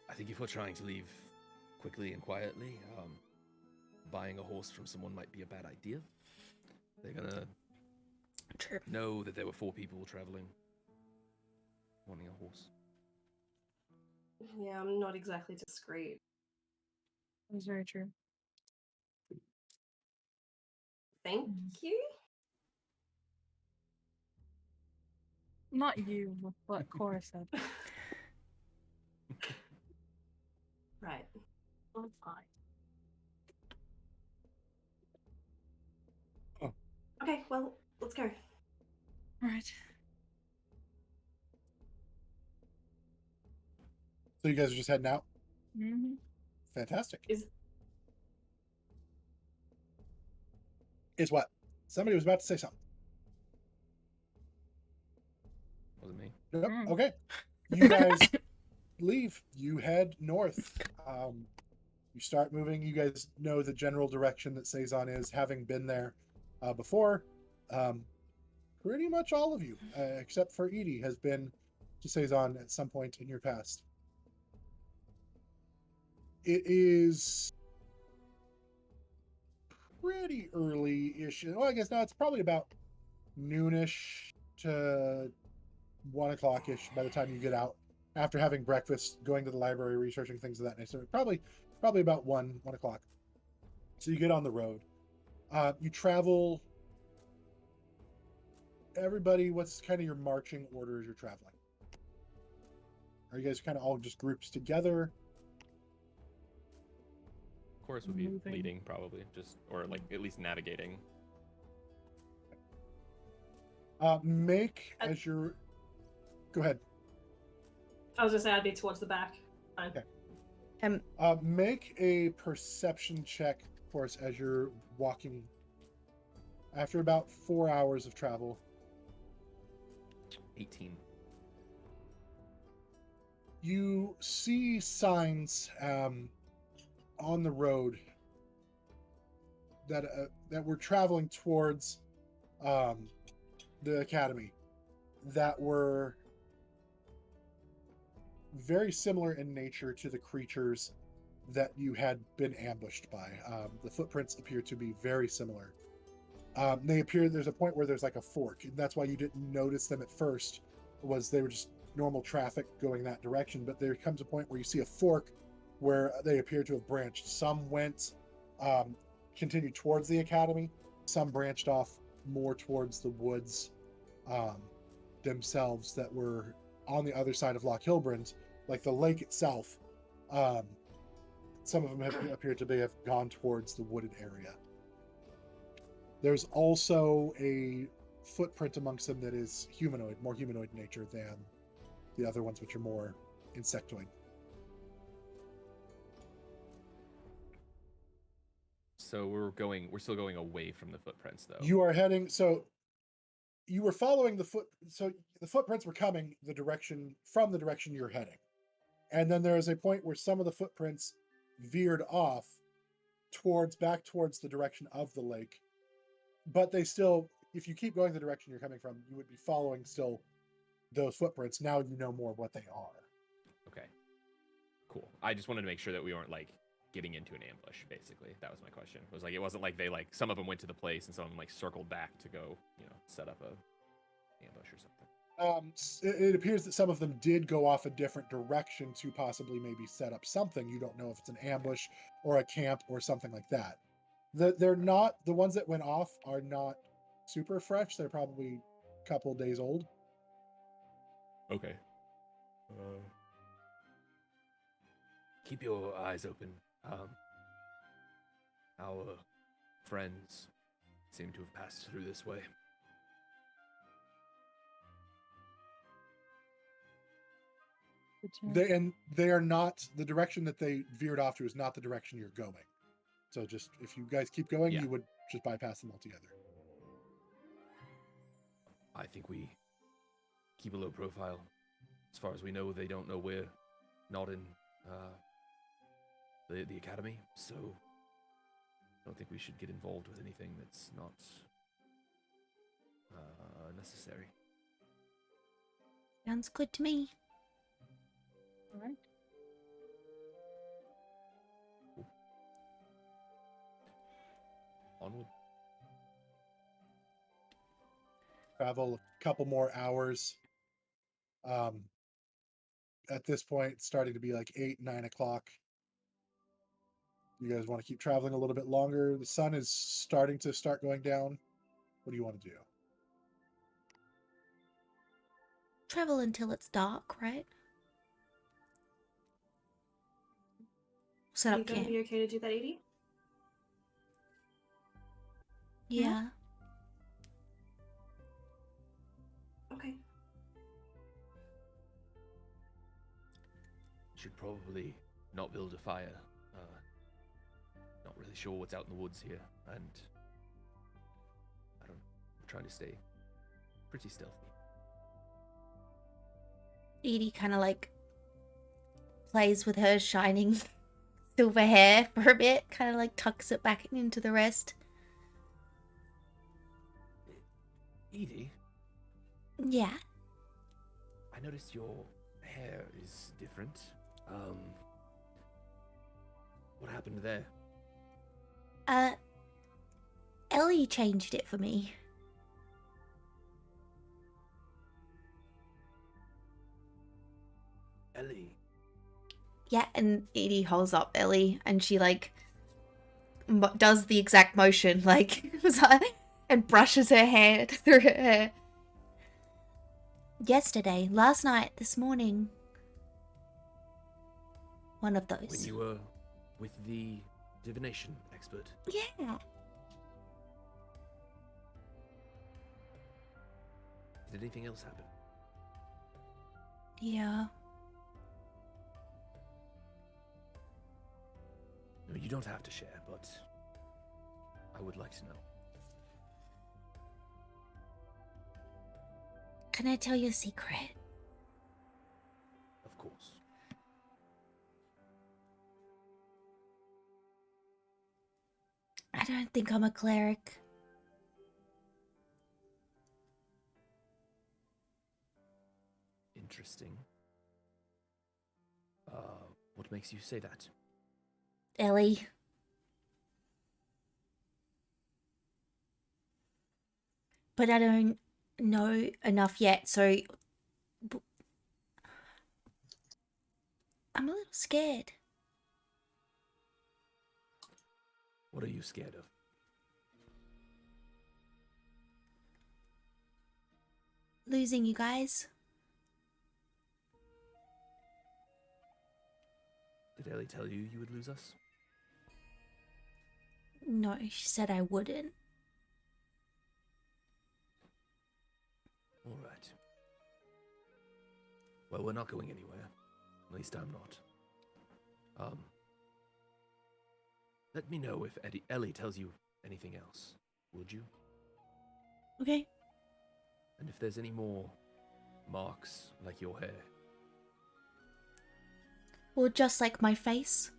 I think if we're trying to leave quickly and quietly. Buying a horse from someone might be a bad idea. They're gonna know that there were 4 people traveling, wanting a horse. Yeah, I'm not exactly discreet. That's very true. Thank you. Not you, but Cora said. Right. I'm fine. Okay, well, let's go. Alright. So you guys are just heading out? Mm-hmm. Fantastic. Is What? Somebody was about to say something. Wasn't me. Nope. Mm. Okay. You guys leave. You head north. You start moving. You guys know the general direction that Seison is, having been there before. Pretty much all of you, except for Edi, has been to Seison at some point in your past. It is pretty early-ish. Well, I guess now it's probably about noonish to 1 o'clock-ish by the time you get out, after having breakfast, going to the library, researching things of that nature. Probably about 1 o'clock. So you get on the road. You travel. Everybody, what's kind of your marching order as you're traveling? Are you guys kind of all just groups together? Of course, would be Moving. leading probably, or like at least navigating. Make as your. Go ahead. I was gonna say I'd be towards the back. Fine. Okay. Make a perception check, of course, as you're walking. After about 4 hours of travel. 18. You see signs on the road that were traveling towards the academy that were very similar in nature to the creatures that you had been ambushed by. The footprints appear to be very similar. There's a point where there's like a fork, and that's why you didn't notice them at first, was they were just normal traffic going that direction. But there comes a point where you see a fork where they appear to have branched. Some went, continued towards the academy. Some branched off more towards the woods themselves that were on the other side of Loch Hilbrand, like the lake itself. Some of them appear to have gone towards the wooded area. There's also a footprint amongst them that is more humanoid in nature than the other ones, which are more insectoid. So we're still going away from the footprints, though. You are heading. So you were following so the footprints were coming from the direction you're heading, and then there is a point where some of the footprints veered off back towards the direction of the lake. But they still, if you keep going the direction you're coming from, you would be following still those footprints. Now you know more of what they are. Okay. Cool. I just wanted to make sure that we weren't like getting into an ambush, basically. That was my question. It was like, it wasn't like some of them went to the place and some of them like circled back to go, set up a ambush or something. It appears that some of them did go off a different direction to possibly maybe set up something. You don't know if it's an ambush or a camp or something like that. They're not, the ones that went off are not super fresh. They're probably a couple days old. Okay. Keep your eyes open. Our friends seem to have passed through this way. They are not, the direction that they veered off to is not the direction you're going. So just, if you guys keep going, you would just bypass them altogether. I think we keep a low profile. As far as we know, they don't know we're not in the academy, so I don't think we should get involved with anything that's not necessary. Sounds good to me. All right. Onward. Travel a couple more hours. At this point, it's starting to be like 8, 9 o'clock. You guys want to keep traveling a little bit longer? The sun is starting to going down. What do you want to do? Travel until it's dark, right? Set Are you up going camp. to be okay to do that, Edie? Yeah. Okay. Should probably not build a fire. Not really sure what's out in the woods here, and I'm trying to stay pretty stealthy. Edie kind of like plays with her shining silver hair for a bit, kind of like tucks it back into the rest. Edie, Yeah. I noticed your hair is different. What happened there? Ellie changed it for me. Ellie. Yeah, and Edie holds up Ellie, and she like does the exact motion, like, and brushes her hair through her hair. Yesterday, last night, this morning. One of those. When you were with the divination expert. Yeah. Did anything else happen? Yeah. No, you don't have to share, but I would like to know. Can I tell you a secret? Of course. I don't think I'm a cleric. Interesting. What makes you say that? Ellie. But I don't know enough yet, so I'm a little scared. What are you scared of? Losing you guys. Did Ellie tell you you would lose us? No, she said I wouldn't. All right. Well, we're not going anywhere. At least I'm not. Let me know if Ellie tells you anything else, would you? Okay. And if there's any more marks like your hair. Well, just like my face.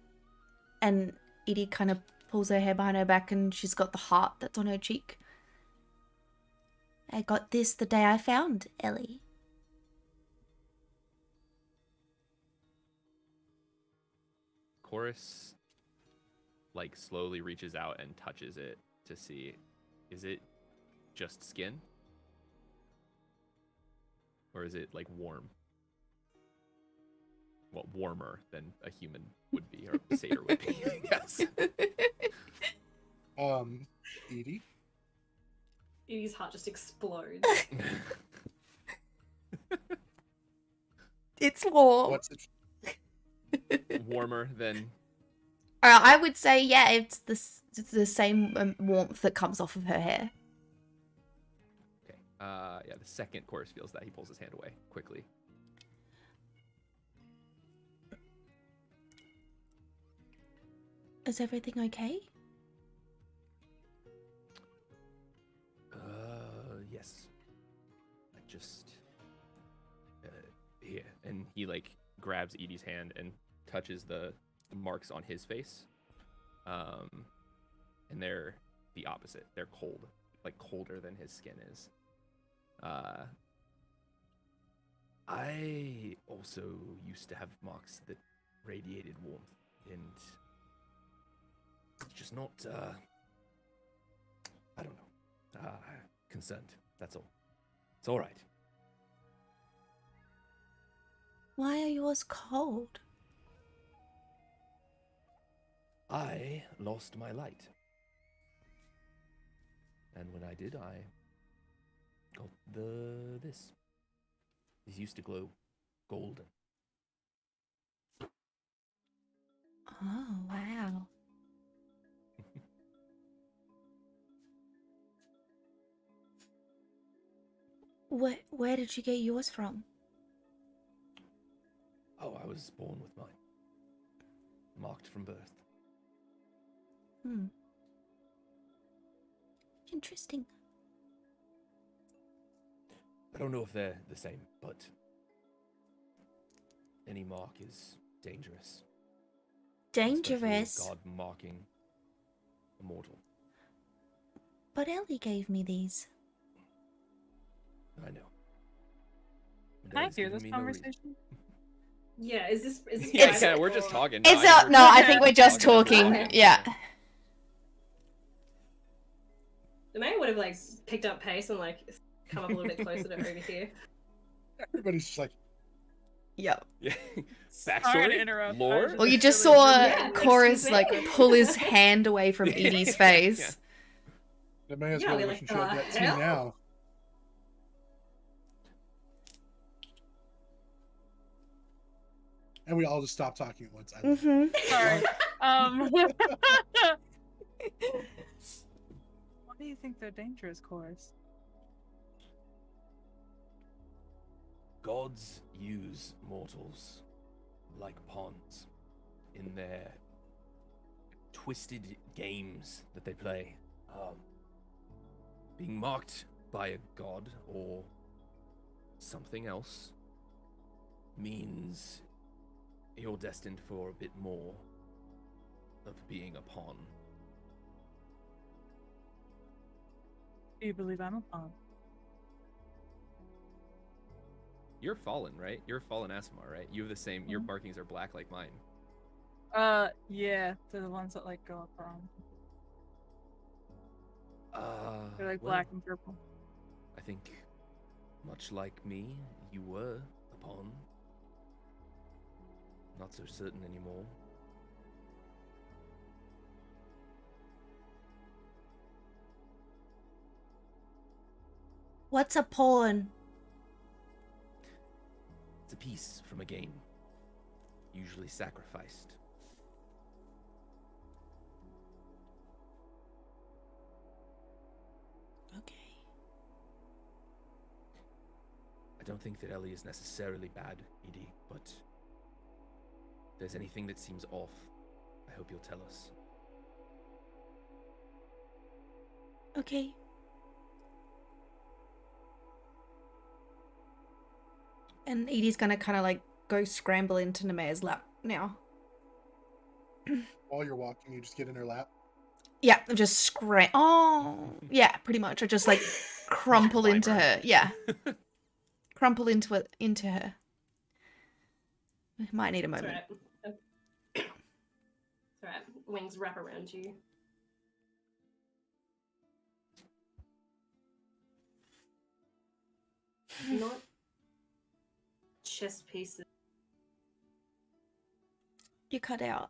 And Edie kind of pulls her hair behind her back and she's got the heart that's on her cheek. I got this the day I found Ellie. Chorus, like, slowly reaches out and touches it to see, is it just skin? Or is it, like, warm? Well, warmer than a human would be, or a satyr would be, I guess. Edie? Edie's heart just explodes. It's warm. What's it? Warmer than... I would say, yeah, it's the same warmth that comes off of her hair. Okay. Yeah, the second Chorus feels that, he pulls his hand away quickly. Is everything okay? Yes. I just... here. And he, like, grabs Edie's hand and touches the marks on his face. And they're the opposite. They're cold. Like, colder than his skin is. I also used to have marks that radiated warmth, and it's just not I don't know. Concerned. That's all. It's all right. Why are yours cold? I lost my light. And when I did, I got this. These used to glow golden. Oh, wow. Where did you get yours from? Oh, I was born with mine. Marked from birth. Hmm. Interesting. I don't know if they're the same, but any mark is dangerous. Especially a Dangerous? god marking a mortal. But Ellie gave me these. I know. And Can I Ellie's hear given this me no reason. conversation? Yeah, is this Yeah, It's- yeah, we're just or- talking. It's I no, I think we're just as we're talking. walking. Yeah. Nemeia would have like picked up pace and like come up a little bit closer to over here. Everybody's just like, Yep. Yeah. Sorry Backstory? to interrupt. Lore? Well, you It's just really saw rude. Yeah, Chorus excuse like me. pull his hand away from Edie's face. the man's Yeah, really we're wishing like, she had "The that tea hell?" now. And we all just stopped talking at once. I love it. Mm-hmm. Sorry. Why do you think they're dangerous, Chorus? Gods use mortals like pawns in their twisted games that they play. Being marked by a god or something else means you're destined for a bit more of being a pawn. Do you believe I'm a pawn? You're fallen, right? You're fallen Asimar, right? You have the same. Your markings are black like mine. Yeah, they're the ones that like go up wrong. They're like Well, black and purple. I think, much like me, you were a pawn. Not so certain anymore. What's a pawn? It's a piece from a game, usually sacrificed. Okay. I don't think that Ellie is necessarily bad, Edi, but if there's anything that seems off, I hope you'll tell us. Okay. And Edie's gonna kind of like go scramble into Nemeia's lap now. While you're walking, you just get in her lap. Yeah, I'm just Oh, yeah, pretty much. I just like crumple Climb into her. her. Yeah, crumple into her. We might need a It's moment. alright. It's alright. Wings wrap around you. Not chess pieces. You cut out.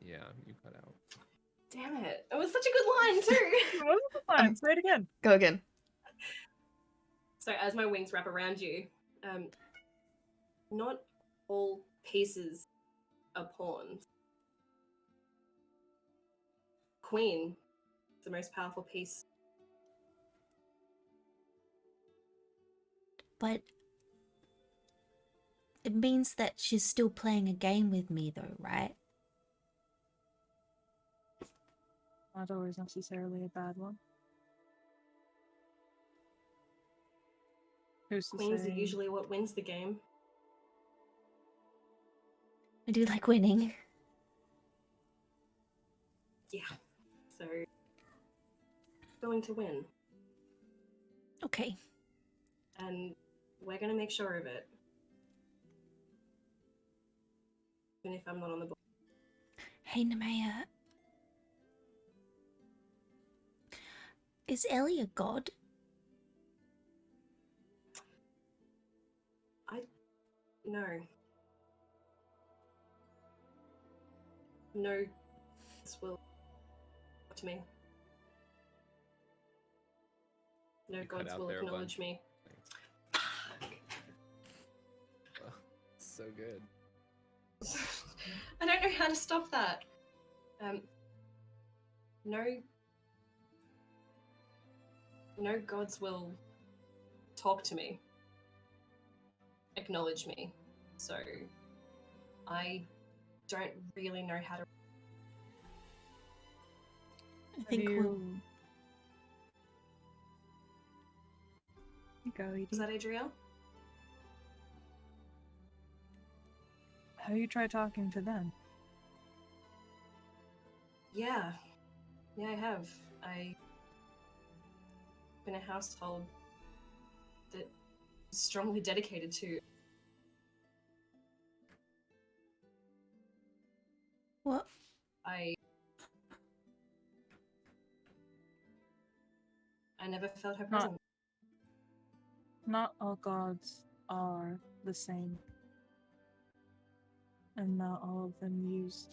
Yeah, you cut out. Damn it. It was such a good line too. What was the line? Say it again. Go again. So as my wings wrap around you, not all pieces are pawns. Queen is the most powerful piece. But it means that she's still playing a game with me though, right? Not always necessarily a bad one. Who's to Queens are say? usually what wins the game. I do like winning. Yeah. So going to win. Okay. And we're gonna make sure of it. Even if I'm not on the board. Hey, Nemeia. Is Ellie a god? No. No gods will talk to me. No You cut gods out will there a acknowledge bunch. me. Oh, so good. I don't know how to stop that. No gods will talk to me, acknowledge me. So I don't really know how to. I think Have we'll... you... You go, Edie. Is that Adriel? Have you tried talking to them? Yeah. Yeah, I have. I've been a household that is strongly dedicated to. What? I never felt her Not- presence. Not all gods are the same. And not all of them use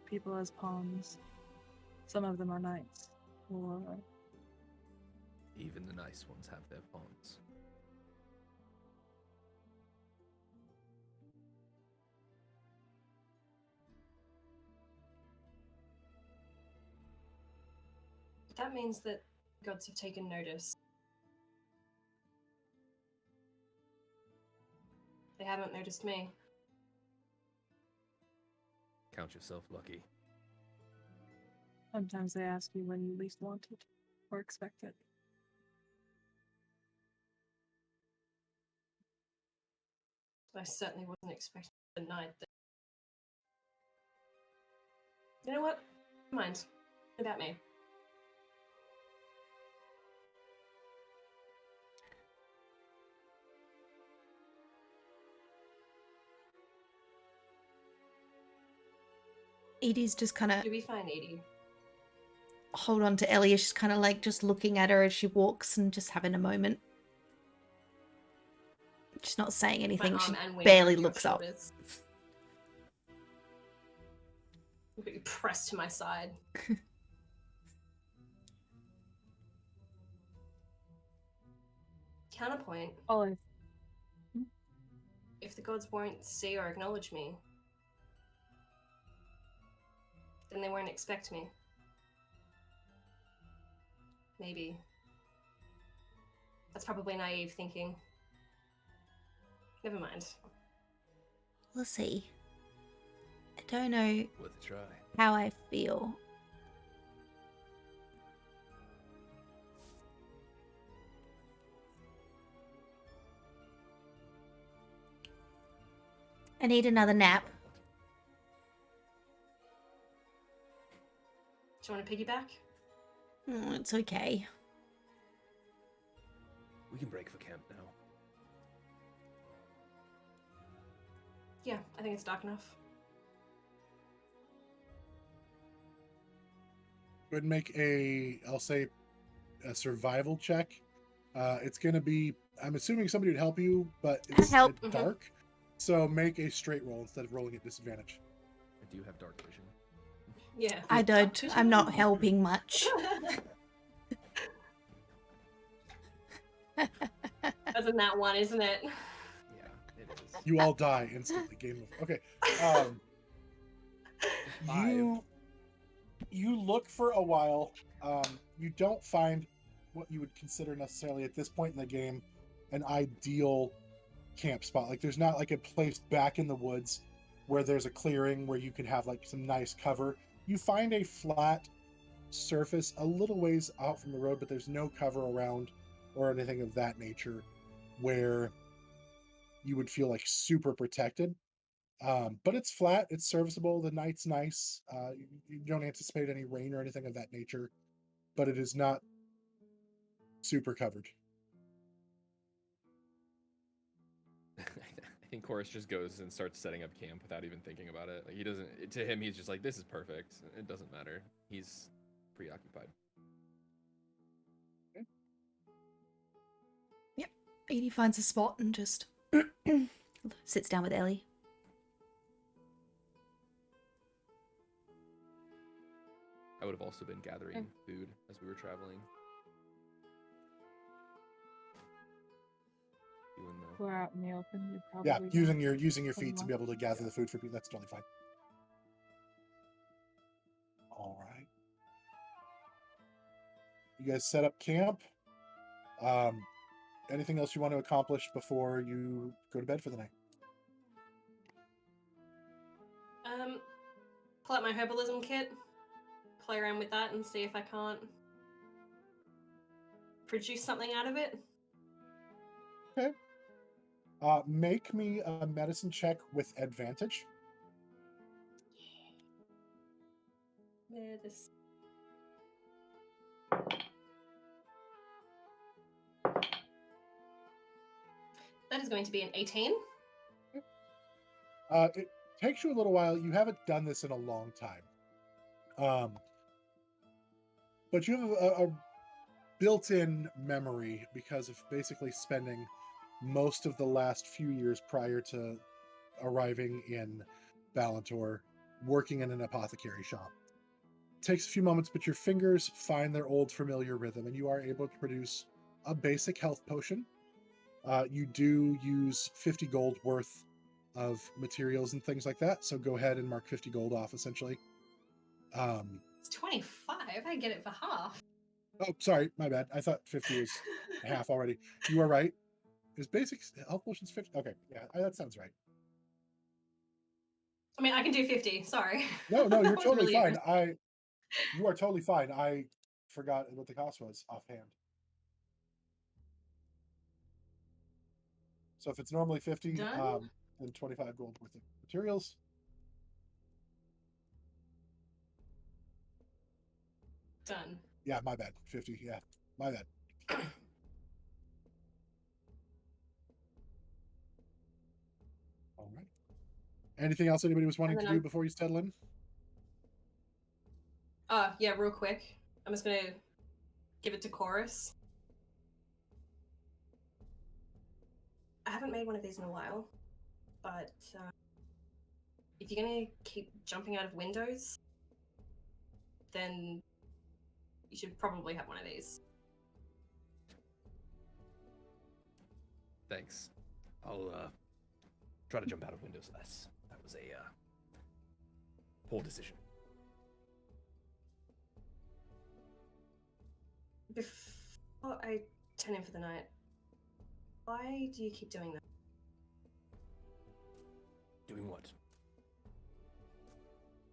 people as pawns. Some of them are knights. Or Even the nice ones have their pawns. That means that gods have taken notice. They haven't noticed me. Count yourself lucky. sometimes they ask you when you least want it or expect it. I certainly wasn't expecting the night that... You know what? Never mind. About me. Edie's just kind of You'll be fine, Edie. hold on to Ellie. She's kind of like just looking at her as she walks and just having a moment. She's not saying anything. My She arm and wing barely around your looks up. shoulders. Look at you pressed to my side. Counterpoint. Olive. If the gods won't see or acknowledge me, then they won't expect me. Maybe. That's probably naive thinking. Never mind. We'll see. I don't know Worth a try. how I feel. I need another nap. Do you want to piggyback? Oh, it's okay. We can break for camp now. Yeah, I think it's dark enough. Go ahead and make I'll say, a survival check. It's going to be, I'm assuming somebody would help you, but it's help. dark. So make a straight roll instead of rolling at disadvantage. I do have dark vision. Yeah. I don't. I'm not helping much. That's in that one, isn't it? Yeah, it is. You all die instantly. Game over. Okay. You look for a while. You don't find what you would consider necessarily at this point in the game an ideal camp spot. Like there's not like a place back in the woods where there's a clearing where you can have like some nice cover. You find a flat surface a little ways out from the road, but there's no cover around or anything of that nature where you would feel like super protected. But it's flat, it's serviceable, the night's nice. You don't anticipate any rain or anything of that nature, but it is not super covered. I think Chorus just goes and starts setting up camp without even thinking about it. Like he doesn't. To him, he's just like, "This is perfect. It doesn't matter." He's preoccupied. Edie finds a spot and just Sits down with Ellie. I would have also been gathering food as we were traveling. Doing the We're out in the open. You're probably Yeah, not using your feet to Anyone? be able to gather the food for people. That's totally fine. All right. You guys set up camp. Anything else you want to accomplish before you go to bed for the night? Pull out my herbalism kit, play around with that, and see if I can't produce something out of it. Okay. Make me a medicine check with advantage. Yeah, this. That is going to be an 18. It takes you a little while. You haven't done this in a long time. But you have a built-in memory because of basically spending most of the last few years prior to arriving in Balantor working in an apothecary shop. It takes a few moments, but your fingers find their old familiar rhythm, and you are able to produce a basic health potion. You do use 50 gold worth of materials and things like that, so go ahead and mark 50 gold off, essentially. It's 25. I get it for half. Oh, sorry, my bad. I thought 50 was half already. You are right. Is basic health potions 50? Okay, yeah, that sounds right. I mean, I can do 50. Sorry. No, you're That was totally really fine. aggressive. You are totally fine. I forgot what the cost was offhand. So if it's normally 50, Done? then 25 gold worth of materials. Done. Yeah, my bad. 50. Yeah, my bad. All right. Anything else anybody was wanting to do before you settle in? Yeah, real quick. I'm just gonna give it to Chorus. I haven't made one of these in a while, but if you're gonna keep jumping out of windows, then you should probably have one of these. Thanks. I'll try to jump out of windows less. That was a poor decision. Before I turn in for the night, why do you keep doing that? Doing what?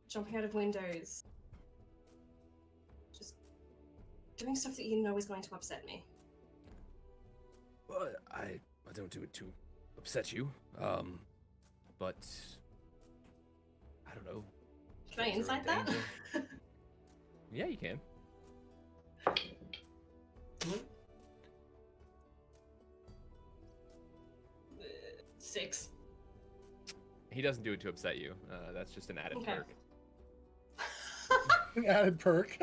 Jumping out of windows. Just doing stuff that you know is going to upset me. Well, I don't do it to upset you. But I don't know. Can I Things are in insight that? danger. Yeah, you can. 6. He doesn't do it to upset you. That's just an added perk. An added perk.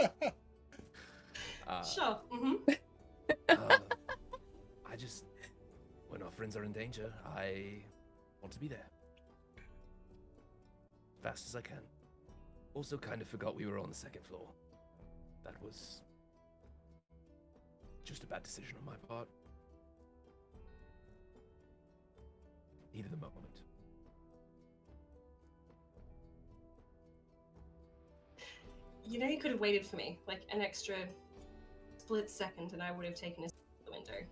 Sure. I just, when our friends are in danger, I want to be there. Fast as I can. Also kind of forgot we were on the second floor. That was just a bad decision on my part. Heat of the moment. You know, you could have waited for me, like an extra split second, and I would have taken a step out the window.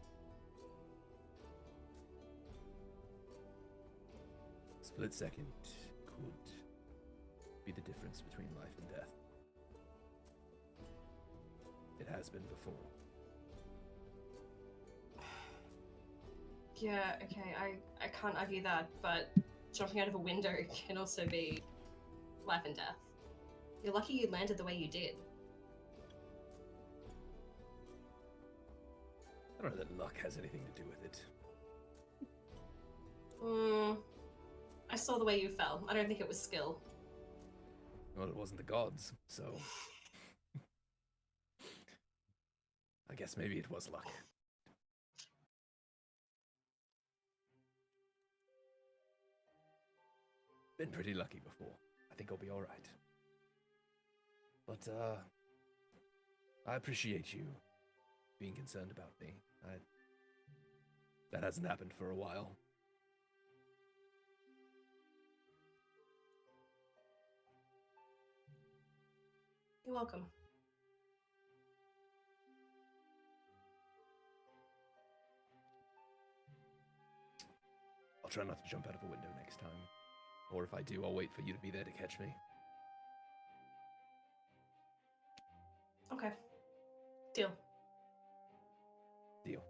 Split second could be the difference between life and death. It has been before. Yeah, okay, I can't argue that, but jumping out of a window can also be life and death. You're lucky you landed the way you did. I don't know that luck has anything to do with it. I saw the way you fell. I don't think it was skill. Well, it wasn't the gods, so I guess maybe it was luck. been pretty lucky before. I think I'll be all right. But I appreciate you being concerned about me. That hasn't happened for a while. You're welcome. I'll try not to jump out of a window next time. Or if I do, I'll wait for you to be there to catch me. Okay. Deal. Deal.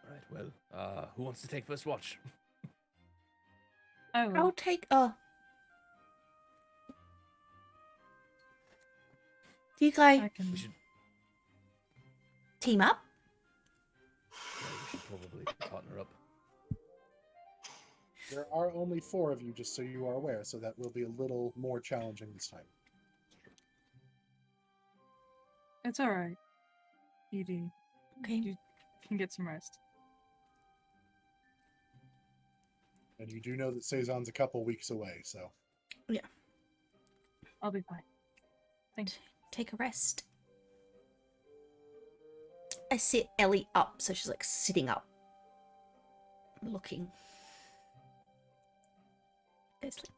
Alright, well, who wants to take first watch? I will. I'll take. Do you guys I can. We should team up? probably partner up. There are only 4 of you, just so you are aware, so that will be a little more challenging this time. It's all right. Edie, Okay. you can get some rest. And you do know that Seison's a couple weeks away, so. I'll be fine. Thank you. Take a rest. I sit Ellie up, so she's like sitting up, looking. Go sleep.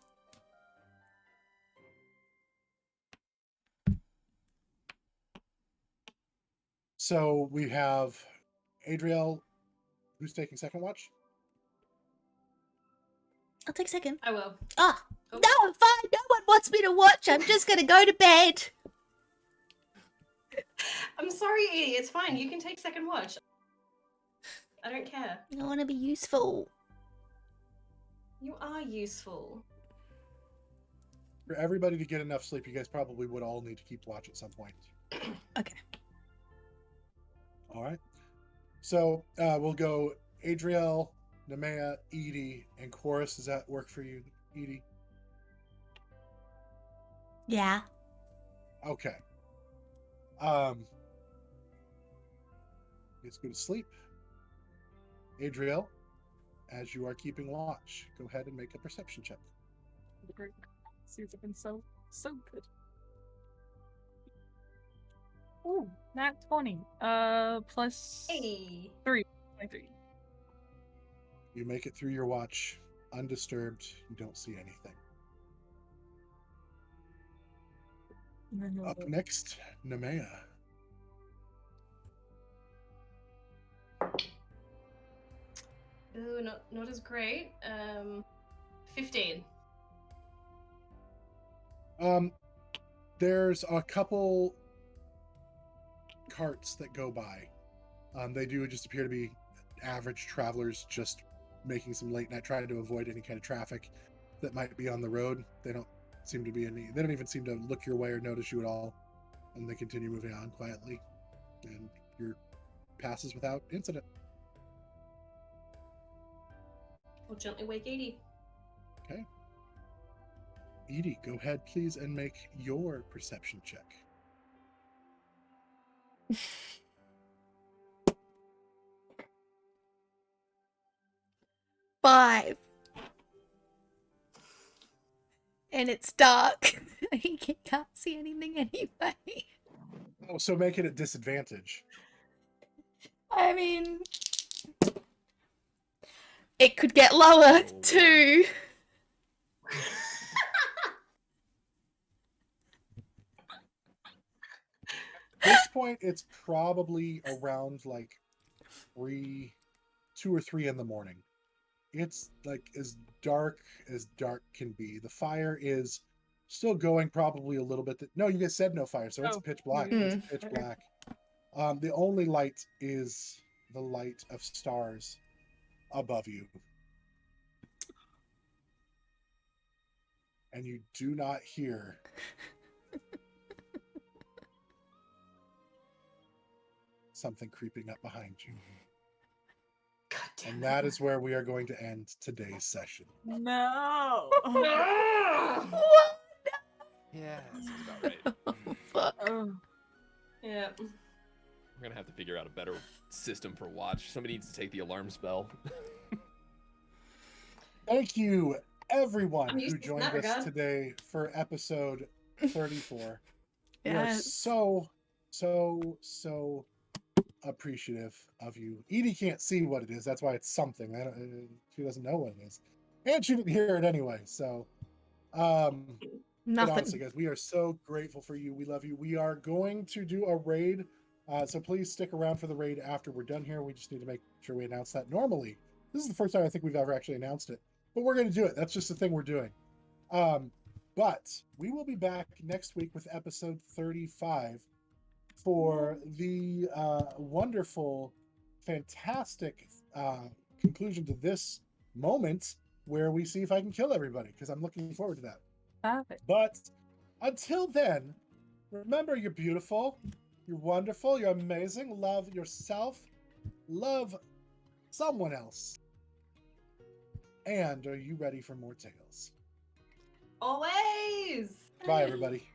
So we have Adriel, who's taking second watch. I'll take second. I will. Ah, Oh. no, I'm fine. No one wants me to watch. I'm just gonna go to bed. I'm sorry, Edie. It's fine. You can take second watch. I don't care. I want to be useful. You are useful. For everybody to get enough sleep, you guys probably would all need to keep watch at some point. Okay. All right. So we'll go Adriel, Nemeia, Edi, and Chorus. Does that work for you, Edi? Yeah. Okay. Let's go to sleep. Adriel, as you are keeping watch, go ahead and make a perception check. Great. These have been so good. Ooh, nat 20. Plus Hey. 3. 23. You make it through your watch undisturbed. You don't see anything. And then Up next, Nemeia. Ooh, not as great. 15. There's a couple carts that go by. They do just appear to be average travelers just making some late night, trying to avoid any kind of traffic that might be on the road. They don't seem to be they don't even seem to look your way or notice you at all. And they continue moving on quietly. And your passes without incident. We'll gently wake Edie. Okay. Edi, go ahead, please, and make your perception check. 5. And it's dark. You can't see anything anyway. Oh, so make it at disadvantage. I mean, it could get lower too. At this point, it's probably around like 2 or 3 in the morning. It's like as dark can be. The fire is still going, probably a little bit. No, you guys said no fire, so it's pitch black. It's pitch black. The only light is the light of stars above you. And you do not hear something creeping up behind you. God damn And that is where we are going to end today's session. No. Yeah, that sounds about right. Fuck. Oh. Yeah. We're gonna have to figure out a better system for watch. Somebody needs to take the alarm spell. Thank you, everyone I'm used who to in joined that us regard. today for episode 34. We are Yes. so appreciative of you. Edie can't see what it is. That's why it's something. She doesn't know what it is. And she didn't hear it anyway. So, but Nothing. honestly, guys, we are so grateful for you. We love you. We are going to do a raid. So please stick around for the raid after we're done here. We just need to make sure we announce that. Normally, this is the first time I think we've ever actually announced it, but we're going to do it. That's just the thing we're doing. But we will be back next week with episode 35 for the wonderful, fantastic conclusion to this moment where we see if I can kill everybody, because I'm looking forward to that. Perfect. But until then, remember, you're beautiful, you're wonderful, you're amazing. Love yourself, love someone else. And are you ready for more tales? Always. Bye, everybody.